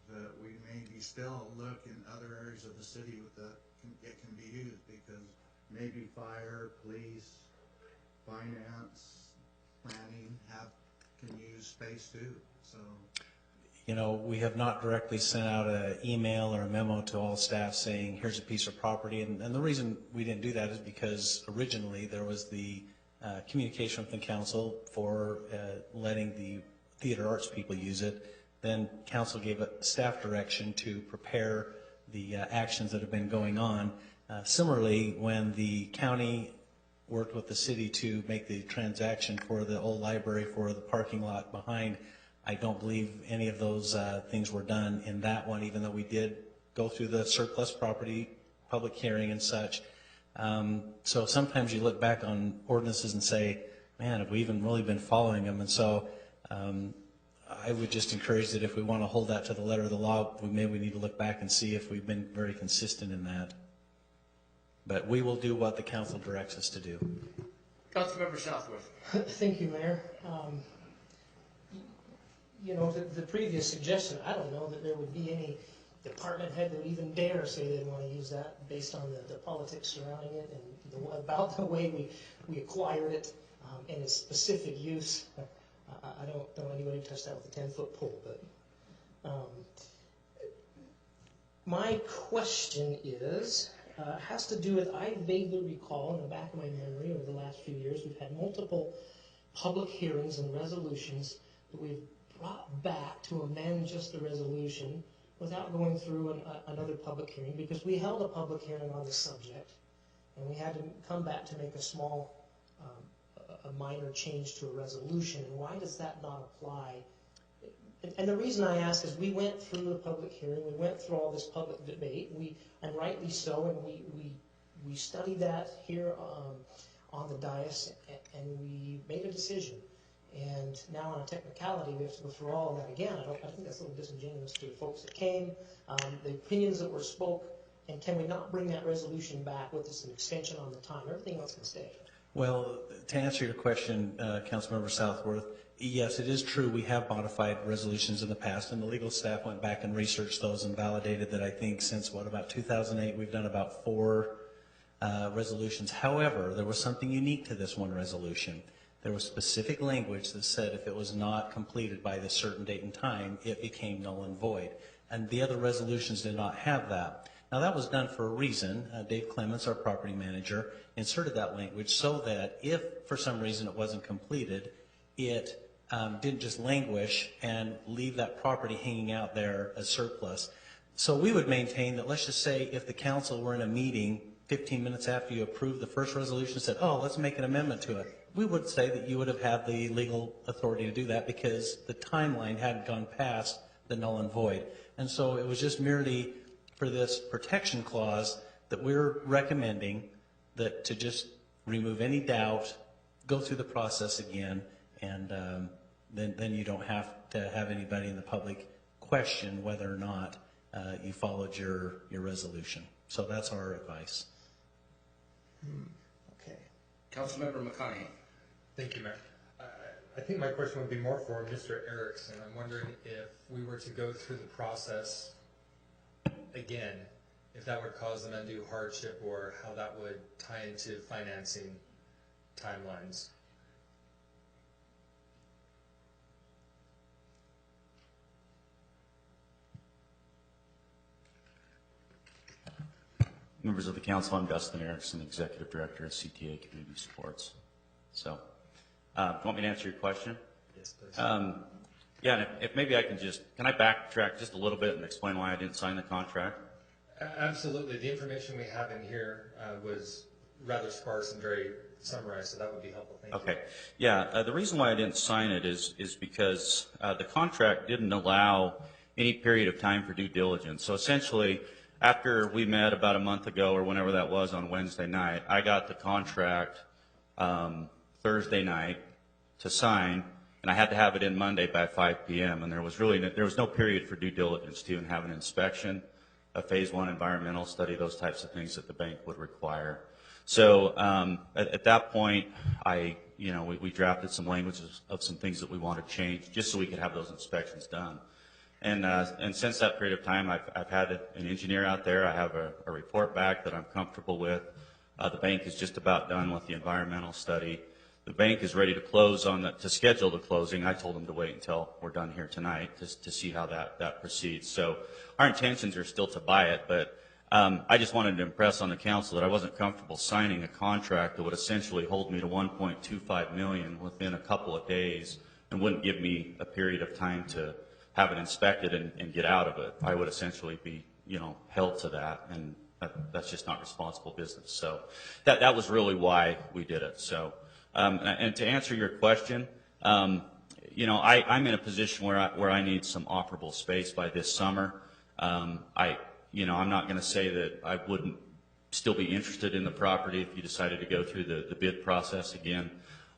that we maybe still look in other areas of the city that it can be used, because maybe fire, police, finance, planning can use space too. So. We have not directly sent out an email or a memo to all staff saying, here's a piece of property. And the reason we didn't do that is because originally there was the communication with the council for letting the theater arts people use it. Then council gave a staff direction to prepare the actions that have been going on. Similarly, when the county worked with the city to make the transaction for the old library for the parking lot behind, I don't believe any of those things were done in that one, even though we did go through the surplus property public hearing and such. So sometimes you look back on ordinances and say, man, have we even really been following them? And so I would just encourage that if we want to hold that to the letter of the law, maybe we need to look back and see if we've been very consistent in that. But we will do what the council directs us to do. Councilmember Southworth. Thank you, Mayor. You know, the previous suggestion, I don't know that there would be any department head that would even dare say they'd want to use that based on the politics surrounding it and about the way we acquired it and its specific use. I don't know anybody touch that with a 10-foot pole, but my question has to do with, I vaguely recall in the back of my memory over the last few years, we've had multiple public hearings and resolutions that we've brought back to amend just the resolution without going through another public hearing, because we held a public hearing on the subject and we had to come back to make a small, a minor change to a resolution. And why does that not apply? And the reason I ask is we went through the public hearing, we went through all this public debate, and rightly so, and we studied that here on the dais, and we made a decision. And now on a technicality, we have to go through all of that again. I think that's a little disingenuous to the folks that came, the opinions that were spoke, and can we not bring that resolution back with just an extension on the time? Everything else can stay. Well, to answer your question, Councilmember Southworth, yes, it is true we have modified resolutions in the past, and the legal staff went back and researched those and validated that I think since, about 2008, we've done about 4 resolutions. However, there was something unique to this one resolution. There was specific language that said if it was not completed by this certain date and time, it became null and void. And the other resolutions did not have that. Now, that was done for a reason. Dave Clements, our property manager, inserted that language so that if for some reason it wasn't completed, it didn't just languish and leave that property hanging out there as surplus. So we would maintain that, let's just say if the council were in a meeting 15 minutes after you approved the first resolution and said, oh, let's make an amendment to it, we would say that you would have had the legal authority to do that because the timeline hadn't gone past the null and void. And so it was just merely for this protection clause that we're recommending that to just remove any doubt, go through the process again, and then you don't have to have anybody in the public question whether or not you followed your resolution. So that's our advice. Okay. Councilmember McConaughey. Thank you, Mayor. I think my question would be more for Mr. Erickson. I'm wondering if we were to go through the process again, if that would cause an undue hardship or how that would tie into financing timelines. Members of the council, I'm Dustin Erickson, Executive Director at CTA Community Supports. So, do you want me to answer your question? Yes, please. Yeah, and if maybe I can can I backtrack just a little bit and explain why I didn't sign the contract? Absolutely. The information we have in here was rather sparse and very summarized, so that would be helpful. Thank you. Okay. Yeah, the reason why I didn't sign it is because the contract didn't allow any period of time for due diligence. So essentially, after we met about a month ago or whenever that was on Wednesday night, I got the contract Thursday night to sign, and I had to have it in Monday by 5 p.m. And there was no period for due diligence to even have an inspection, a phase 1 environmental study, those types of things that the bank would require. So at that point, we drafted some language of some things that we wanted to change just so we could have those inspections done. And since that period of time, I've had an engineer out there. I have a report back that I'm comfortable with. The bank is just about done with the environmental study. The bank is ready to close to schedule the closing. I told them to wait until we're done here tonight to see how that proceeds. So our intentions are still to buy it, but I just wanted to impress on the council that I wasn't comfortable signing a contract that would essentially hold me to $1.25 million within a couple of days and wouldn't give me a period of time to have it inspected and get out of it. I would essentially be, held to that, and that's just not responsible business. So that was really why we did it. So, and to answer your question, I'm in a position where I need some operable space by this summer. I'm not going to say that I wouldn't still be interested in the property if you decided to go through the bid process again.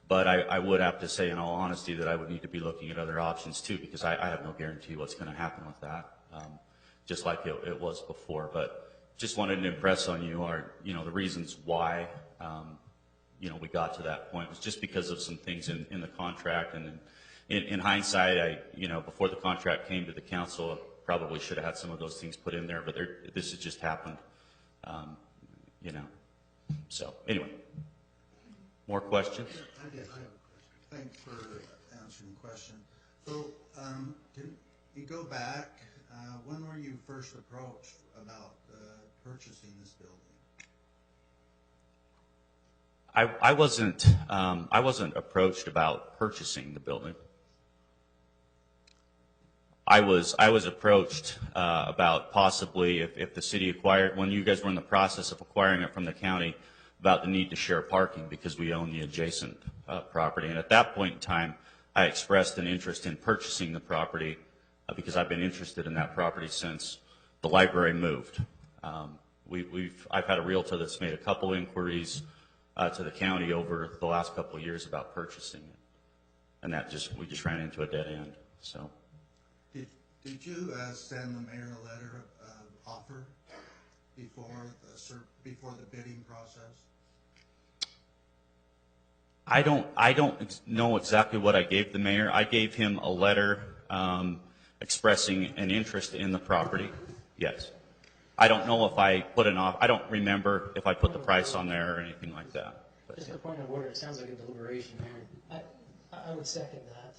But I would have to say, in all honesty, that I would need to be looking at other options too, because I have no guarantee what's going to happen with that, just like it was before. But just wanted to impress on you the reasons why we got to that point was just because of some things in the contract. And in hindsight, before the contract came to the council, probably should have had some of those things put in there, but this has just happened, So anyway, more questions? I have a question. Thanks for answering the question. So can you go back, when were you first approached about purchasing this building? I wasn't approached about purchasing the building. I was approached about possibly if the city acquired, when you guys were in the process of acquiring it from the county, about the need to share parking because we own the adjacent property. And at that point in time, I expressed an interest in purchasing the property because I've been interested in that property since the library moved. I've had a realtor that's made a couple inquiries to the county over the last couple of years about purchasing it, and we just ran into a dead end. So. Did you send the mayor a letter of offer before the bidding process? I don't know exactly what I gave the mayor. I gave him a letter expressing an interest in the property. Yes. I don't know if I put an offer. I don't remember if I put the price on there or anything like that. But, just a point of order. It sounds like a deliberation here. I would second that.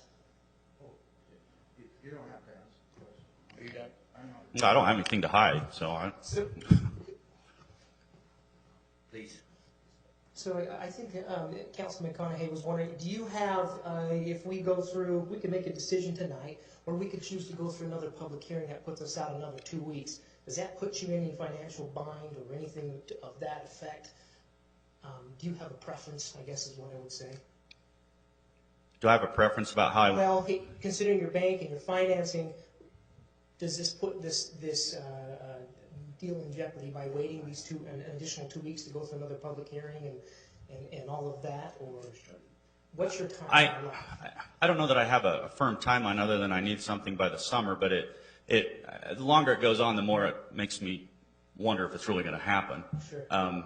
You don't have to answer the question. Are you done? I don't have anything to hide, so Please. So I think Councilman McConaughey was wondering, do you have, if we go through, we could make a decision tonight, or we could choose to go through another public hearing that puts us out another 2 weeks. Does that put you in any financial bind or anything of that effect? Do you have a preference, I guess is what I would say. do I have a preference about how I... Well, considering your bank and your financing, does this put this deal in jeopardy by waiting an additional 2 weeks to go through another public hearing and all of that, or what's your timeline? I don't know that I have a firm timeline other than I need something by the summer, but the longer it goes on, the more it makes me wonder if it's really going to happen. Sure.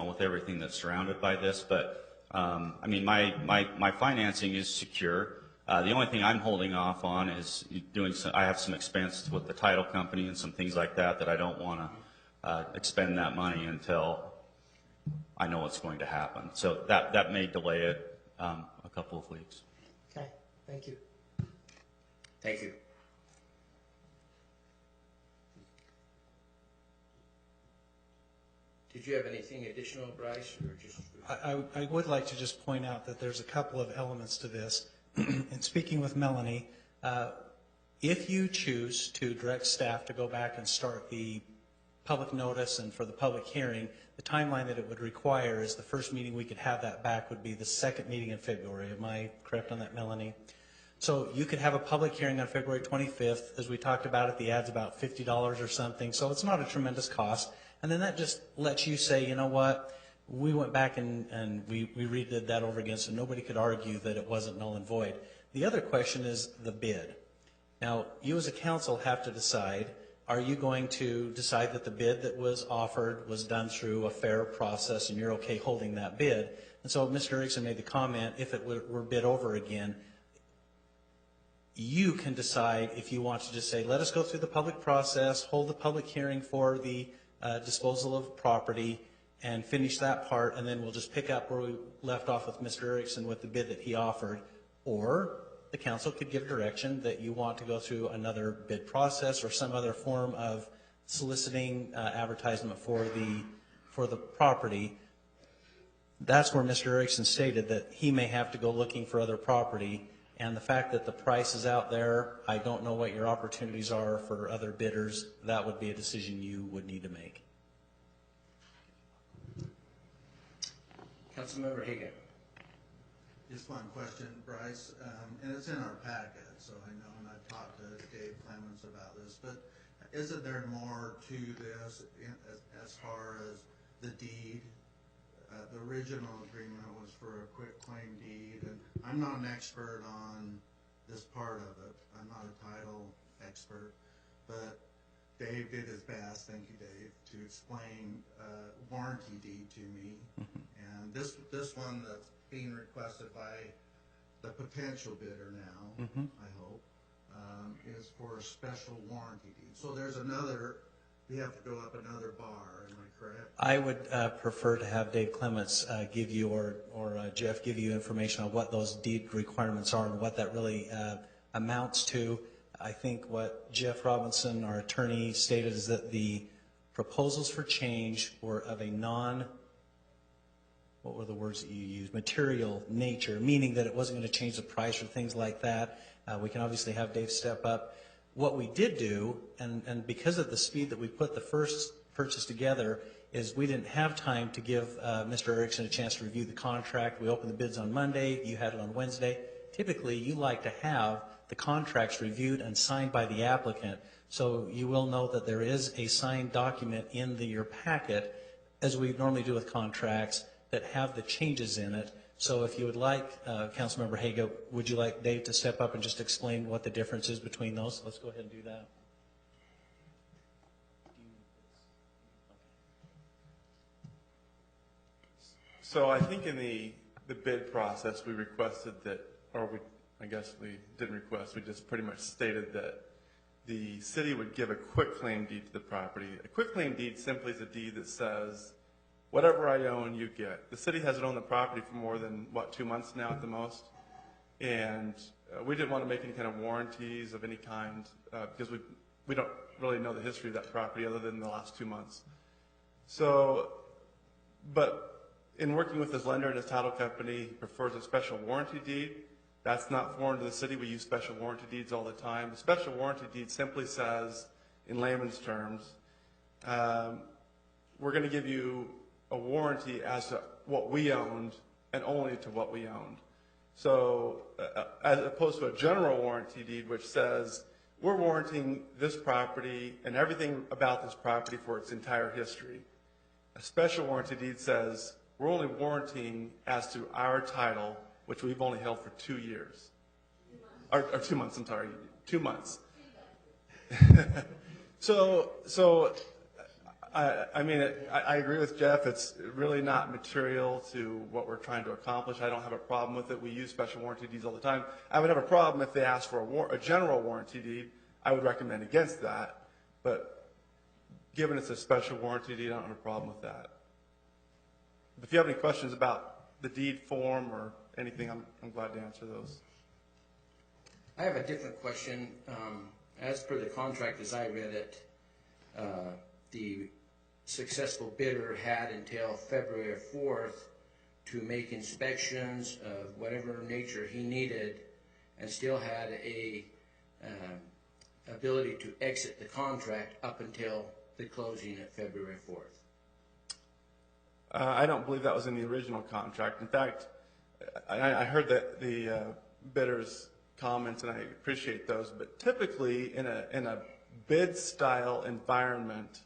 With everything that's surrounded by this, but I mean, my financing is secure. The only thing I'm holding off on is I have some expense with the title company and some things like that I don't want to expend that money until I know what's going to happen. So that may delay it a couple of weeks. Okay, thank you. Thank you. Did you have anything additional, Bryce, or just? I would like to just point out that there's a couple of elements to this. In speaking with Melanie, if you choose to direct staff to go back and start the public notice and for the public hearing, the timeline that it would require is the first meeting we could have that back would be the second meeting in February. Am I correct on that, Melanie? So you could have a public hearing on February 25th. As we talked about it, the ad's about $50 or something, so it's not a tremendous cost. And then that just lets you say, you know what, we went back and we redid that over again, so nobody could argue that it wasn't null and void. The other question is the bid. Now, you as a council have to decide, are you going to decide that the bid that was offered was done through a fair process and you're okay holding that bid? And so Mr. Erickson made the comment, if it were bid over again, you can decide if you want to just say, let us go through the public process, hold the public hearing for the disposal of property, and finish that part, and then we'll just pick up where we left off with Mr. Erickson with the bid that he offered. Or the council could give direction that you want to go through another bid process or some other form of soliciting advertisement for the property. That's where Mr. Erickson stated that he may have to go looking for other property, and the fact that the price is out there, I don't know what your opportunities are for other bidders. That would be a decision you would need to make. Councilmember Hagan. Just one question, Bryce, and it's in our packet, so I know, and I've talked to Dave Clemens about this, but isn't there more to this as far as the deed? The original agreement was for a quit claim deed, and I'm not an expert on this part of it. I'm not a title expert, but Dave did his best, thank you, Dave, to explain warranty deed to me. And this this one that's being requested by the potential bidder now, I hope, is for a special warranty deed. So there's another, you have to go up another bar, am I correct? I would prefer to have Dave Clements give you, or Jeff give you information on what those deed requirements are and what that really amounts to. I think what Jeff Robinson, our attorney, stated is that the proposals for change were of a what were the words that you used, material nature, meaning that it wasn't going to change the price or things like that. We can obviously have Dave step up. What we did do, and because of the speed that we put the first purchase together, is we didn't have time to give Mr. Erickson a chance to review the contract. We opened the bids on Monday. You had it on Wednesday. Typically, you like to have the contracts reviewed and signed by the applicant. So you will note that there is a signed document in your packet, as we normally do with contracts, that have the changes in it. So if you would like, Councilmember Haga, would you like Dave to step up and just explain what the difference is between those? Let's go ahead and do that. So I think in the bid process, we requested that, I guess we didn't request, we just pretty much stated that the city would give a quitclaim deed to the property. A quitclaim deed simply is a deed that says, whatever I own, you get. The city hasn't owned the property for more than, 2 months now at the most? And we didn't want to make any kind of warranties of any kind because we don't really know the history of that property other than the last 2 months. So, but in working with his lender and his title company, he prefers a special warranty deed. That's not foreign to the city. We use special warranty deeds all the time. The special warranty deed simply says, in layman's terms, we're going to give you a warranty as to what we owned and only to what we owned. So as opposed to a general warranty deed which says we're warranting this property and everything about this property for its entire history. A special warranty deed says we're only warranting as to our title, which we've only held for 2 years. Or 2 months, I'm sorry, 2 months. So I mean, I agree with Jeff. It's really not material to what we're trying to accomplish. I don't have a problem with it. We use special warranty deeds all the time. I would have a problem if they asked for a general warranty deed. I would recommend against that. But given it's a special warranty deed, I don't have a problem with that. If you have any questions about the deed form or anything, I'm glad to answer those. I have a different question. As per the contract as I read it, the successful bidder had until February 4th to make inspections of whatever nature he needed and still had a ability to exit the contract up until the closing at February 4th. I don't believe that was in the original contract. In fact, I heard that the bidder's comments, and I appreciate those, but typically in a bid-style environment,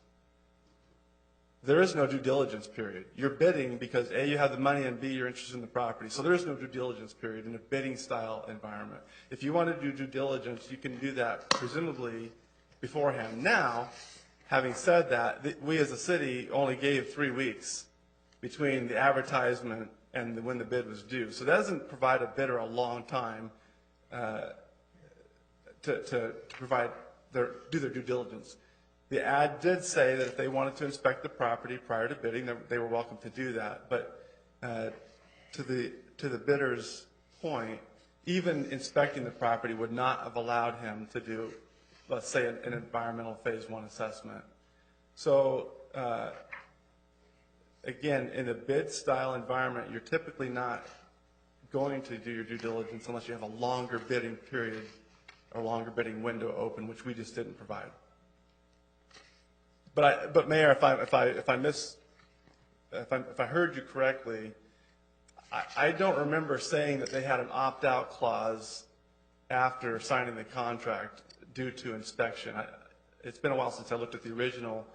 there is no due diligence period. You're bidding because A, you have the money, and B, you're interested in the property. So there is no due diligence period in a bidding-style environment. If you want to do due diligence, you can do that presumably beforehand. Now, having said that, we as a city only gave 3 weeks between the advertisement and when the bid was due. So that doesn't provide a bidder a long time to provide do their due diligence. The ad did say that if they wanted to inspect the property prior to bidding, they were welcome to do that. But to the bidder's point, even inspecting the property would not have allowed him to do, let's say, an environmental phase 1 assessment. So again, in a bid-style environment, you're typically not going to do your due diligence unless you have a longer bidding period or longer bidding window open, which we just didn't provide. But Mayor, if I heard you correctly, I don't remember saying that they had an opt-out clause after signing the contract due to inspection. It's been a while since I looked at the original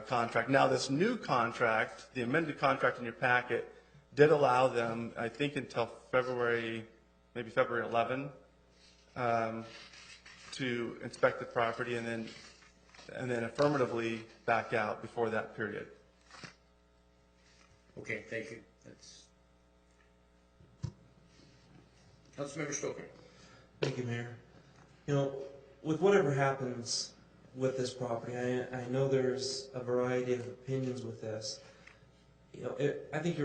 contract. Now, this new contract, the amended contract in your packet, did allow them, I think, until February 11, to inspect the property and then affirmatively back out before that period. Okay, thank you. Councilmember Stoker. Thank you, Mayor. You know, with whatever happens with this property, I know there's a variety of opinions with this. You know, I think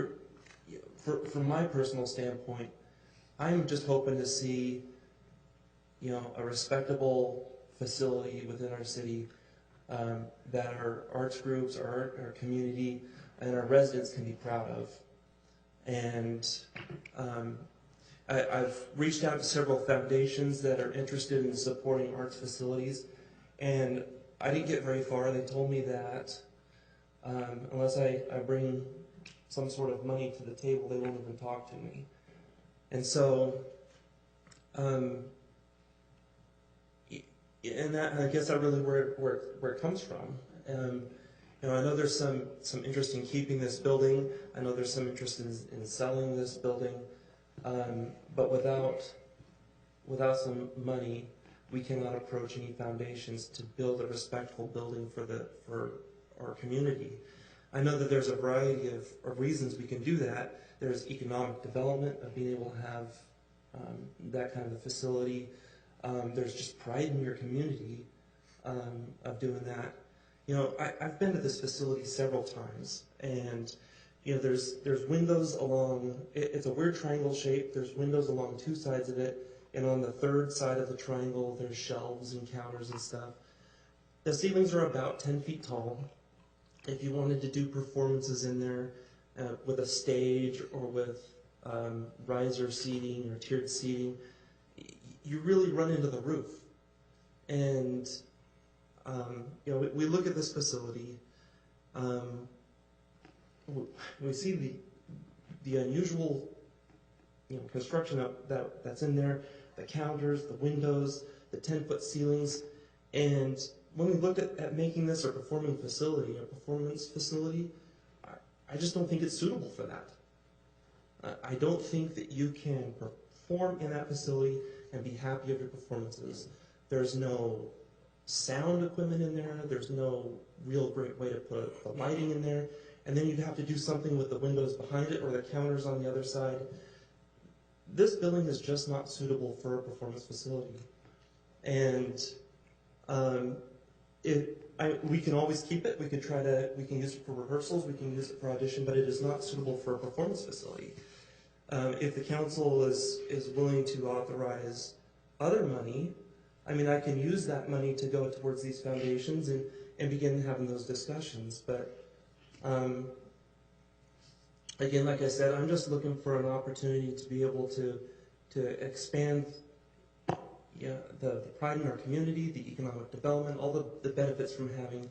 from my personal standpoint, I'm just hoping to see, you know, a respectable facility within our city that our arts groups, our community, and our residents can be proud of. And I've reached out to several foundations that are interested in supporting arts facilities, and I didn't get very far. They told me that unless I bring some sort of money to the table, they won't even talk to me. And so, and I guess that's really where it comes from. You know, I know there's some interest in keeping this building. I know there's some interest in selling this building. But without some money, we cannot approach any foundations to build a respectful building for our community. I know that there's a variety of reasons we can do that. There's economic development of being able to have that kind of a facility. There's just pride in your community of doing that. You know, I've been to this facility several times, and you know, there's windows along. It's a weird triangle shape. There's windows along two sides of it, and on the third side of the triangle, there's shelves and counters and stuff. The ceilings are about 10 feet tall. If you wanted to do performances in there with a stage or with riser seating or tiered seating, you really run into the roof. And you know, we look at this facility. We see the unusual, you know, construction that's in there, the counters, the windows, the 10-foot ceilings, and when we looked at making this a performance facility, I just don't think it's suitable for that. I don't think that you can perform in that facility and be happy of your performances. There's no sound equipment in there. There's no real great way to put the lighting in there. And then you'd have to do something with the windows behind it or the counters on the other side. This building is just not suitable for a performance facility. And we can always keep it. We can use it for rehearsals. We can use it for audition, but it is not suitable for a performance facility. If the council is willing to authorize other money, I mean, I can use that money to go towards these foundations and begin having those discussions. But again, like I said, I'm just looking for an opportunity to be able to expand the pride in our community, the economic development, all the benefits from having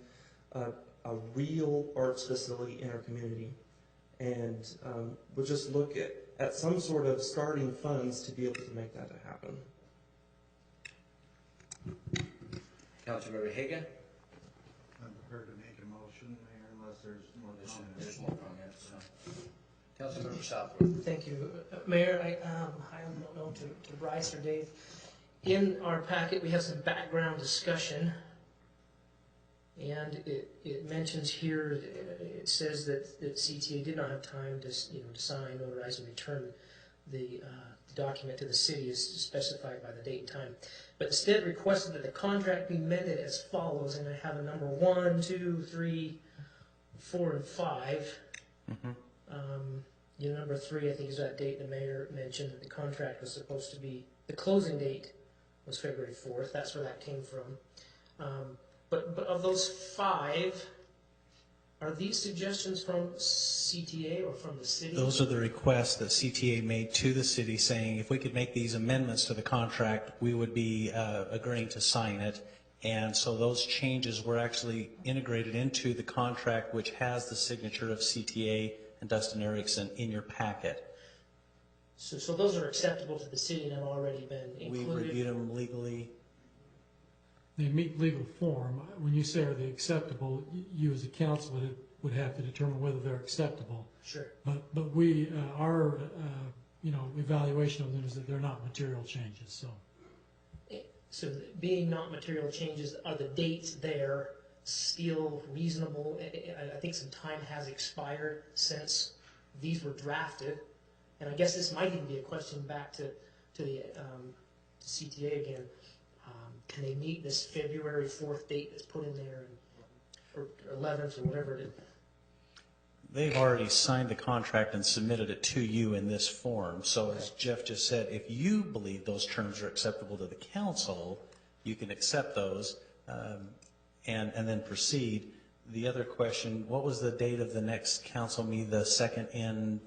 a real arts facility in our community. And we'll just look at some sort of starting funds to be able to make that happen. Councilmember Haga. I'm prepared to make a motion, Mayor, unless there's more comments. There's more comments. Councilmember Southworth. Thank you. Mayor, I don't know to Bryce or Dave. In our packet, we have some background discussion. And it mentions here, it says that CTA did not have time to sign, notarize, and return the document to the city as specified by the date and time. But instead requested that the contract be amended as follows, and I have a number 1, 2, 3, 4, and 5. Number 3, I think, is that date the mayor mentioned that the contract was supposed to be, the closing date was February 4th. That's where that came from. But of those 5, are these suggestions from CTA or from the city? Those are the requests that CTA made to the city saying if we could make these amendments to the contract, we would be agreeing to sign it. And so those changes were actually integrated into the contract, which has the signature of CTA and Dustin Erickson in your packet. So those are acceptable to the city and have already been included? We reviewed them legally. They meet legal form. When you say are they acceptable, you as a council would have to determine whether they're acceptable. Sure. But we our evaluation of them is that they're not material changes. So being not material changes, are the dates there still reasonable? I think some time has expired since these were drafted. And I guess this might even be a question back to to CTA again, can they meet this February 4th date that's put in there, or 11th, or whatever it is? They've already signed the contract and submitted it to you in this form. So as Jeff just said, if you believe those terms are acceptable to the council, you can accept those and then proceed. The other question, what was the date of the next council meeting, the second and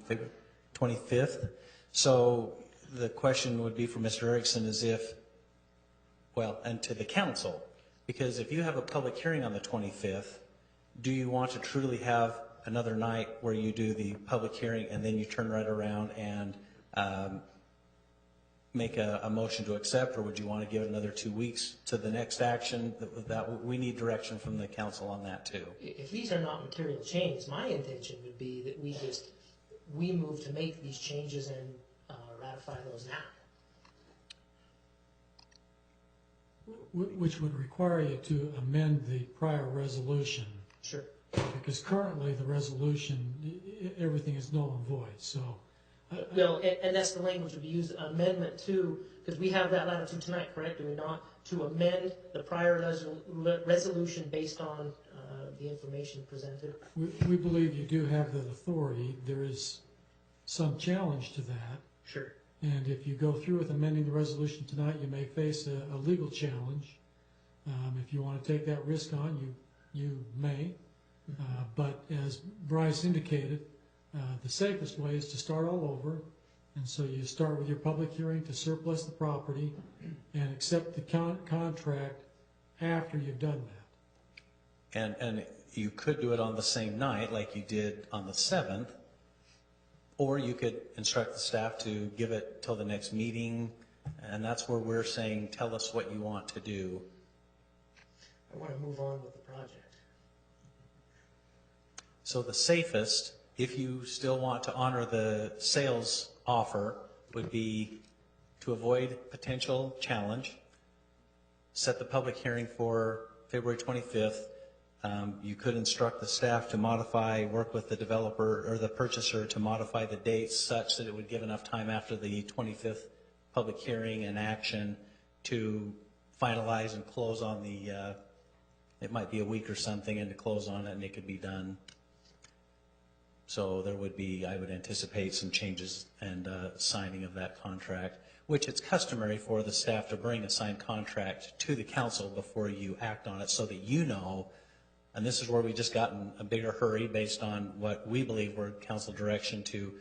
25th? So the question would be for Mr. Erickson is if, well, and to the council, because if you have a public hearing on the 25th, do you want to truly have another night where you do the public hearing and then you turn right around and make a motion to accept, or would you want to give it another 2 weeks to the next action? That we need direction from the council on that too. If these are not material changes, my intention would be that we move to make these changes and ratify those now. Which would require you to amend the prior resolution. Sure. Because currently the resolution, everything is null and void, so. Well, and that's the language we use, amendment to, because we have that latitude tonight, correct, do we not? To amend the prior resolution based on the information presented. We believe you do have that authority. There is some challenge to that. Sure. And if you go through with amending the resolution tonight, you may face a legal challenge. If you want to take that risk on, you may. But as Bryce indicated, the safest way is to start all over. And so you start with your public hearing to surplus the property and accept the contract after you've done that. And you could do it on the same night like you did on the 7th, or you could instruct the staff to give it till the next meeting, and that's where we're saying, tell us what you want to do. I want to move on with the project. So the safest, if you still want to honor the sales offer, would be to avoid potential challenge, set the public hearing for February 25th. You could instruct the staff to modify, work with the developer or the purchaser to modify the dates such that it would give enough time after the 25th public hearing and action to finalize and close on the, it might be a week or something, and to close on it and it could be done. So there would be, I would anticipate some changes and signing of that contract, which it's customary for the staff to bring a signed contract to the council before you act on it so that you know. And this is where we just got in a bigger hurry based on what we believe were council direction to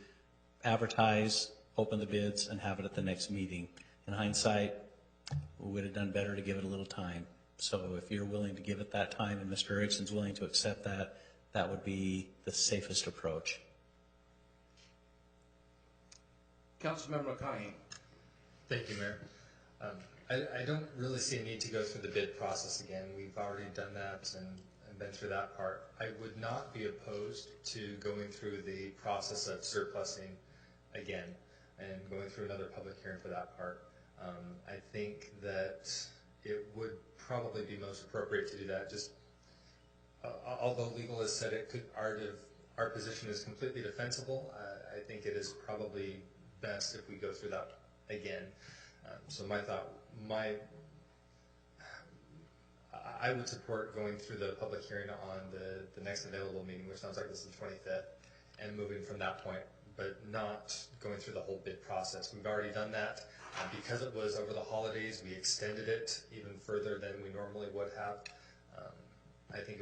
advertise, open the bids, and have it at the next meeting. In hindsight, we would have done better to give it a little time. So if you're willing to give it that time and Mr. Erickson's willing to accept that, that would be the safest approach. Councilmember McConaughey. Thank you, Mayor. I don't really see a need to go through the bid process again. We've already done that and been through that part. I would not be opposed to going through the process of surplusing again and going through another public hearing for that part. I think that it would probably be most appropriate to do that. Just although legal has said it could, our position is completely defensible, I think it is probably best if we go through that again. So I would support going through the public hearing on the next available meeting, which sounds like this is the 25th, and moving from that point, but not going through the whole bid process. We've already done that. Because it was over the holidays, we extended it even further than we normally would have. I think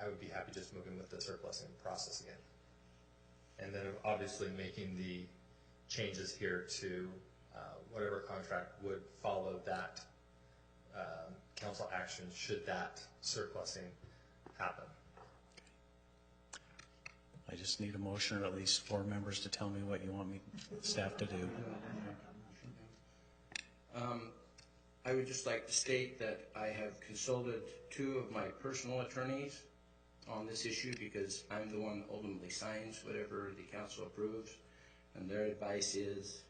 I would be happy just moving with the surplusing process again. And then obviously making the changes here to whatever contract would follow that council action should that surplusing happen. I just need a motion or at least 4 members to tell me what you want me staff to do. I would just like to state that I have consulted 2 of my personal attorneys on this issue because I'm the one who ultimately signs whatever the council approves, and their advice is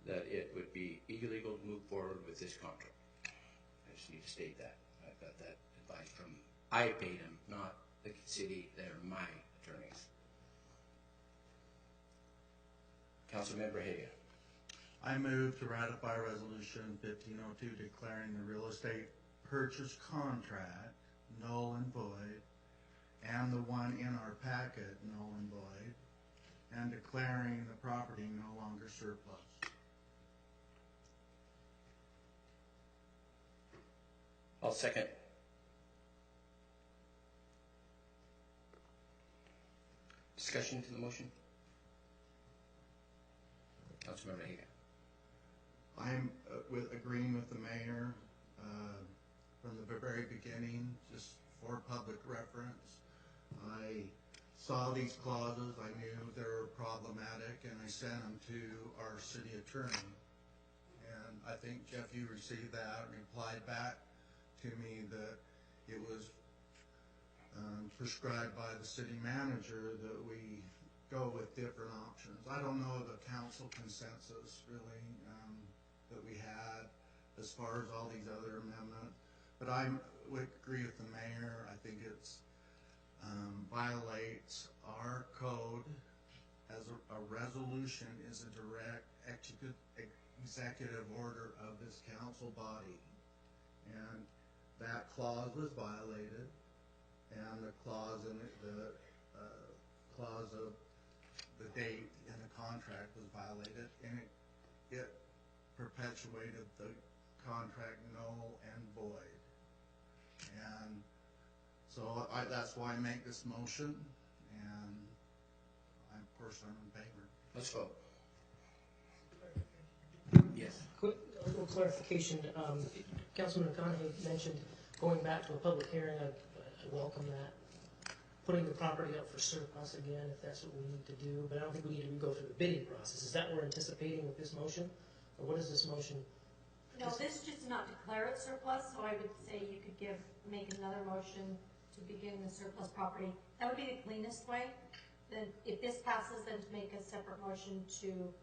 that it would be illegal to move forward with this contract. I just need to state that. I've got that advice from, I paid them, not the city, they're my attorneys. Councilmember Hagan. I move to ratify Resolution 1502 declaring the real estate purchase contract null and void, and the one in our packet null and void, and declaring the property no longer surplus. I'll second. Discussion to the motion? Councilmember Hagan. I'm agreeing with the mayor from the very beginning, just for public reference. I saw these clauses, I knew they were problematic, and I sent them to our city attorney. And I think, Jeff, you received that and replied back to me that it was prescribed by the city manager that we go with different options. I don't know the council consensus really that we had as far as all these other amendments, but I would agree with the mayor. I think it's violates our code as a resolution is a direct executive order of this council body, and that clause was violated, and the clause in the clause of the date in the contract was violated, and it perpetuated the contract null and void. And so that's why I make this motion, and of course I'm in favor. Let's vote. Yes. Quick, a little clarification. Councilman McConaughey mentioned going back to a public hearing. I welcome that. Putting the property up for surplus again, if that's what we need to do. But I don't think we need to go through the bidding process. Is that what we're anticipating with this motion? Or what is this motion? No, this just not declare it surplus, so I would say you could make another motion to begin the surplus property. That would be the cleanest way. Then if this passes, then to make a separate motion to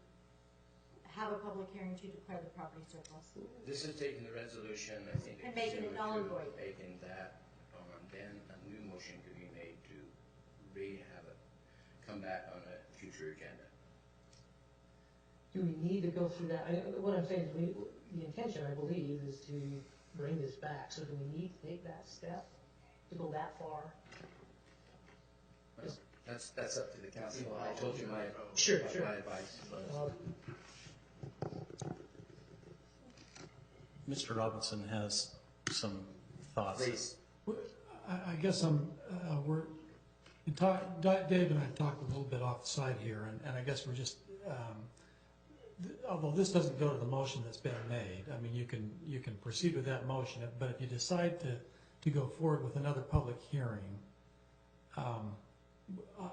have a public hearing to declare the property surplus. This is taking the resolution, I think. And making it null and void. Making that, then a new motion could be made to have it come back on a future agenda. Do we need to go through that? What I'm saying is the intention, I believe, is to bring this back. So do we need to take that step to go that far? Well, that's up to the council. I told you my advice. Mr. Robinson has some thoughts. Please. I guess Dave and I talked a little bit off the side here, and I guess we're just, although this doesn't go to the motion that's been made, I mean, you can proceed with that motion, but if you decide to go forward with another public hearing,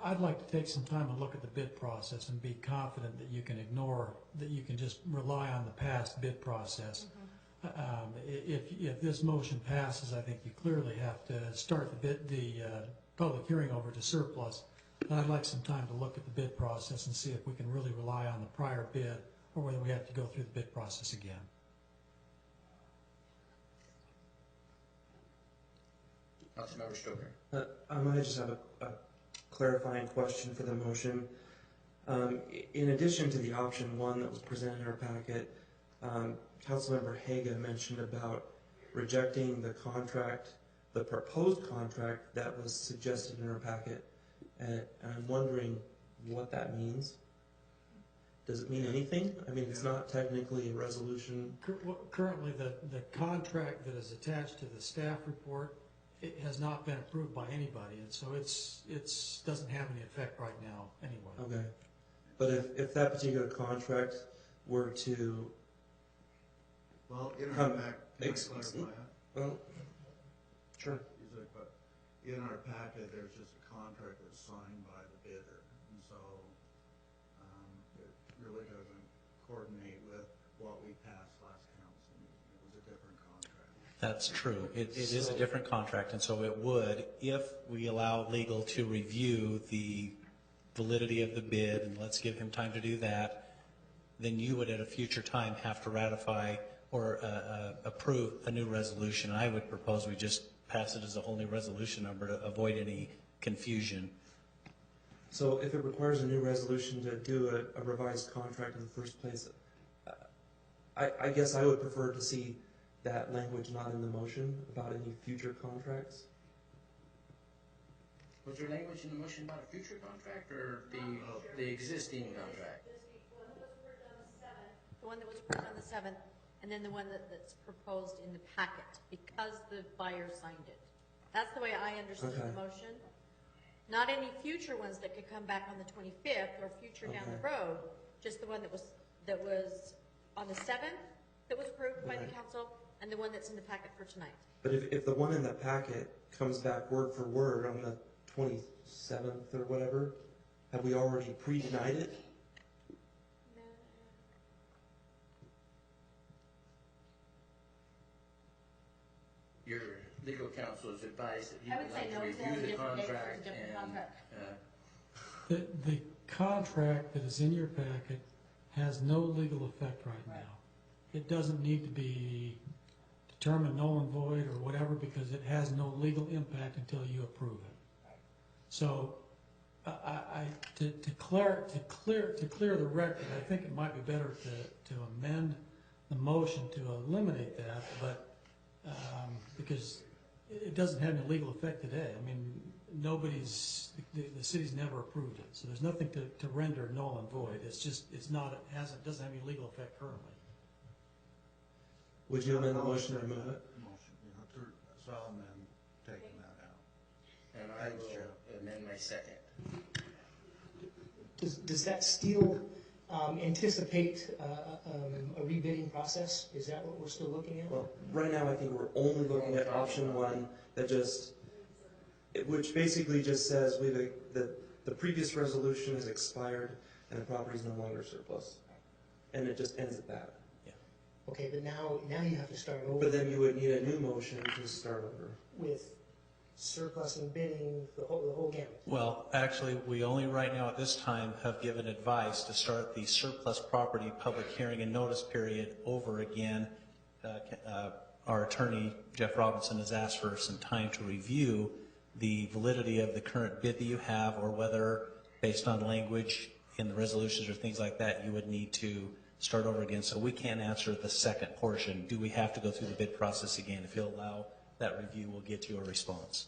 I'd like to take some time and look at the bid process and be confident that you can just rely on the past bid process. If this motion passes, I think you clearly have to start the public hearing over to surplus. And I'd like some time to look at the bid process and see if we can really rely on the prior bid or whether we have to go through the bid process again. Councilmember Stoker. I might just have a clarifying question for the motion. In addition to the option 1 that was presented in our packet, Councilmember Haga mentioned about rejecting the contract, the proposed contract that was suggested in our packet, and I'm wondering what that means. Does it mean anything? I mean, it's not technically a resolution. Currently, the contract that is attached to the staff report, it has not been approved by anybody, and so it's doesn't have any effect right now anyway. Okay, but if that particular contract were to Well, in our well, sure. In our packet, there's just a contract that's signed by the bidder, and so it really doesn't coordinate with what we passed last council meeting. It was a different contract. That's true. It is a different contract, and so it would, if we allow legal to review the validity of the bid, and let's give him time to do that, then you would at a future time have to ratify or approve a new resolution. I would propose we just pass it as a whole new resolution number to avoid any confusion. So if it requires a new resolution to do a revised contract in the first place, I guess I would prefer to see that language not in the motion about any future contracts. Was there language in the motion about a future contract or the existing contract? The one that was approved on the 7th, and then the one that's proposed in the packet, because the buyer signed it. That's the way I understood the motion. Not any future ones that could come back on the 25th or future down the road, just the one that was on the 7th that was approved by the council, and the one that's in the packet for tonight. But if the one in the packet comes back word for word on the 27th or whatever, have we already pre-denied it? Your legal counsel has advised that he I would would say like to no, it's review a the different date for a contract different and contract. The contract that is in your packet has no legal effect right now. It doesn't need to be determined null and void or whatever because it has no legal impact until you approve it. So, to clear the record, I think it might be better to amend the motion to eliminate that, but because it doesn't have any legal effect today. I mean, the city's never approved it, so there's nothing to render null and void. It's just doesn't have any legal effect currently. Would you amend the motion to remove it? So I'll amend taking that out. and I will amend my second. Does that still anticipate a rebidding process? Is that what we're still looking at? Well, right now I think we're only looking at option 1 that which basically just says the previous resolution has expired and the property is no longer surplus. And it just ends at that. Okay, but now you have to start over. But then you would need a new motion to start over. With surplus and bidding, the whole gamut. Well, actually, we only right now at this time have given advice to start the surplus property public hearing and notice period over again. Our attorney, Jeff Robinson, has asked for some time to review the validity of the current bid that you have, or whether, based on language in the resolutions or things like that, you would need to start over again. So we can't answer the second portion. Do we have to go through the bid process again? If you'll allow that review, we'll get you a response.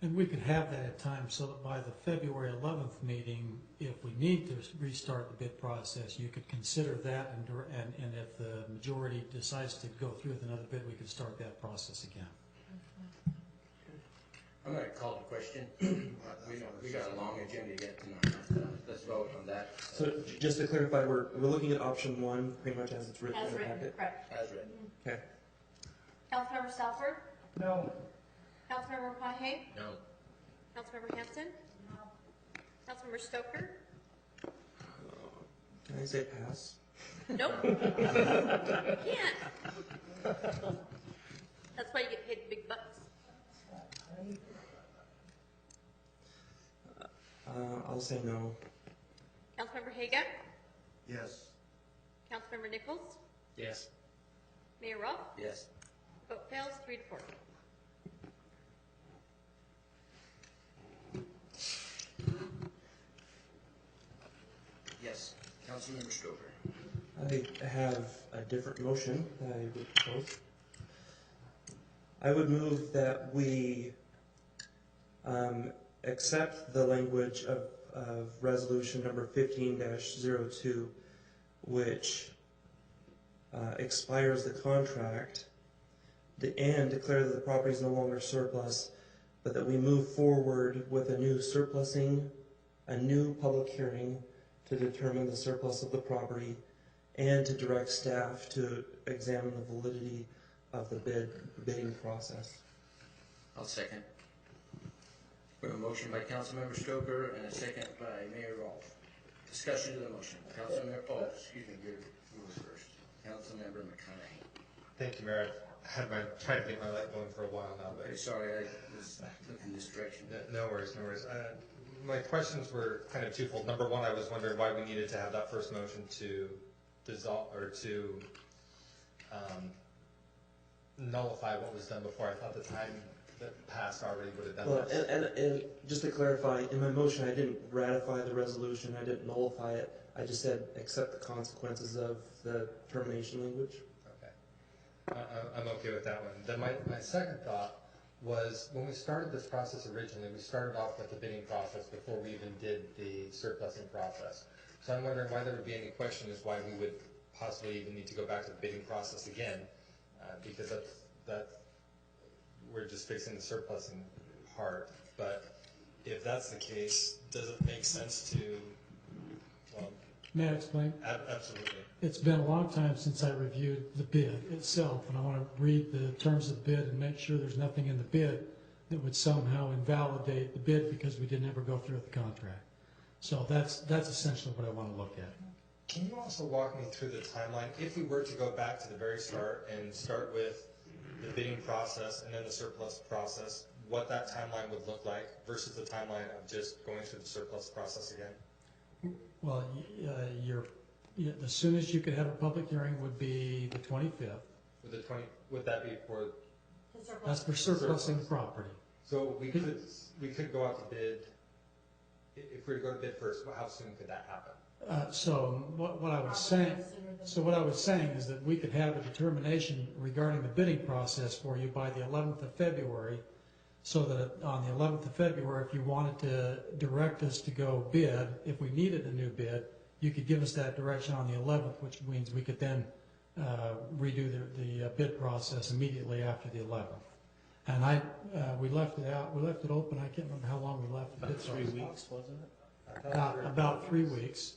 And we could have that at times so that by the February 11th meeting, if we need to restart the bid process, you could consider that, and if the majority decides to go through with another bid, we could start that process again. I'm going to call the question. We got a long agenda yet tonight. Let's vote on that. So just to clarify, we're looking at option 1 pretty much as it's written As in the written, packet? correct. As written. Okay. Councilmember Salford? No. Councilmember McConaughey? No. Councilmember Hanson? No. Councilmember Stoker? Can I say pass? Nope. Can't. That's why you get paid the big bucks. I'll say no. Councilmember Haga? Yes. Councilmember Nichols? Yes. Mayor Rolfe? Yes. Vote fails 3-4. Yes. Councilmember Stoker. I have a different motion that I would propose. I would move that we accept the language of resolution number 15-02, which expires the contract, and declare that the property is no longer surplus, but that we move forward with a new surplusing, a new public hearing to determine the surplus of the property, and to direct staff to examine the validity of the bidding process. I'll second. We have a motion by Councilmember Stoker and a second by Mayor Rolfe. Discussion of the motion. Councilmember, excuse me, you were first. Councilmember McConaughey. Thank you, Mayor. I had tried to get my light going for a while now, but Okay, sorry, I was looking this direction. no worries, no worries. My questions were kind of twofold. Number one, I was wondering why we needed to have that first motion to dissolve or to nullify what was done before. I thought the time that passed already would have done Well, this. and just to clarify, in my motion, I didn't ratify the resolution, I didn't nullify it, I just said accept the consequences of the termination language. Okay. I'm okay with that one. Then my second thought was, when we started this process originally, we started off with the bidding process before we even did the surplusing process. So I'm wondering why there would be any question as why we would possibly even need to go back to the bidding process again, because that's we're just fixing the surplusing part. But if that's the case, does it make sense to, well... May I explain? Absolutely. It's been a long time since I reviewed the bid itself, and I want to read the terms of the bid and make sure there's nothing in the bid that would somehow invalidate the bid because we didn't ever go through with the contract. So that's essentially what I want to look at. Can you also walk me through the timeline? If we were to go back to the very start and start with the bidding process and then the surplus process, what that timeline would look like versus the timeline of just going through the surplus process again? Well, as soon as you could have a public hearing would be the 25th. Would that be for? That's for surplusing property. So we could go out to bid. If we were to go to bid first, how soon could that happen? So what I was saying is that we could have a determination regarding the bidding process for you by the 11th of February, so that on the 11th of February, if you wanted to direct us to go bid, if we needed a new bid, you could give us that direction on the 11th, which means we could then redo the bid process immediately after the 11th. And we left it out. We left it open. I can't remember how long we left it. About 3 weeks, wasn't it? About 3 weeks.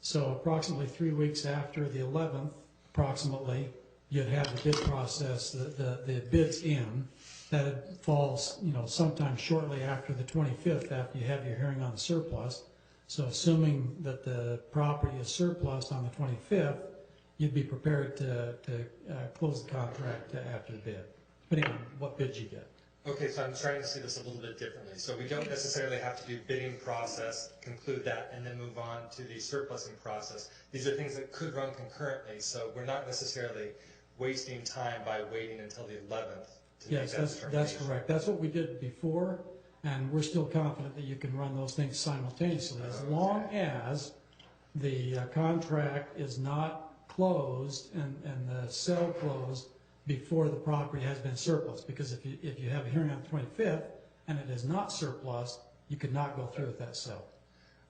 So approximately 3 weeks after the 11th, approximately, you'd have the bid process, the bids in. That falls, sometime shortly after the 25th, after you have your hearing on the surplus. So assuming that the property is surplus on the 25th, you'd be prepared to close the contract after the bid, depending on what bids you get. Okay, so I'm trying to see this a little bit differently. So we don't necessarily have to do bidding process, conclude that, and then move on to the surplusing process. These are things that could run concurrently, so we're not necessarily wasting time by waiting until the 11th. Yes, that's correct. That's what we did before, and we're still confident that you can run those things simultaneously, as long as the contract is not closed and the sale closed before the property has been surplus. Because if you have a hearing on the 25th and it is not surplus, you could not go through with that sale.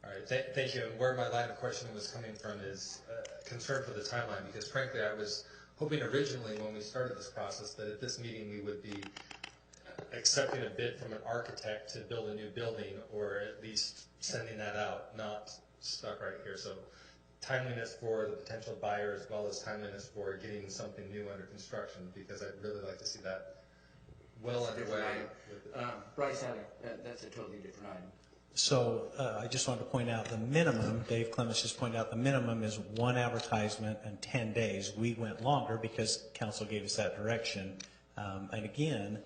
All right, thank you. And where my line of questioning was coming from is concern for the timeline, because frankly I was hoping originally when we started this process that at this meeting we would be accepting a bid from an architect to build a new building, or at least sending that out, not stuck right here. So timeliness for the potential buyer as well as timeliness for getting something new under construction, because I'd really like to see that well underway. Bryce, that's a totally different item. So I just wanted to point out the minimum, Dave Clemens just pointed out the minimum is 1 advertisement and 10 days. We went longer because council gave us that direction. And again,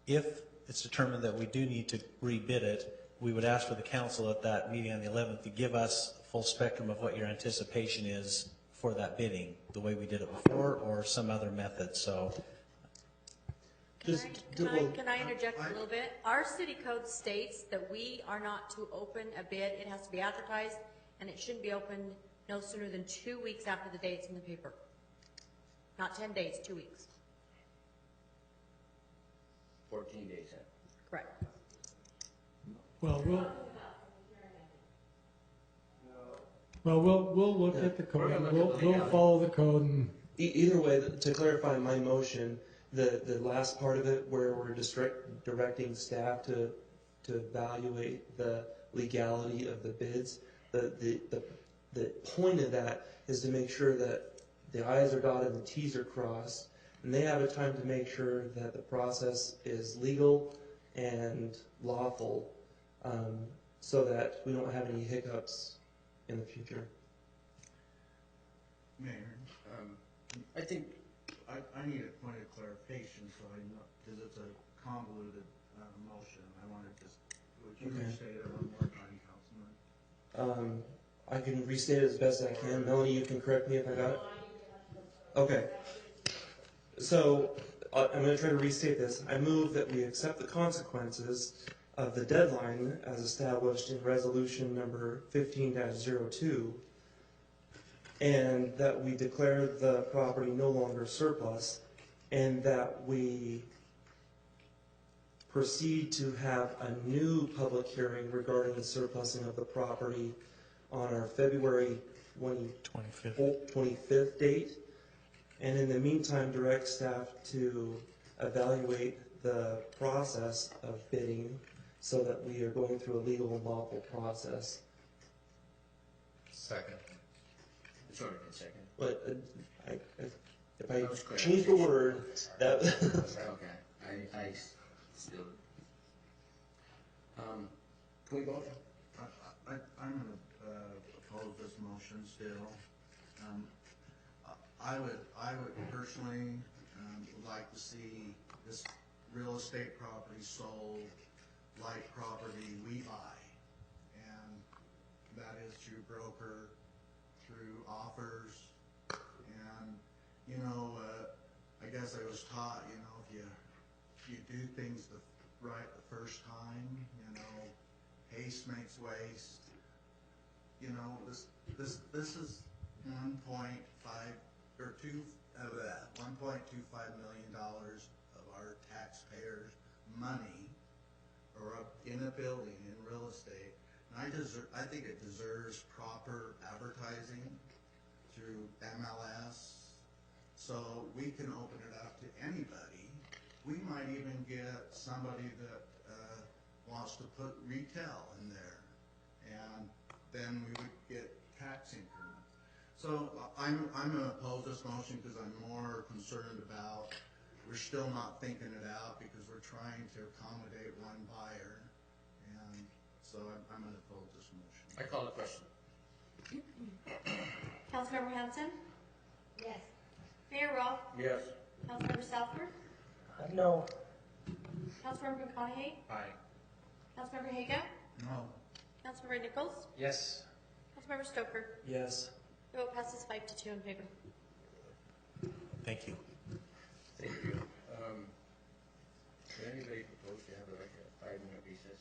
if it's determined that we do need to rebid it, we would ask for the council at that meeting on the 11th to give us a full spectrum of what your anticipation is for that bidding, the way we did it before or some other method. So. Can I interject a little bit? Our city code states that we are not to open a bid. It has to be advertised, and it shouldn't be opened no sooner than 2 weeks after the day it's in the paper. Not 10 days, 2 weeks. 14 days. Correct. Well, we'll look at the code. We'll follow the code. And either way, to clarify my motion, the last part of it where we're directing staff to evaluate the legality of the bids, the point of that is to make sure that the I's are dotted and the T's are crossed, and they have a time to make sure that the process is legal and lawful, so that we don't have any hiccups in the future. Mayor, I think I need a point of clarification, so I know, because it's a convoluted motion. I want to just, would you restate it one more time, Councilman? I can restate it as best I can. Melanie, you can correct me if I got it. Okay. So I'm going to try to restate this. I move that we accept the consequences of the deadline as established in resolution number 15-02, and that we declare the property no longer surplus, and that we proceed to have a new public hearing regarding the surplusing of the property on our February 25th date. And in the meantime, direct staff to evaluate the process of bidding so that we are going through a legal and lawful process. Second. It's already been second. But if I change the word, that... Okay, I still... can we vote? I'm going to oppose this motion still. I would personally like to see this real estate property sold like property we buy, and that is through broker, through offers, and I guess I was taught, if you do things right the first time, haste makes waste. This is 1.25 million dollars of our taxpayers' money, or in a building in real estate. And I think it deserves proper advertising through MLS, so we can open it up to anybody. We might even get somebody that wants to put retail in there, and then we would get tax increments. So I'm going to oppose this motion because I'm more concerned about, we're still not thinking it out because we're trying to accommodate one buyer, and so I'm going to oppose this motion. I call the question. Councilmember Hanson? Yes. Mayor Rolfe? Yes. Councilmember Southworth? No. Councilmember McConaughey? Aye. Councilmember Haga? No. Councilmember Nichols? Yes. Councilmember Stoker? Yes. The vote passes 5-2 in favor. Thank you. Thank you. Would anybody propose to have like a 5-minute recess?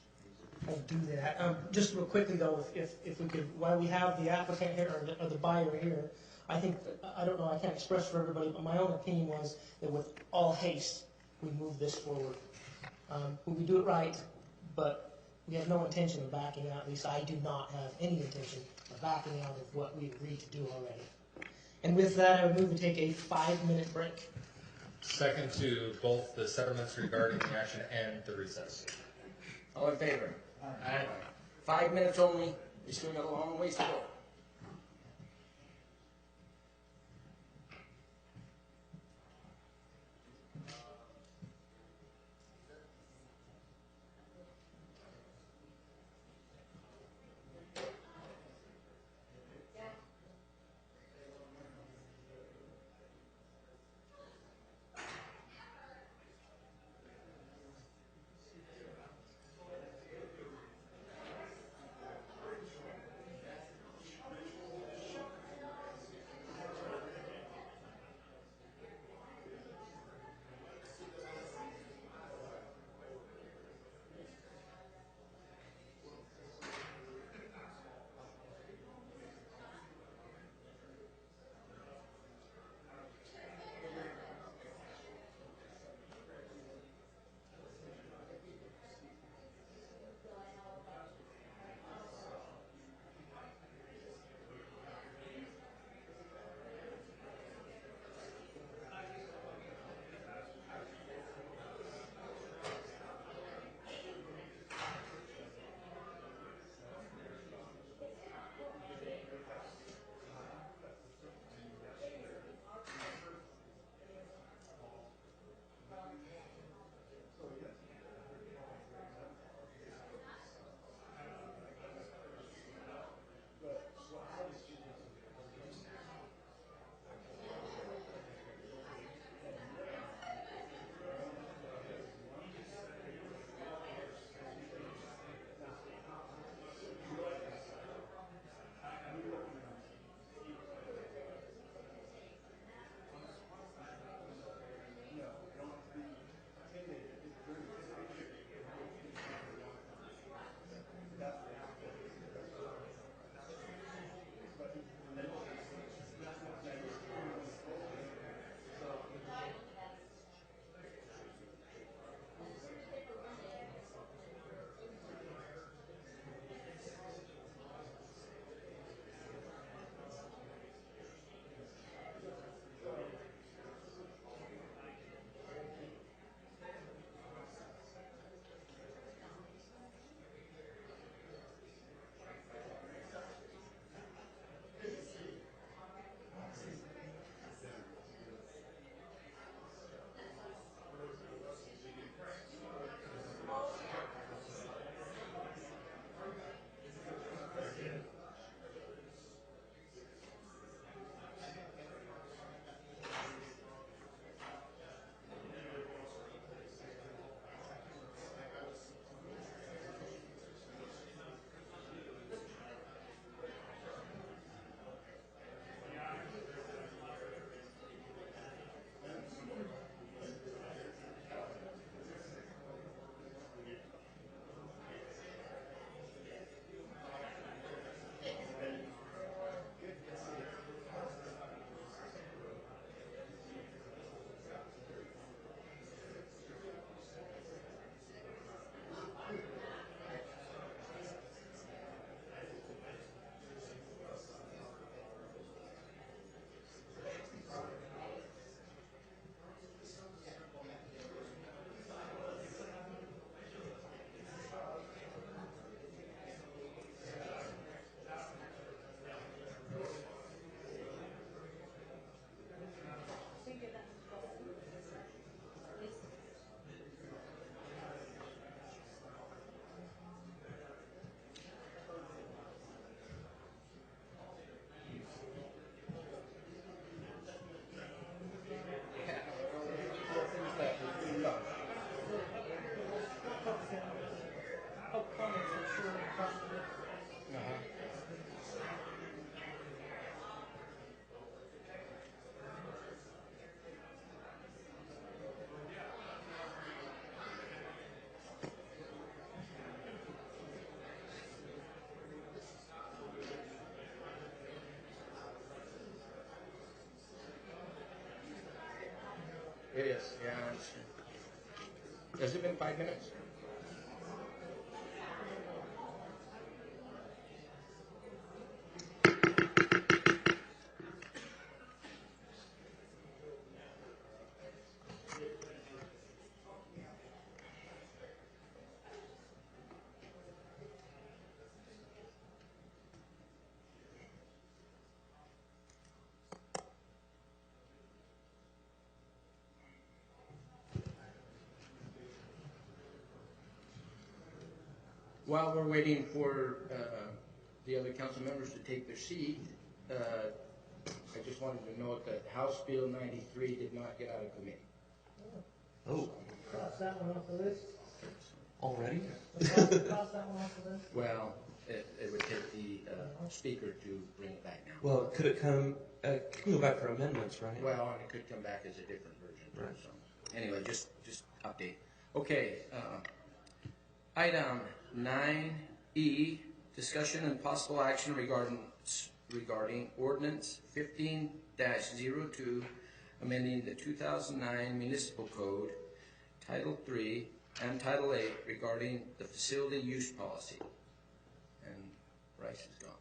I'll do that. Just real quickly though, if we could, while we have the applicant here or the buyer here, I think, I don't know, I can't express for everybody, but my own opinion was that with all haste, we move this forward. We do it right, but we have no intention of backing out. At least I do not have any intention of backing out of what we agreed to do already. And with that, I would move to take a 5-minute break. Second to both the settlements regarding the action and the recess. All in favor? Aye. 5 minutes only. We still got a long ways to go. is, yeah, I understand. Has it been 5 minutes? While we're waiting for the other council members to take their seat, I just wanted to note that House Bill 93 did not get out of committee. Oh. Cross that one off the list. Already? Cross that one off the list. Well, it would take the speaker to bring it back now. Well, could it come, it can go back for amendments, right? Well, and it could come back as a different version. Right. So, anyway, just update. Okay, item 9E, discussion and possible action regarding ordinance 15-02, amending the 2009 municipal code, Title 3 and Title 8 regarding the facility use policy. And Bryce is gone.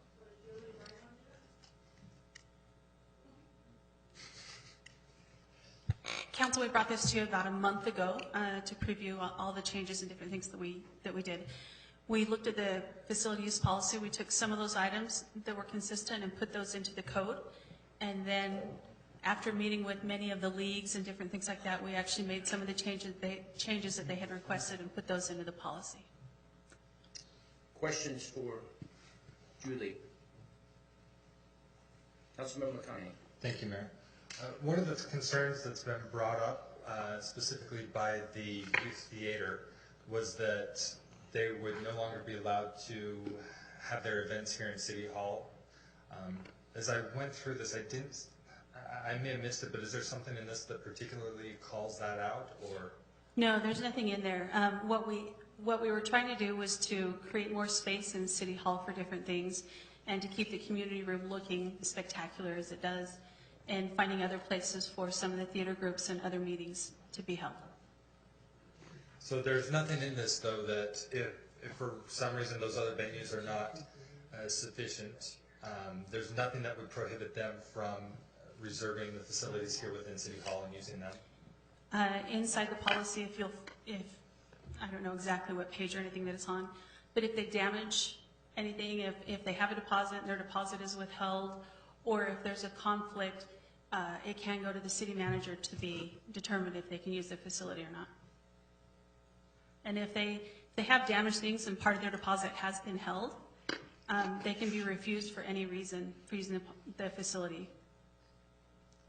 Council, we brought this to you about a month ago to preview all the changes and different things that we did. We looked at the facility use policy. We took some of those items that were consistent and put those into the code. And then after meeting with many of the leagues and different things like that, we actually made some of the changes that they had requested and put those into the policy. Questions for Julie? Councilmember McConaughey. Thank you, Mayor. One of the concerns that's been brought up specifically by the youth theater was that they would no longer be allowed to have their events here in City Hall. As I went through this, I may have missed it, but is there something in this that particularly calls that out, or? No, there's nothing in there. What we were trying to do was to create more space in City Hall for different things and to keep the community room looking spectacular as it does, and finding other places for some of the theater groups and other meetings to be held. So there's nothing in this, though, that if for some reason those other venues are not sufficient, there's nothing that would prohibit them from reserving the facilities here within City Hall and using them? Inside the policy, if I don't know exactly what page or anything that it's on, but if they damage anything, if they have a deposit and their deposit is withheld, or if there's a conflict, it can go to the city manager to be determined if they can use the facility or not. And if they have damaged things and part of their deposit has been held, they can be refused for any reason for using the facility.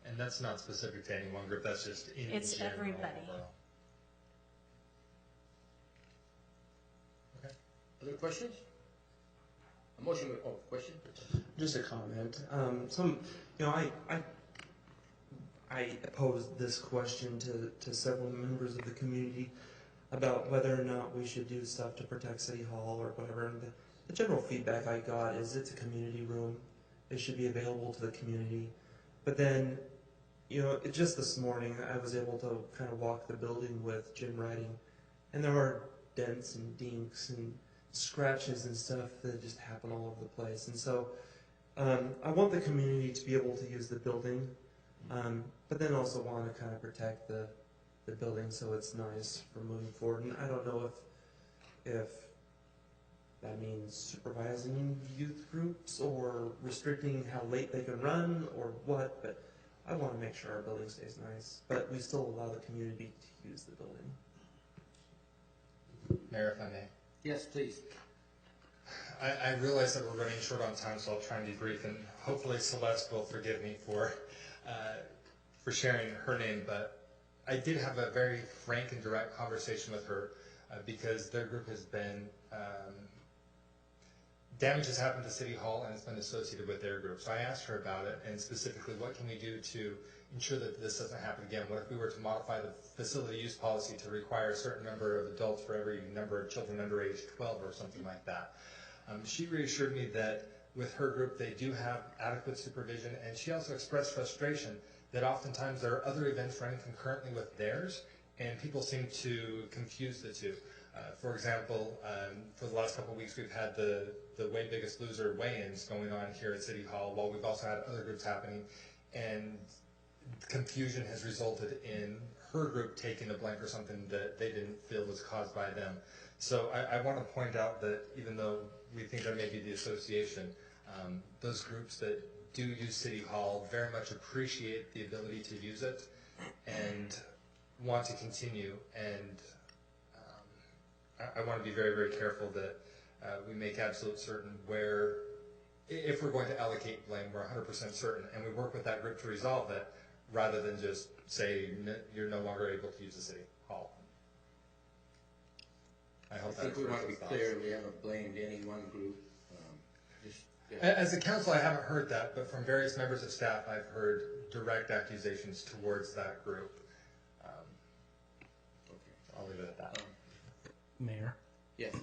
And that's not specific to any one group, that's just in general. It's everybody. Okay. Other questions? A motion, question? Just a comment. I posed this question to several members of the community about whether or not we should do stuff to protect City Hall or whatever. And the general feedback I got is it's a community room. It should be available to the community. But then, just this morning, I was able to kind of walk the building with Jim Writing, and there are dents and dinks and scratches and stuff that just happen all over the place. And so I want the community to be able to use the building, but then also want to kind of protect the building so it's nice for moving forward. And I don't know if that means supervising youth groups or restricting how late they can run or what, but I want to make sure our building stays nice, but we still allow the community to use the building. Mayor, if I may. Yes, please. I realize that we're running short on time, so I'll try and be brief, and hopefully Celeste will forgive me for sharing her name, but I did have a very frank and direct conversation with her because their group has been, damage has happened to City Hall and it's been associated with their group. So I asked her about it, and specifically what can we do to ensure that this doesn't happen again? What if we were to modify the facility use policy to require a certain number of adults for every number of children under age 12 or something like that? She reassured me that with her group they do have adequate supervision, and she also expressed frustration that oftentimes there are other events running concurrently with theirs, and people seem to confuse the two. For example, for the last couple of weeks, we've had the Way Biggest Loser weigh-ins going on here at City Hall, while we've also had other groups happening, and confusion has resulted in her group taking the blame for something that they didn't feel was caused by them. So I want to point out that even though we think there may be the association, those groups that do use City Hall very much appreciate the ability to use it and want to continue. And I want to be very, very careful that we make absolute certain where, if we're going to allocate blame, we're 100% certain, and we work with that group to resolve it, rather than just say you're no longer able to use the City Hall. I think we want to be clear, we haven't blamed any one group. As a council, I haven't heard that, but from various members of staff, I've heard direct accusations towards that group. I'll leave it at that. Mayor? Yes.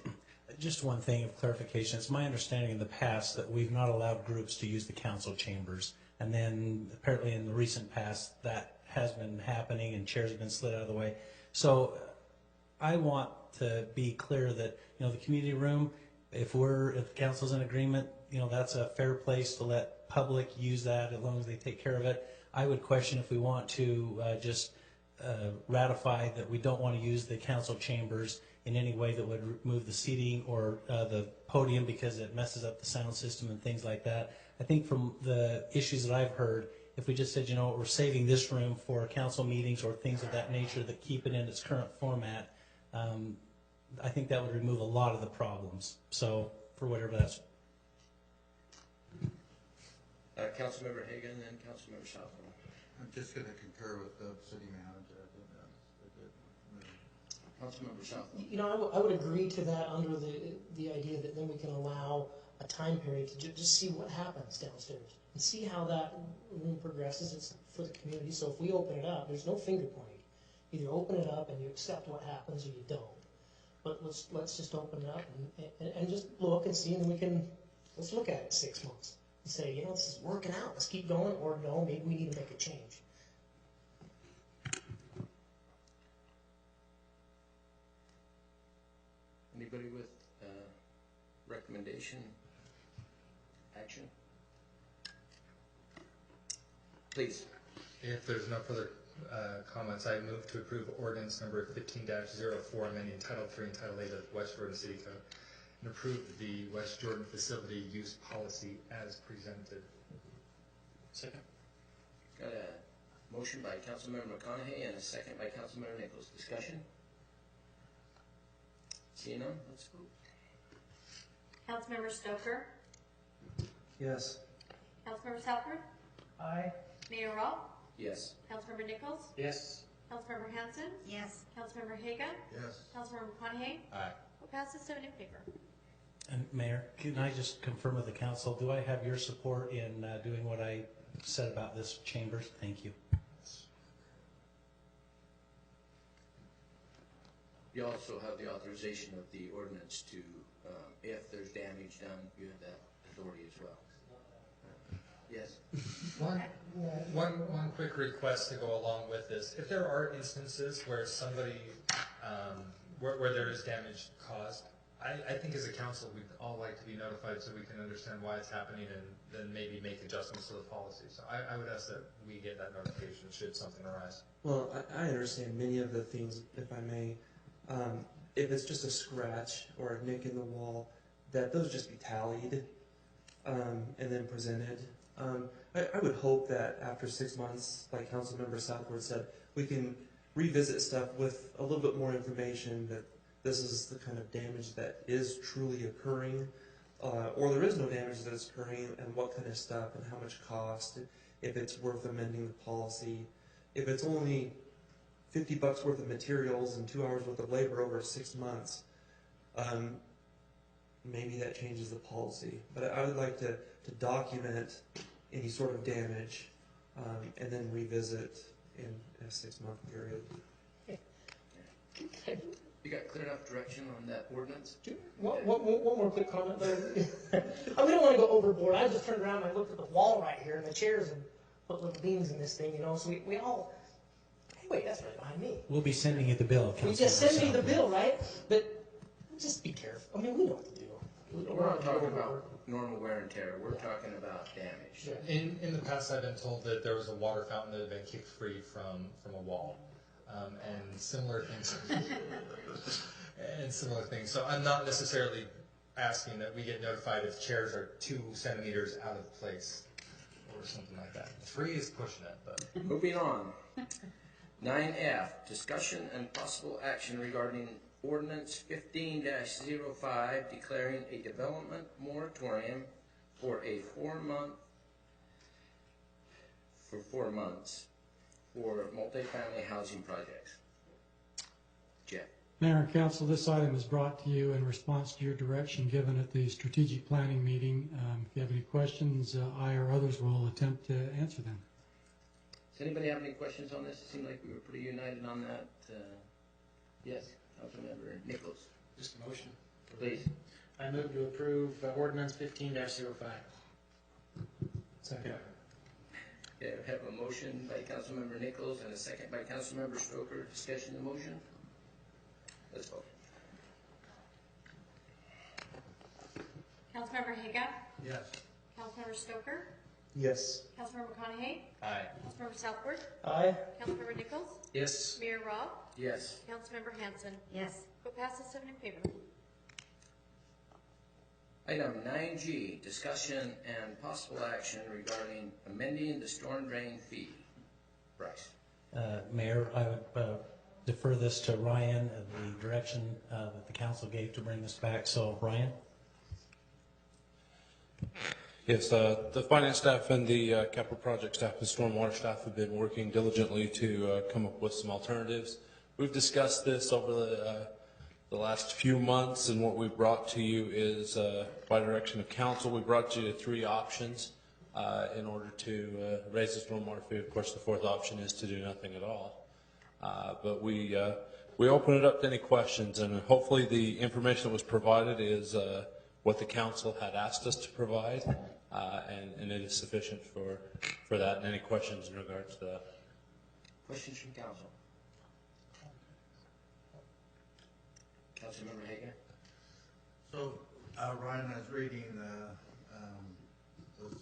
Just one thing of clarification. It's my understanding in the past that we've not allowed groups to use the council chambers. And then apparently in the recent past, that has been happening and chairs have been slid out of the way. So I want to be clear that, the community room, if the council's in agreement, that's a fair place to let public use that as long as they take care of it. I would question if we want to just ratify that we don't want to use the council chambers in any way that would remove the seating or the podium because it messes up the sound system and things like that. I think from the issues that I've heard, if we just said, we're saving this room for council meetings or things of that nature that keep it in its current format, I think that would remove a lot of the problems. So for whatever that's. Councilmember Hagan and then Councilmember Southwell. I'm just going to concur with the city manager. Councilmember Southwell. I would agree to that under the idea that then we can allow a time period to just see what happens downstairs and see how that room progresses. It's for the community. So if we open it up, there's no finger pointing. Either open it up and you accept what happens or you don't. But let's just open it up and just look and see, and then let's look at it in 6 months and say, this is working out. Let's keep going, or no, maybe we need to make a change. Anybody with recommendation, action? Please. If there's no further comments, I move to approve ordinance number 15-04, amending Title 3 and Title 8 of West Jordan City Code, and approve the West Jordan facility use policy as presented. Second. Got a motion by Councilmember McConaughey and a second by Councilmember Nichols. Discussion? Seeing none, let's vote. Councilmember Stoker? Yes. Councilmember Southworth? Aye. Mayor Rawl? Yes. Councilmember Nichols? Yes. Councilmember Hanson? Yes. Councilmember Haga? Yes. Councilmember McConaughey? Aye. What passes 7 in favor? And Mayor, can I just confirm with the council, do I have your support in doing what I said about this chambers? Thank you. You also have the authorization of the ordinance to, if there's damage done, you have that authority as well. Yes. One quick request to go along with this. If there are instances where somebody, where there is damage caused, I think as a council we'd all like to be notified so we can understand why it's happening and then maybe make adjustments to the policy. So I would ask that we get that notification should something arise. Well, I understand many of the things, if I may. If it's just a scratch or a nick in the wall, that those just be tallied and then presented. I would hope that after 6 months, like Councilmember Southward said, we can revisit stuff with a little bit more information that this is the kind of damage that is truly occurring, or there is no damage that is occurring, and what kind of stuff and how much cost, if it's worth amending the policy. If it's only $50 worth of materials and 2 hours worth of labor over 6 months, maybe that changes the policy. But I would like to document any sort of damage and then revisit in a 6 month period. You got clear enough direction on that ordinance? One more quick comment though. We don't want to go overboard. I just turned around and I looked at the wall right here and the chairs, and put little beans in this thing, you know, so we all, anyway, that's right behind me. We'll be sending you the bill, You just send me the bill, right? But just be careful. I mean, we know what to do. We're not talking about normal wear and tear, we're talking about damage. In the past, I've been told that there was a water fountain that had been kicked free from a wall, and similar things. So I'm not necessarily asking that we get notified if chairs are 2 centimeters out of place or something like that. Free is pushing it, but. Moving on. 9F, discussion and possible action regarding ordinance 15-05 declaring a development moratorium for 4 months for multifamily housing projects. Jeff. Mayor and Council, this item is brought to you in response to your direction given at the strategic planning meeting. If you have any questions, I or others will attempt to answer them. Does anybody have any questions on this? It seemed like we were pretty united on that. Yes, Councilmember Nichols. Just a motion. Please. I move to approve ordinance 15-05. Second. Okay, I have a motion by Councilmember Nichols and a second by Councilmember Stoker. Discussion of the motion? Let's vote. Councilmember Haga? Yes. Councilmember Stoker? Yes. Councilmember McConaughey? Aye. Councilmember Southworth? Aye. Councilmember Nichols? Yes. Mayor Robb? Yes. Councilmember Hanson? Yes. Vote passes 7 in favor. Item 9G, discussion and possible action regarding amending the storm drain fee. Bryce. Mayor, I would defer this to Ryan, the direction that the council gave to bring this back. So, Ryan? Yes, the finance staff and the capital project staff and stormwater staff have been working diligently to come up with some alternatives. We've discussed this over the last few months, and what we've brought to you is, by direction of council, we brought you 3 options in order to raise the stormwater fee. Of course, the 4th option is to do nothing at all. But we open it up to any questions, and hopefully the information that was provided is what the council had asked us to provide, and it is sufficient for that. And any questions in regards to that? Questions from council? Councilmember Hagan. So, Ryan, I was reading the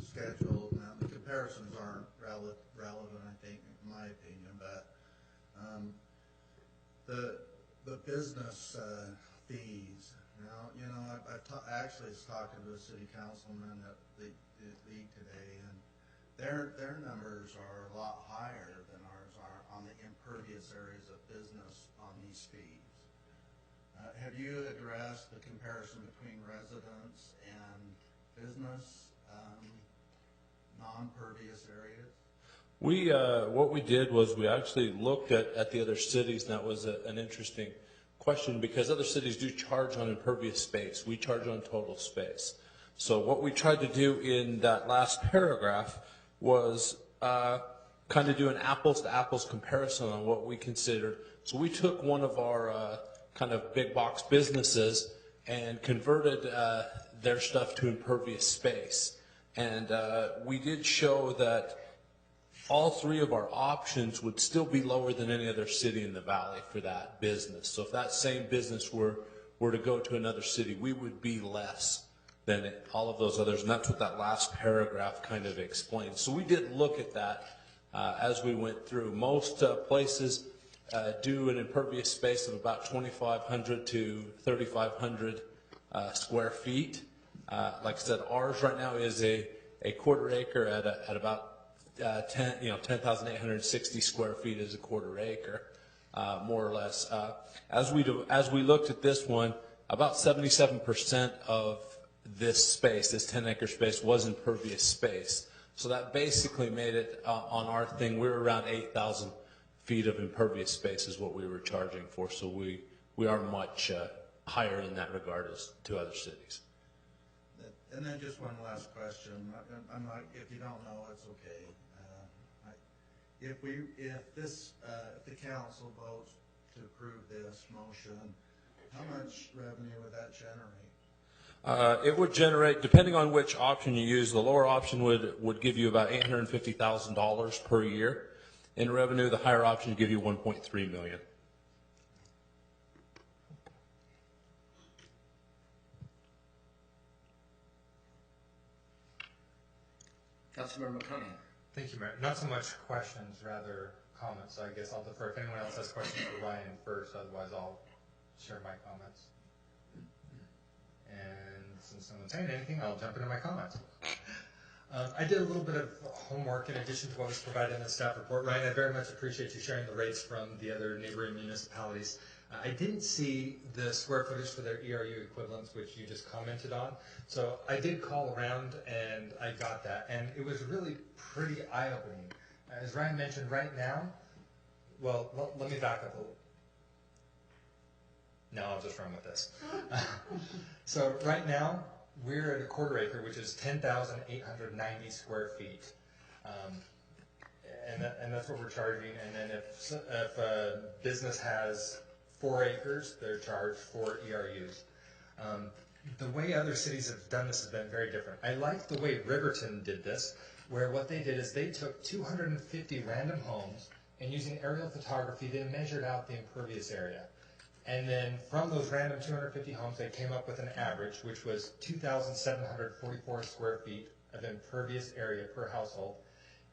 schedule. Now, the comparisons aren't relevant, I think, in my opinion, but the business fees. Now, you know, I actually was talking to a city councilman at the league today, and their numbers are a lot higher than ours are on the impervious areas of business on these fees. Have you addressed the comparison between residents and business non-pervious areas? What we did was we actually looked at the other cities, and that was an interesting question because other cities do charge on impervious space. We charge on total space. So what we tried to do in that last paragraph was kind of do an apples to apples comparison on what we considered. So we took one of our kind of big box businesses and converted their stuff to impervious space. And we did show that all 3 of our options would still be lower than any other city in the valley for that business. So if that same business were to go to another city, we would be less than all of those others. And that's what that last paragraph kind of explains. So we did look at that as we went through. Most places do an impervious space of about 2,500 to 3,500 square feet. Like I said, ours right now is a quarter acre at about 10,860 square feet is a quarter acre, more or less. As we looked at this one, about 77% of this space, this 10-acre space, was impervious space. So that basically made it on our thing. We were around 8,000 feet of impervious space is what we were charging for. So we are much higher in that regard as to other cities. And then just one last question. I'm not, if you don't know, it's okay. If the council votes to approve this motion, how much revenue would that generate? It would generate, depending on which option you use, the lower option would give you about $850,000 per year in revenue. The higher option would give you $1.3 million. Councilmember McConaughey. Thank you, Mayor. Not so much questions, rather comments. So I guess I'll defer if anyone else has questions for Ryan first. Otherwise, I'll share my comments. And since no one's saying anything, I'll jump into my comments. I did a little bit of homework in addition to what was provided in the staff report. Ryan, I very much appreciate you sharing the rates from the other neighboring municipalities. I didn't see the square footage for their ERU equivalents, which you just commented on. So I did call around and I got that. And it was really pretty eye-opening. As Ryan mentioned, right now, well, let me back up a little. No, I'll just run with this. So right now, we're at a quarter acre, which is 10,890 square feet. And that's what we're charging. And then if a business has 4 acres, they're charged 4 ERUs. The way other cities have done this has been very different. I like the way Riverton did this, where what they did is they took 250 random homes and using aerial photography, they measured out the impervious area. And then from those random 250 homes, they came up with an average, which was 2,744 square feet of impervious area per household.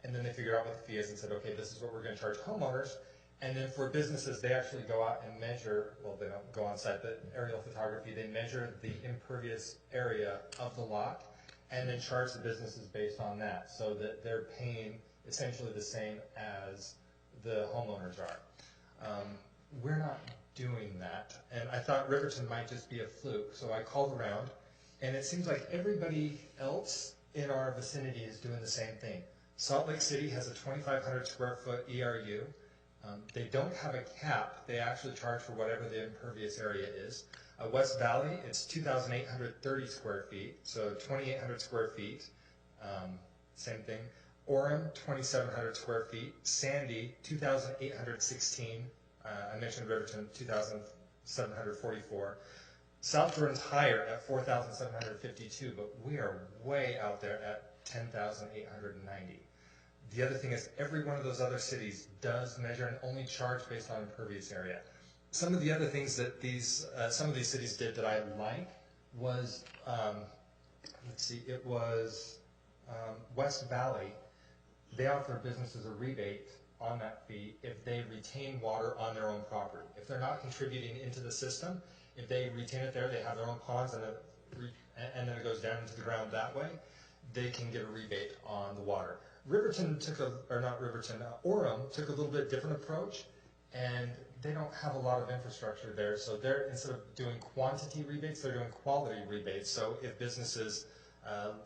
And then they figured out what the fee is and said, okay, this is what we're going to charge homeowners. And then for businesses, they actually go out and measure, well, they don't go on site, but aerial photography, they measure the impervious area of the lot and then charge the businesses based on that so that they're paying essentially the same as the homeowners are. We're not doing that, and I thought Riverton might just be a fluke, so I called around, and it seems like everybody else in our vicinity is doing the same thing. Salt Lake City has a 2,500 square foot ERU. They don't have a cap. They actually charge for whatever the impervious area is. West Valley, it's 2,830 square feet, so 2,800 square feet, same thing. Orem, 2,700 square feet. Sandy, 2,816. I mentioned Riverton, 2,744. South Burns higher at 4,752, but we are way out there at 10,890. The other thing is every one of those other cities does measure and only charge based on impervious area. Some of the other things that some of these cities did that I like was, let's see, it was West Valley. They offer businesses a rebate on that fee if they retain water on their own property. If they're not contributing into the system, if they retain it there, they have their own ponds and then it goes down into the ground that way, they can get a rebate on the water. Riverton Orem took a little bit different approach, and they don't have a lot of infrastructure there, so they're, instead of doing quantity rebates, they're doing quality rebates. So if businesses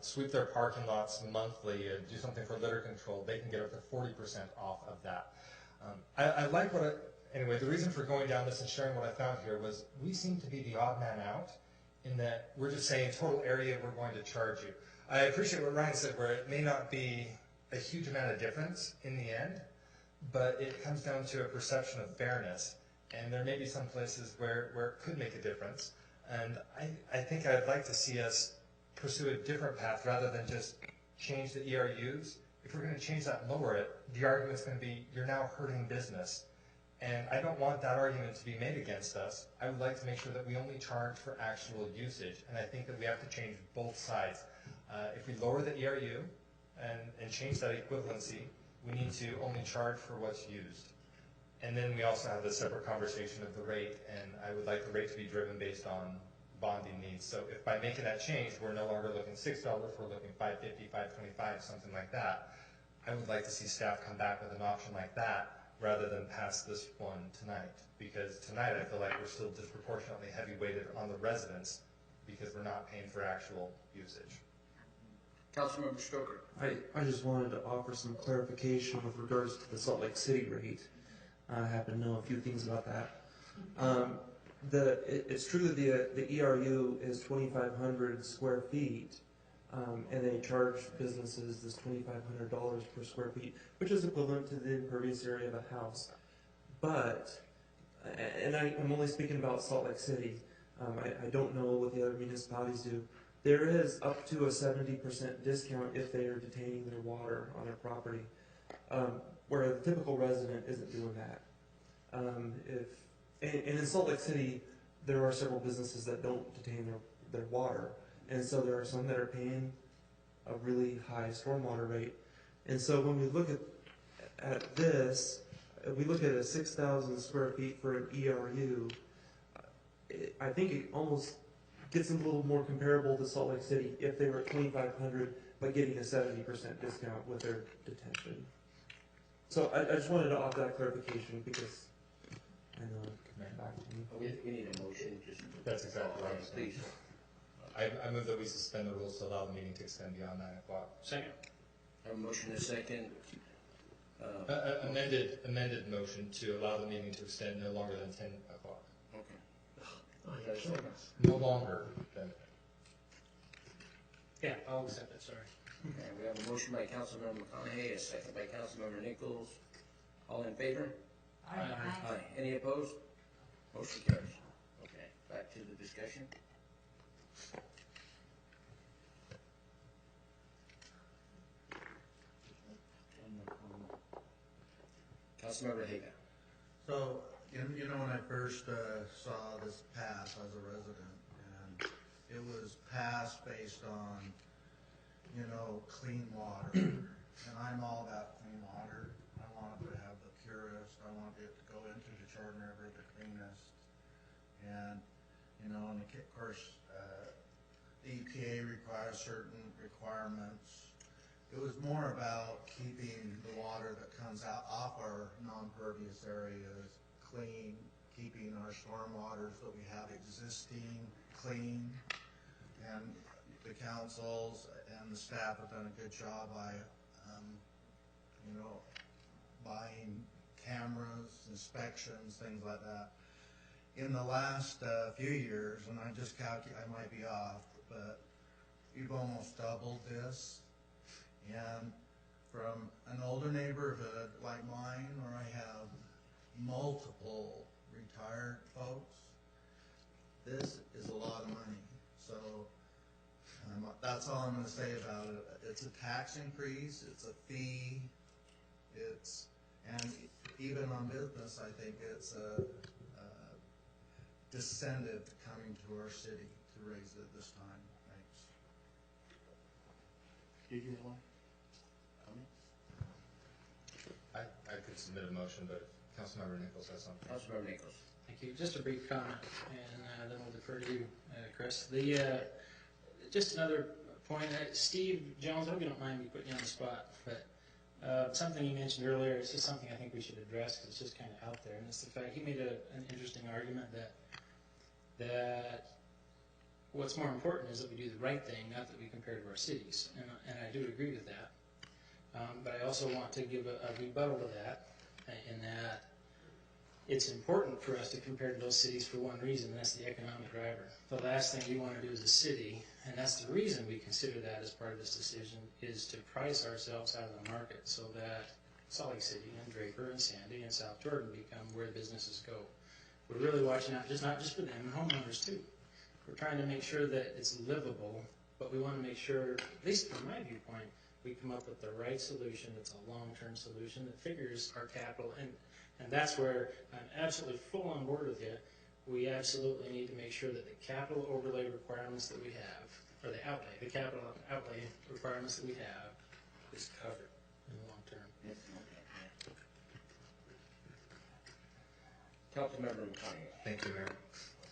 sweep their parking lots monthly and do something for litter control, they can get up to 40% off of that. I like anyway, the reason for going down this and sharing what I found here was we seem to be the odd man out in that we're just saying total area we're going to charge you. I appreciate what Ryan said where it may not be a huge amount of difference in the end, but it comes down to a perception of fairness. And there may be some places where it could make a difference. And I think I'd like to see us pursue a different path rather than just change the ERUs. If we're going to change that and lower it, the argument's going to be you're now hurting business. And I don't want that argument to be made against us. I would like to make sure that we only charge for actual usage. And I think that we have to change both sides. If we lower the ERU and change that equivalency, we need to only charge for what's used. And then we also have the separate conversation of the rate, and I would like the rate to be driven based on bonding needs. So if by making that change, we're no longer looking $6, we're looking $5.50, $5.25, something like that, I would like to see staff come back with an option like that rather than pass this one tonight. Because tonight I feel like we're still disproportionately heavy weighted on the residents because we're not paying for actual usage. Councilmember Stoker. I just wanted to offer some clarification with regards to the Salt Lake City rate. I happen to know a few things about that. It's true that the ERU is 2,500 square feet, and they charge businesses this $2,500 per square feet, which is equivalent to the impervious area of a house. But, and I'm only speaking about Salt Lake City. I don't know what the other municipalities do. There is up to a 70% discount if they are detaining their water on their property, where the typical resident isn't doing that. And in Salt Lake City, there are several businesses that don't detain their water, and so there are some that are paying a really high stormwater rate. And so when we look at this, we look at a 6,000 square feet for an ERU. I think it almost gets a little more comparable to Salt Lake City if they were at 2,500 but getting a 70% discount with their detention. So I just wanted to offer that clarification because I know it came back to me. We need a motion, just. That's exactly right. Please. I move that we suspend the rules to allow the meeting to extend beyond 9 o'clock. Second. Have a motion and a second. Amended motion to allow the meeting to extend no longer than 10 o'clock. Okay. No longer than. Yeah, I'll accept it, sorry. Okay, we have a motion by Councilmember McConaughey, a second by Councilmember Nichols. All in favor? Aye. Aye. Any opposed? Motion carries. Okay, back to the discussion. Councilmember Haga. So, you know, when I first saw this pass as a resident, and it was passed based on, you know, clean water. And I'm all about clean water. I want it to have the purest. I want it to go into the Jordan River the cleanest. And, you know, and of course, the EPA requires certain requirements. It was more about keeping the water that comes out off our non-pervious areas clean, keeping our storm waters that we have existing clean. And the councils and the staff have done a good job by, you know, buying cameras, inspections, things like that. In the last few years, and I just calculate, I might be off, but you've almost doubled this. And from an older neighborhood like mine, where I have multiple retired folks, this is a lot of money. So that's all I'm going to say about it. It's a tax increase, it's a fee, and even on business, I think it's a disincentive coming to our city to raise it this time. Thanks. Did you have one? I could submit a motion, but Councilmember Nichols has something. Councilmember Nichols. Thank you. Just a brief comment, and then we'll defer to you, Chris. Just another point. Steve Jones, I hope you don't mind me putting you on the spot, but something you mentioned earlier, it's just something I think we should address because it's just kind of out there, and it's the fact he made an interesting argument that what's more important is that we do the right thing, not that we compare to our cities, and I do agree with that. But I also want to give a rebuttal to that, in that it's important for us to compare to those cities for one reason, and that's the economic driver. The last thing we want to do as a city, and that's the reason we consider that as part of this decision, is to price ourselves out of the market so that Salt Lake City and Draper and Sandy and South Jordan become where businesses go. We're really watching out, not just for them, and homeowners too. We're trying to make sure that it's livable, but we want to make sure, at least from my viewpoint, we come up with the right solution that's a long-term solution that figures our capital, and that's where I'm absolutely full on board with you. We absolutely need to make sure that the capital overlay requirements that we have, or the capital outlay requirements that we have, is covered in the long term. Councilmember McConaughey. Thank you, Mayor.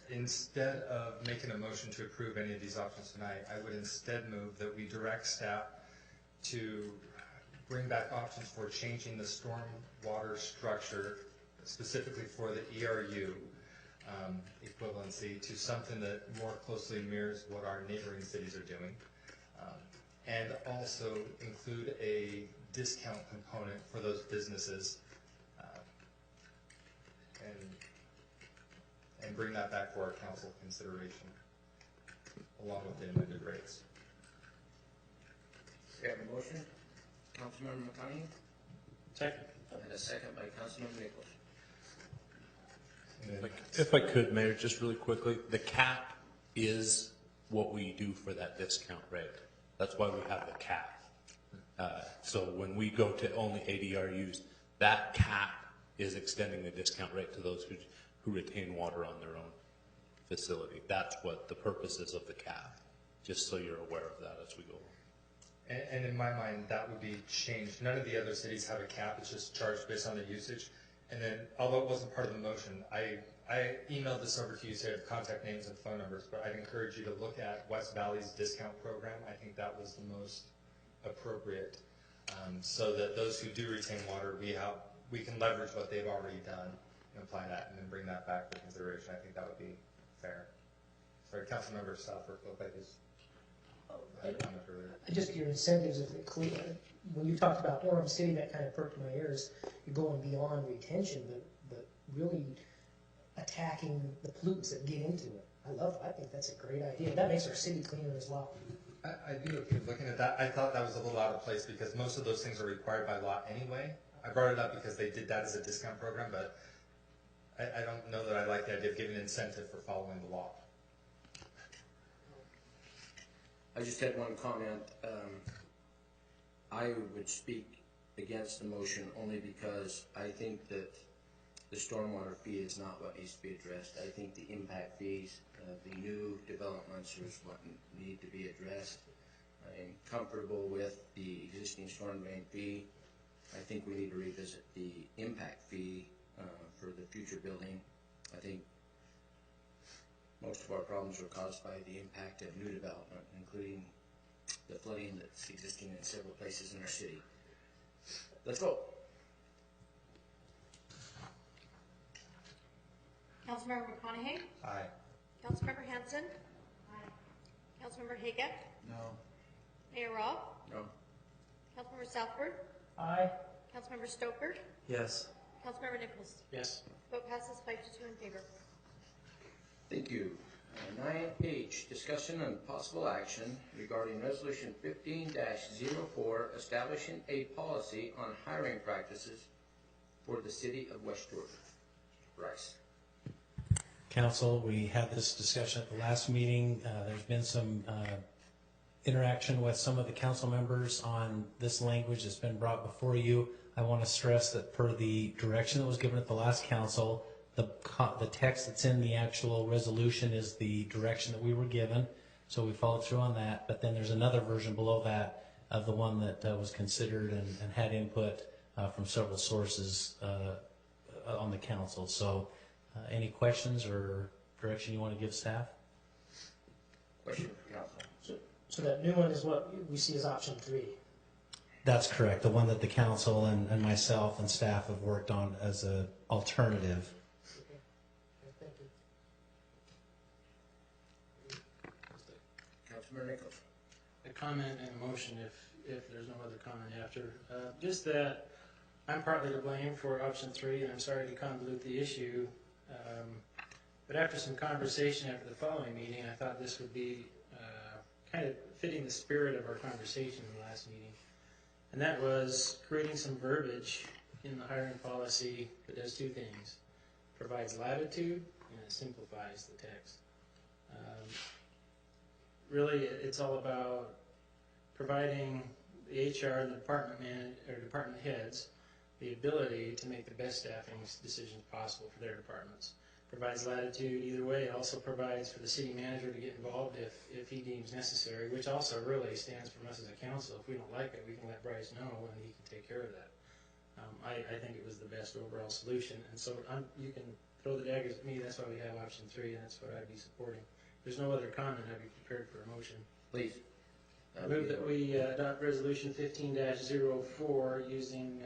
Instead of making a motion to approve any of these options tonight, I would instead move that we direct staff to bring back options for changing the storm water structure, specifically for the ERU equivalency, to something that more closely mirrors what our neighboring cities are doing, and also include a discount component for those businesses, and bring that back for our council consideration, along with the amended rates. We have a motion. Councilmember McConaughey. Second. And a second by Councilmember Nichols. If I could, Mayor, just really quickly, the cap is what we do for that discount rate. That's why we have the cap. So when we go to only ADRUs, that cap is extending the discount rate to those who retain water on their own facility. That's what the purpose is of the cap, just so you're aware of that as we go on. And in my mind, that would be changed. None of the other cities have a cap. It's just charged based on the usage. And then, although it wasn't part of the motion, I emailed this over to you, so you have contact names and phone numbers, but I'd encourage you to look at West Valley's discount program. I think that was the most appropriate, so that those who do retain water, we can leverage what they've already done and apply that, and then bring that back for consideration. I think that would be fair. Sorry, Councilmember Southworth looked like his had a comment earlier. Just your incentives, if it clear, when you talked about Orem City, that kind of perked my ears. You're going beyond retention, but really attacking the pollutants that get into it. I think that's a great idea. That makes our city cleaner as well. I'd be okay looking at that. I thought that was a little out of place because most of those things are required by law anyway. I brought it up because they did that as a discount program, but I don't know that I like the idea of giving incentive for following the law. I just had one comment. I would speak against the motion only because I think that the stormwater fee is not what needs to be addressed. I think the impact fees, the new developments is what need to be addressed. I'm comfortable with the existing storm drain fee. I think we need to revisit the impact fee for the future building. I think most of our problems are caused by the impact of new development, including the flooding that's existing in several places in our city. Let's go. Councilmember McConaughey? Aye. Councilmember Hanson? Aye. Councilmember Haga? No. Mayor Robb? No. Councilmember Southworth? Aye. Councilmember Stoker? Yes. Councilmember Nichols? Yes. Vote passes 5-2 in favor. Thank you. 9H, discussion and possible action regarding Resolution 15-04, establishing a policy on hiring practices for the city of West Jordan. Bryce. Council, we had this discussion at the last meeting. There's been some interaction with some of the council members on this language that's been brought before you. I want to stress that per the direction that was given at the last council, the text that's in the actual resolution is the direction that we were given, so we followed through on that. But then there's another version below that of the one that was considered and had input from several sources on the council. So any questions or direction you want to give staff? Question for council. So that new one is what we see as option 3. That's correct. The one that the council and myself and staff have worked on as an alternative. Councilmember Nichols. A comment and a motion if there's no other comment after. Just that I'm partly to blame for option 3, and I'm sorry to convolute the issue. But after some conversation after the following meeting, I thought this would be kind of fitting the spirit of our conversation in the last meeting. And that was creating some verbiage in the hiring policy that does 2 things. Provides latitude and it simplifies the text. Really, it's all about providing the HR and the department heads the ability to make the best staffing decisions possible for their departments. Provides latitude either way. It also provides for the city manager to get involved if he deems necessary, which also really stands from us as a council. If we don't like it, we can let Bryce know and he can take care of that. I think it was the best overall solution. And so you can throw the daggers at me. That's why we have option 3, and that's what I'd be supporting. If there's no other comment, I'd be prepared for a motion. Please. I move that we adopt resolution 15-04 using,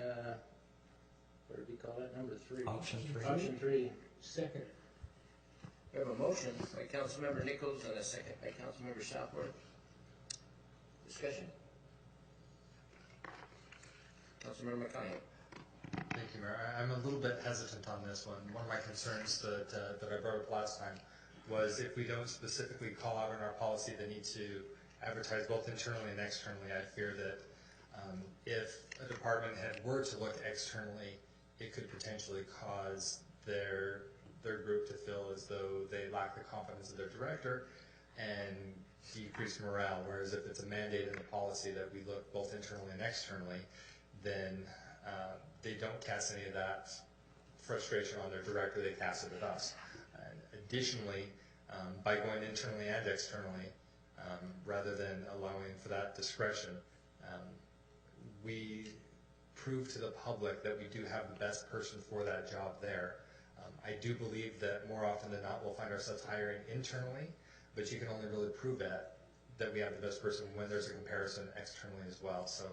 what did we call that, number 3? Option 3. Option 3. Second. We have a motion by Councilmember Nichols and a second by Councilmember Southworth. Discussion? Councilmember McConaughey. Thank you, Mayor. I'm a little bit hesitant on this one. One of my concerns that I brought up last time was if we don't specifically call out in our policy the need to advertise both internally and externally, I fear that if a department head were to look externally, it could potentially cause their group to feel as though they lack the confidence of their director and decrease morale, whereas if it's a mandate in the policy that we look both internally and externally, then they don't cast any of that frustration on their director, they cast it at us. Additionally, by going internally and externally, rather than allowing for that discretion, we prove to the public that we do have the best person for that job there. I do believe that more often than not we'll find ourselves hiring internally, but you can only really prove that we have the best person when there's a comparison externally as well. So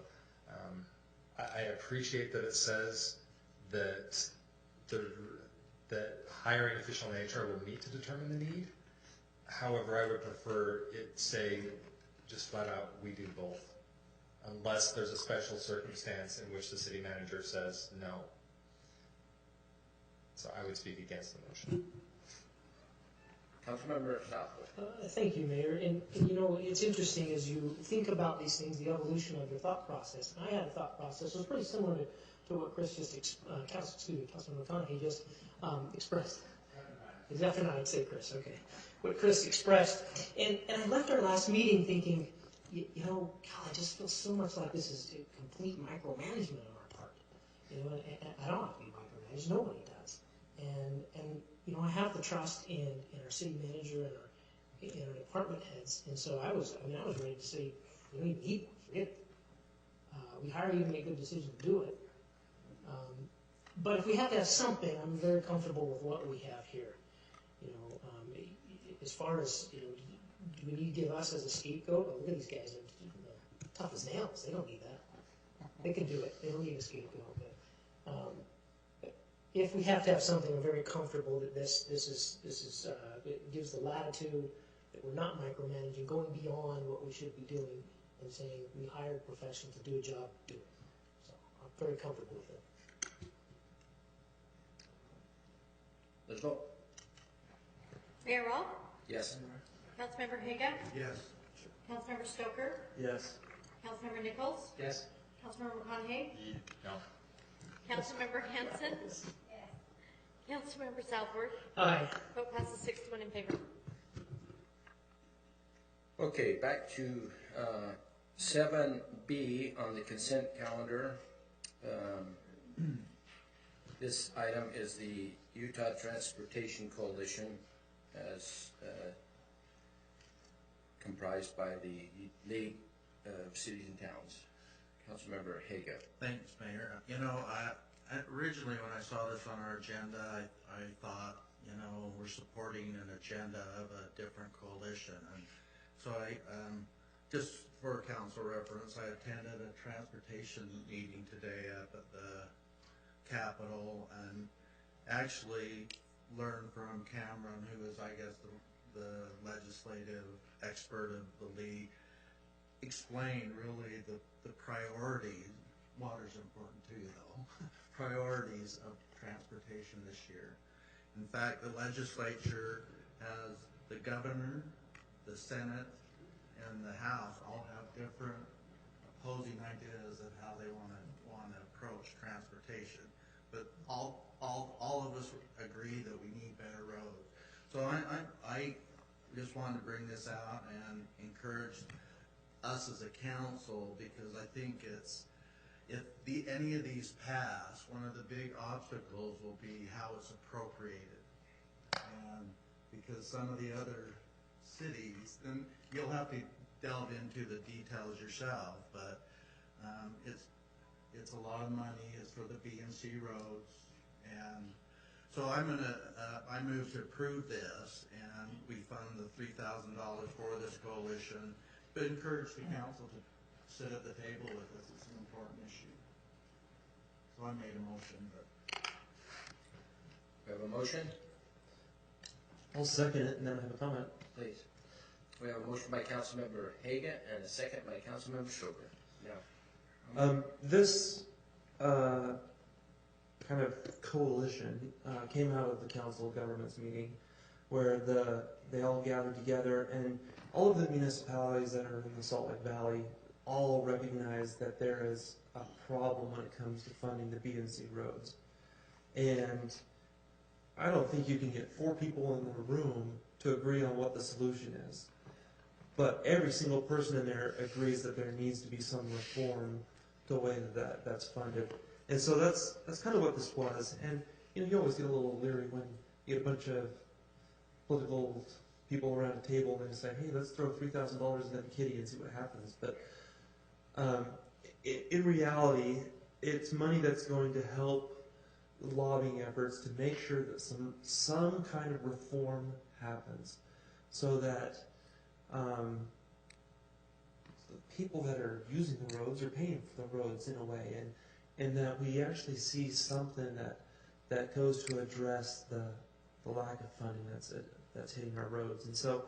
I appreciate that it says that that hiring official in HR will meet to determine the need. However, I would prefer it say just flat out, we do both, unless there's a special circumstance in which the city manager says no. So I would speak against the motion. Councilmember Southwood. Thank you, Mayor. And you know, it's interesting as you think about these things, the evolution of your thought process. And I had a thought process that was pretty similar to what Chris just, Councilman McConaughey just expressed. Is after 9, say Chris, okay. What Chris expressed. And I left our last meeting thinking, you know, God, I just feel so much like this is a complete micromanagement on our part. You know, and I don't have to be micromanaged. Nobody does. And you know, I have the trust in our city manager and our department heads. And so I was ready to say, we don't even need one. Forget it. We hire you to make good decisions to do it. But if we have to have something, I'm very comfortable with what we have here. You know, as far as, you know, do we need to give us as a scapegoat? Oh, look at these guys, they're tough as nails. They don't need that. They can do it. They don't need a scapegoat. But if we have to have something, I'm very comfortable that this it gives the latitude that we're not micromanaging, going beyond what we should be doing, and saying we hired a professional to do a job, do it. So I'm very comfortable with it. Let's vote. Mayor Rawl? Yes. Councilmember Haga? Yes. Councilmember Stoker? Yes. Councilmember Nichols? Yes. Councilmember McConaughey? No. Councilmember Hanson? Councilmember Southworth? Aye. Vote passes 6-1 in favor. Okay, back to 7B on the consent calendar. This item is the Utah Transportation Coalition, as comprised by the League of Cities and Towns. Councilmember Haga. Thanks, Mayor. You know, originally when I saw this on our agenda, I thought, you know, we're supporting an agenda of a different coalition. And so just for council reference, I attended a transportation meeting today up at the Capitol and actually learned from Cameron, who is, I guess, the legislative expert of the league, explain really the priorities. Water's important too, though. Priorities of transportation this year. In fact, the legislature has the governor, the Senate, and the House all have different opposing ideas of how they want to approach transportation. But all of us agree that we need better roads. So I just wanted to bring this out and encourage us as a council, because I think if any of these pass, one of the big obstacles will be how it's appropriated. And because some of the other cities, and you'll have to delve into the details yourself, but it's a lot of money. It's for the B&C roads, and so I move to approve this, and we fund the $3,000 for this coalition, but encourage the council to sit at the table with us. It's an important issue. So I made a motion, but. We have a motion? I'll second it and then I have a comment. Please. We have a motion by Councilmember Haga and a second by Councilmember Stoker. Now. This kind of coalition came out of the Council of Governments meeting where they all gathered together, and all of the municipalities that are in the Salt Lake Valley all recognize that there is a problem when it comes to funding the B&C roads. And I don't think you can get 4 people in the room to agree on what the solution is. but every single person in there agrees that there needs to be some reform to the way that's funded. And so that's kind of what this was. And you always get a little leery when you get a bunch of political people around a table and they say, hey, let's throw $3,000 into the kitty and see what happens. But in reality, it's money that's going to help lobbying efforts to make sure that some kind of reform happens, so that the people that are using the roads are paying for the roads in a way, and that we actually see something that goes to address the lack of funding that's hitting our roads. And so,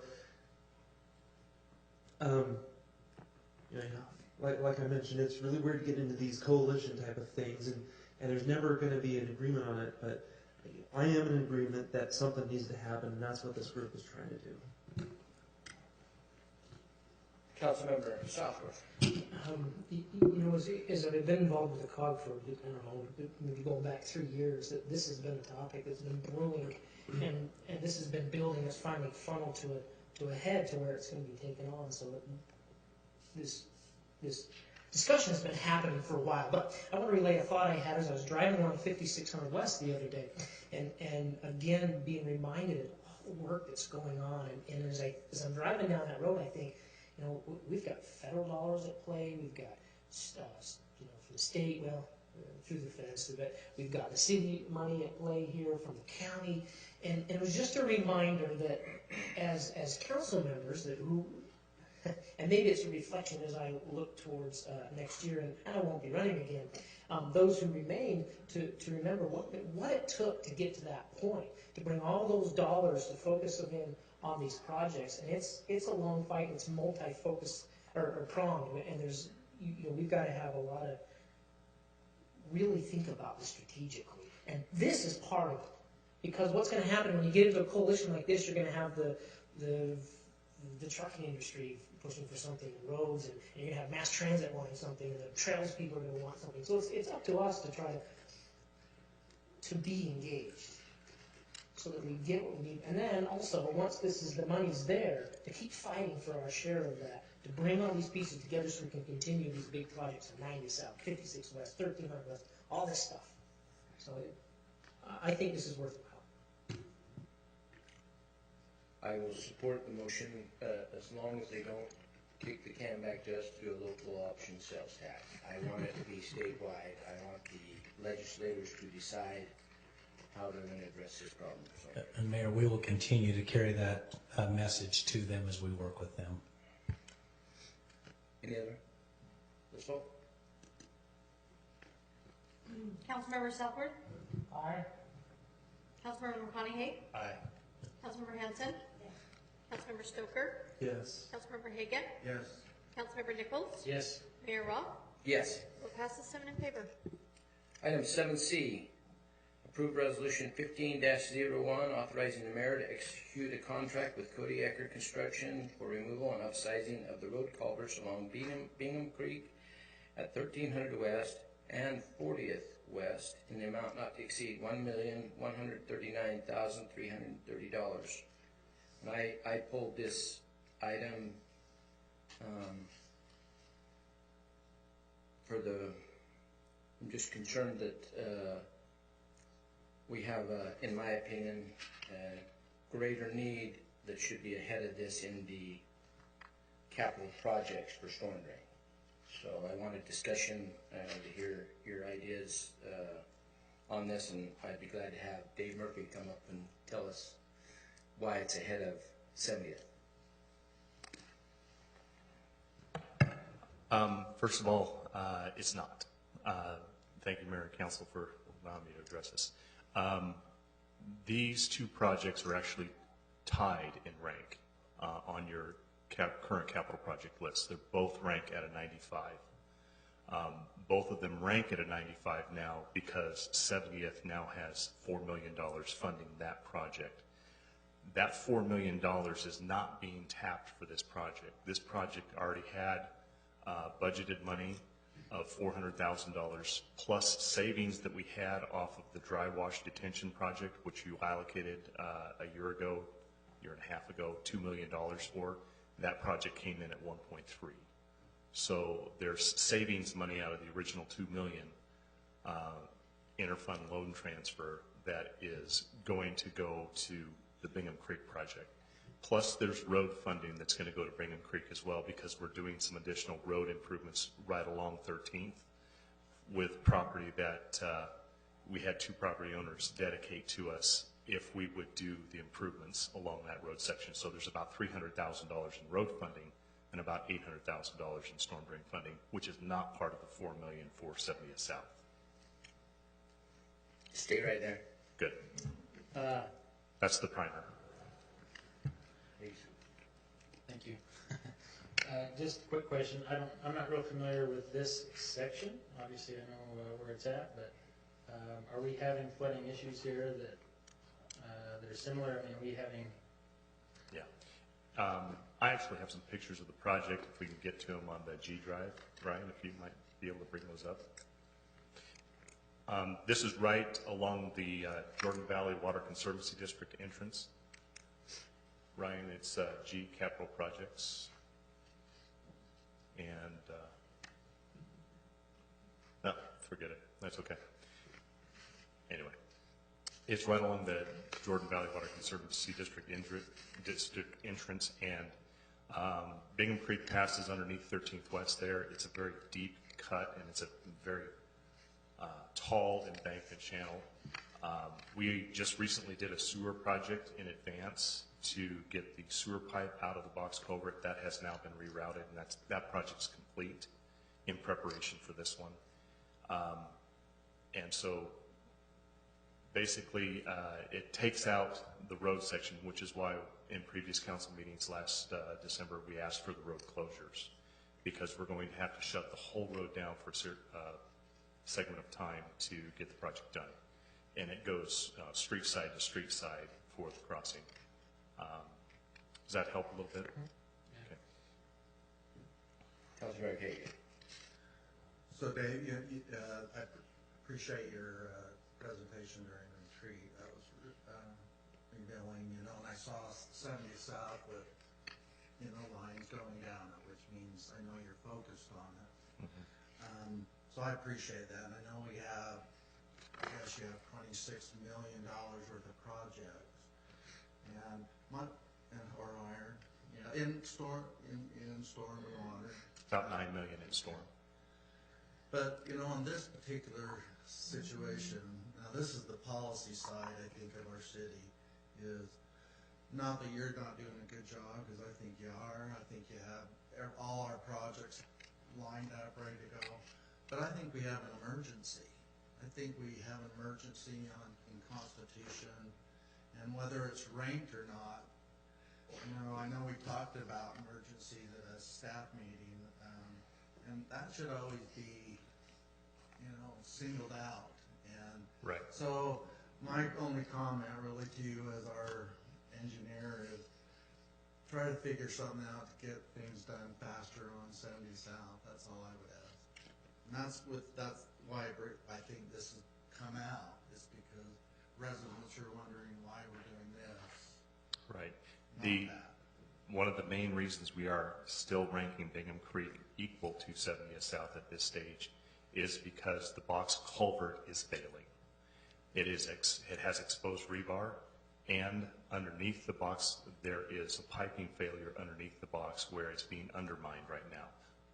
like I mentioned, it's really weird to get into these coalition type of things, and there's never going to be an agreement on it, but I am in agreement that something needs to happen, and that's what this group is trying to do. Councilmember Southworth. As I've been involved with the COG for, I don't know, maybe going back 3 years, that this has been a topic that's been brewing, and this has been building. It's finally funneled to a head to where it's going to be taken on. So this discussion has been happening for a while. But I want to relay a thought I had as I was driving along 5600 West the other day, and again being reminded of all the work that's going on. And as I'm driving down that road, I think, we've got federal dollars at play. We've got, from the state, through the feds, but we've got the city money at play here from the county. And it was just a reminder that as council members, and maybe it's a reflection as I look towards next year, and I won't be running again, those who remain to remember what it took to get to that point, to bring all those dollars to focus them in on these projects. And it's a long fight, and it's multi-focus or pronged, and there's we've got to have a lot of really think about this strategically, and this is part of it. Because what's going to happen when you get into a coalition like this, you're going to have the trucking industry pushing for something, and roads, and you're going to have mass transit wanting something, and the trails people are going to want something. So it's up to us to try to be engaged, so that we get what we need. And then also, once the money's there, to keep fighting for our share of that, to bring all these pieces together so we can continue these big projects in 90 South, 56 West, 1300 West, all this stuff. So I think this is worthwhile. I will support the motion as long as they don't kick the can back to us to do a local option sales tax. I want it to be statewide. I want the legislators to decide how they're going to address this problem. So. And Mayor, we will continue to carry that message to them as we work with them. Any other? Let's vote. Councilmember Southworth? Aye. Councilmember McConaughey? Aye. Councilmember Hanson? Councilmember Stoker? Yes. Councilmember Hagan? Yes. Councilmember Nichols? Yes. Mayor Roth? Yes. Vote passes 7 in favor. Item 7C, approve resolution 15-01, authorizing the mayor to execute a contract with Cody Eckert Construction for removal and upsizing of the road culverts along Bingham Creek at 1300 West and 40th West in the amount not to exceed $1,139,330. And I pulled this item I'm just concerned that we have, in my opinion, a greater need that should be ahead of this in the capital projects for storm drain. So I wanted discussion to hear your ideas on this, and I'd be glad to have Dave Murphy come up and tell us why it's ahead of 70th. First of all, it's not. Thank you, Mayor and Council, for allowing me to address this. These two projects are actually tied in rank on your current capital project list. They're both ranked at a 95. Both of them rank at a 95 now because 70th now has $4 million funding that project. That $4 million is not being tapped for this project. This project already had budgeted money of $400,000 plus savings that we had off of the dry wash detention project, which you allocated a year and a half ago, $2 million for. that project came in at 1.3. So there's savings money out of the original $2 million interfund loan transfer that is going to go to the Bingham Creek project. Plus there's road funding that's going to go to Bingham Creek as well, because we're doing some additional road improvements right along 13th with property that we had 2 property owners dedicate to us if we would do the improvements along that road section. So there's about $300,000 in road funding and about $800,000 in storm drain funding, which is not part of the $4 million for 70th South. Stay right there. Good. That's the primer. Thank you. Just a quick question. I'm not real familiar with this section. Obviously, I know where it's at, but are we having flooding issues here that are similar? I mean, are we having? Yeah. I actually have some pictures of the project, if we can get to them on the G drive. Ryan, if you might be able to bring those up. This is right along the Jordan Valley Water Conservancy District entrance. Ryan, it's G Capital Projects. And, no, forget it. That's okay. Anyway, it's right along the Jordan Valley Water Conservancy District entrance, and Bingham Creek passes underneath 13th West there. It's a very deep cut, and it's a very tall embankment channel. We just recently did a sewer project in advance to get the sewer pipe out of the box culvert. That has now been rerouted, and that project's complete in preparation for this one. And so basically it takes out the road section, which is why in previous council meetings last December we asked for the road closures, because we're going to have to shut the whole road down for a certain segment of time to get the project done. And it goes street side to street side for the crossing. Does that help a little bit? Okay. Councilor Hagan. So Dave, I appreciate your presentation during the retreat. That was revealing, and I saw 70 South with, lines going down it, which means I know you're focused on it. Mm-hmm. So I appreciate that. And I know we have, I guess you have $26 million worth of projects, and or iron, in storm and water. About $9 million in storm. But on this particular situation, now this is the policy side, I think, of our city. Is not that you're not doing a good job, because I think you are. I think you have all our projects lined up, ready to go. But I think we have an emergency. I think we have an emergency in Constitution, and whether it's ranked or not. I know we talked about emergencies at a staff meeting, and that should always be, singled out. And right. So my only comment really to you as our engineer is try to figure something out to get things done faster on 70 South. That's all I would ask. And that's why I think this has come out, is because residents are wondering why we're doing this. Right. One of the main reasons we are still ranking Bingham Creek equal to 70th South at this stage is because the box culvert is failing. It has exposed rebar, and underneath the box there is a piping failure underneath the box where it's being undermined right now.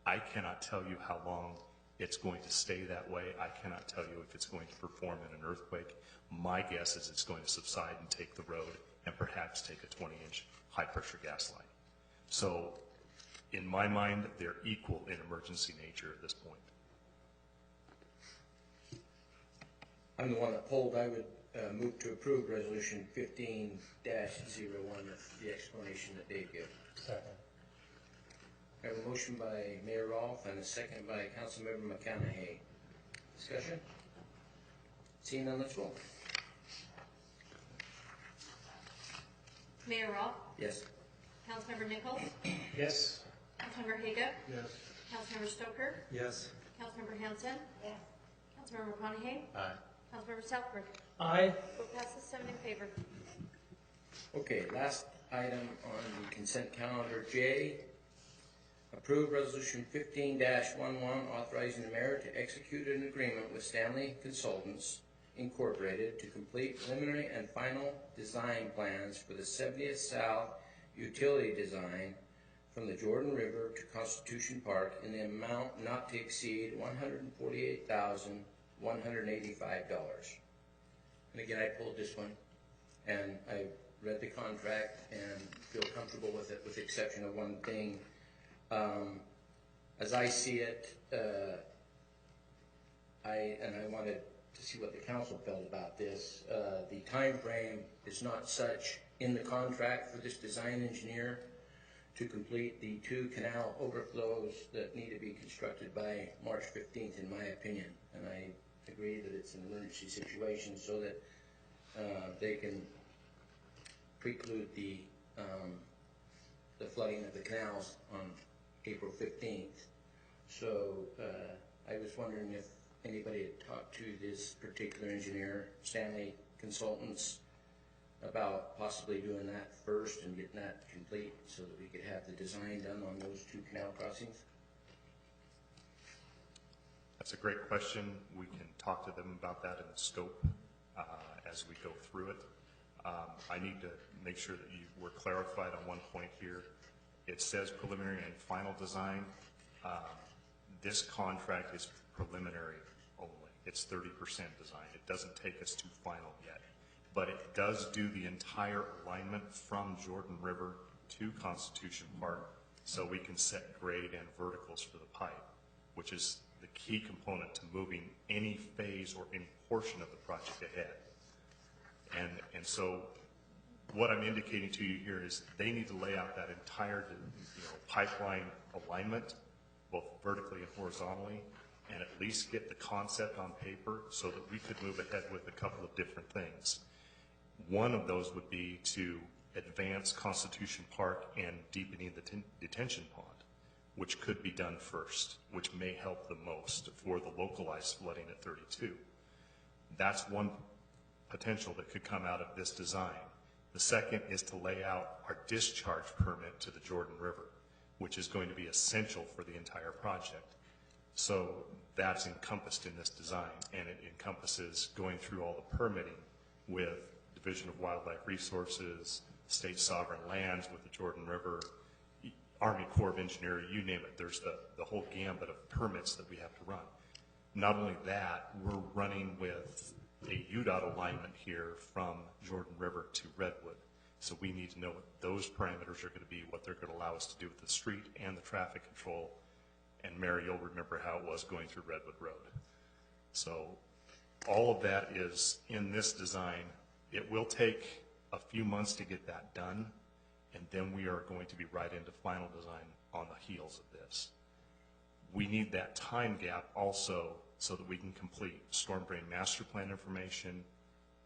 I cannot tell you how long it's going to stay that way. I cannot tell you if it's going to perform in an earthquake. My guess is it's going to subside and take the road, and perhaps take a 20-inch high-pressure gas line. So, in my mind, they're equal in emergency nature at this point. I'm the one that polled. I would move to approve Resolution 15-01 with the explanation that Dave gave. Second. I have a motion by Mayor Rolfe and a second by Councilmember McConaughey. Discussion? Seeing none, let's vote. Mayor Rolfe? Yes. Councilmember Nichols? Yes. Councilmember Haga? Yes. Councilmember Stoker? Yes. Councilmember Hanson? Yes. Councilmember McConaughey? Aye. Councilmember Southworth? Aye. Vote passes 7 in favor. Okay, last item on the consent calendar, J. Approve Resolution 15-11 authorizing the mayor to execute an agreement with Stanley Consultants Incorporated to complete preliminary and final design plans for the 70th South utility design from the Jordan River to Constitution Park in the amount not to exceed $148,185. And again, I pulled this one, and I read the contract and feel comfortable with it, with the exception of one thing. As I see it, I wanted to see what the council felt about this. The time frame is not such in the contract for this design engineer to complete the 2 canal overflows that need to be constructed by March 15th, in my opinion. And I agree that it's an emergency situation so that they can preclude the flooding of the canals on April 15th. So I was wondering if anybody had talked to this particular engineer, Stanley Consultants, about possibly doing that first and getting that complete so that we could have the design done on those 2 canal crossings. That's a great question. We can talk to them about that in the scope as we go through it. I need to make sure that you were clarified on one point here. It says preliminary and final design. This contract is preliminary only. It's 30% design. It doesn't take us to final yet. But it does do the entire alignment from Jordan River to Constitution Park so we can set grade and verticals for the pipe, which is the key component to moving any phase or any portion of the project ahead. And so what I'm indicating to you here is they need to lay out that entire pipeline alignment, both vertically and horizontally, and at least get the concept on paper so that we could move ahead with a couple of different things. One of those would be to advance Constitution Park and deepening the detention pond, which could be done first, which may help the most for the localized flooding at 32. That's one potential that could come out of this design. The second is to lay out our discharge permit to the Jordan River, which is going to be essential for the entire project. So that's encompassed in this design, and it encompasses going through all the permitting with Division of Wildlife Resources, State Sovereign Lands with the Jordan River, Army Corps of Engineers, you name it. There's the whole gambit of permits that we have to run. Not only that, we're running with a UDOT alignment here from Jordan River to Redwood. So we need to know what those parameters are going to be, what they're going to allow us to do with the street and the traffic control. And Mary, you'll remember how it was going through Redwood Road. So all of that is in this design. It will take a few months to get that done, and then we are going to be right into final design on the heels of this. We need that time gap also so that we can complete storm drain master plan information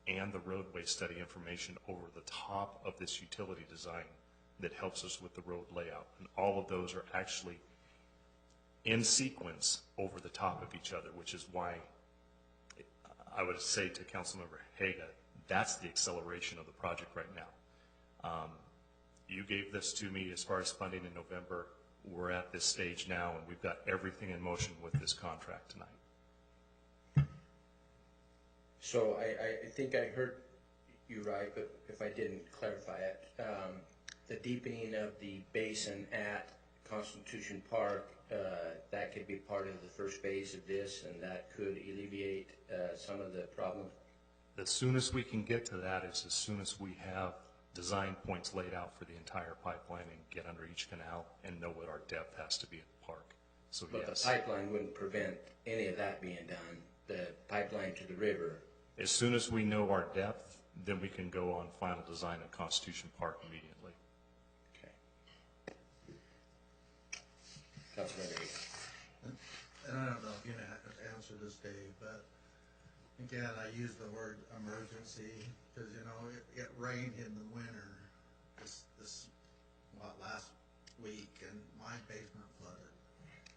and the roadway study information over the top of this utility design that helps us with the road layout. And all of those are actually in sequence over the top of each other, which is why I would say to Councilmember Haga, that's the acceleration of the project right now. You gave this to me as far as funding in November. We're at this stage now, and we've got everything in motion with this contract tonight. So I think I heard you right, but if I didn't clarify it, the deepening of the basin at Constitution Park, that could be part of the first phase of this, and that could alleviate some of the problems. The soonest we can get to that is as soon as we have design points laid out for the entire pipeline and get under each canal and know what our depth has to be at the park. So But yes. the pipeline wouldn't prevent any of that being done, the pipeline to the river. As soon as we know our depth, then we can go on final design at Constitution Park immediately. Okay. Councilmember Haga. And I don't know if you have to answer this, Dave, but again, I use the word emergency because, you know, it rained in the winter last week, and my basement flooded.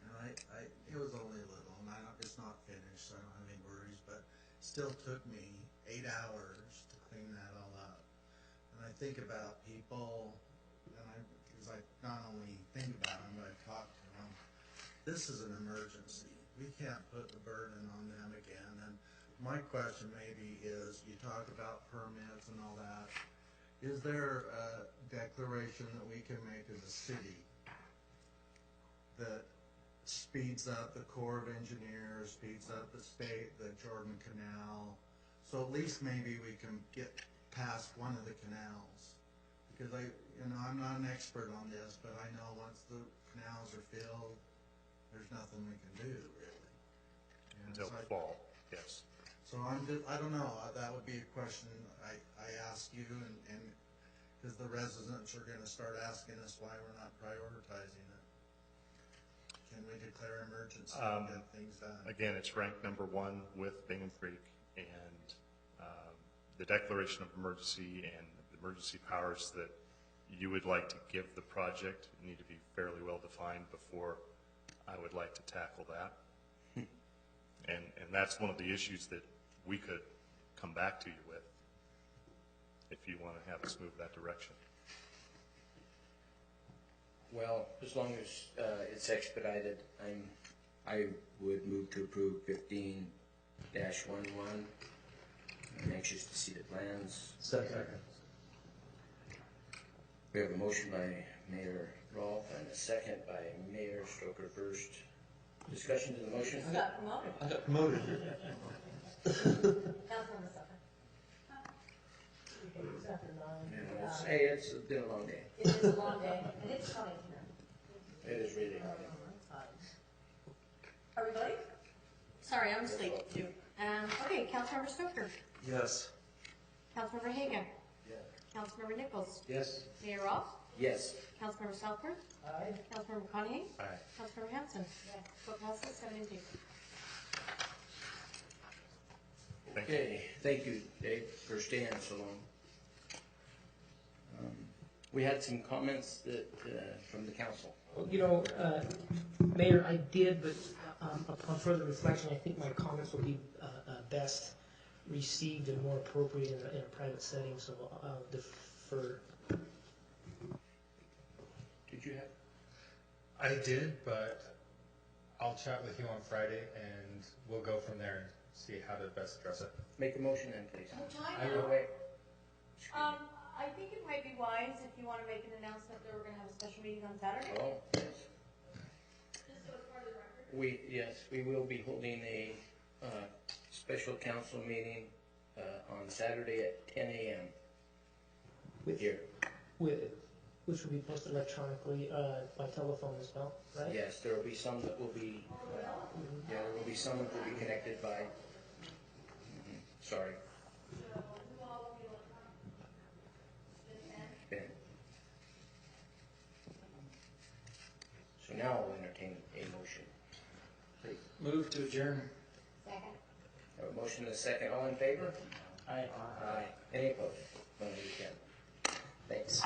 And it was only a little, and it's not finished, so I don't have any worries, but it still took me 8 hours to clean that all up. And I think about people, because I not only think about them, but I talk to them, this is an emergency. We can't put the burden on them again. And my question maybe is, you talk about permits and all that. Is there a declaration that we can make as a city that speeds up the Corps of Engineers, speeds up the Jordan Canal? So at least maybe we can get past one of the canals. Because I'm not an expert on this, but I know once the canals are filled, there's nothing we can do really. Until the fall, yes. So I don't know, that would be a question I ask you, and because the residents are gonna start asking us why we're not prioritizing it. Can we declare emergency and get things done? Again, it's ranked number 1 with Bingham Creek, and the declaration of emergency and the emergency powers that you would like to give the project need to be fairly well defined before I would like to tackle that. And that's one of the issues that we could come back to you with if you want to have us move that direction. Well, as long as it's expedited, I would move to approve 15-11. I'm anxious to see the plans. Second. We have a motion by Mayor Rolfe and a second by Mayor Stoker Burst. Discussion to the motion? I got promoted. I got promoted. Councilmember Suffolk. It's after 9. Hey, it's been a long day. It is a long day, and it's coming here. It is really long. Are we voting? Sorry, I'm asleep too. Okay, Councilmember Stoker. Yes. Councilmember Hagan. Yes. Councilmember Nichols. Yes. Mayor Rolfe. Yes. Councilmember Southworth. Aye. Councilmember McConaughey. Aye. Councilmember Hanson. Vote passes 7-2. Thank you. Okay, thank you, Dave, for staying so long. We had some comments that from the council. Mayor, I did, but upon further reflection, I think my comments will be best received and more appropriate in a private setting, so I'll defer. Did you have? I did, but I'll chat with you on Friday and we'll go from there and see how to best address it. Make a motion then, please. I will wait. I think it might be wise if you want to make an announcement that we're going to have a special meeting on Saturday. Oh, yes. Just so it's part of the record. Yes, we will be holding a special council meeting on Saturday at 10 a.m. here. Which will be posted electronically by telephone as well, right? Yes, there will be some that will be. Yeah, there will be some that will be connected by. Sorry. Ben. So now I'll entertain a motion. Move to adjourn. Second. Have a motion and a second. All in favor? Aye. Aye. Any opposed? None of you can. Thanks.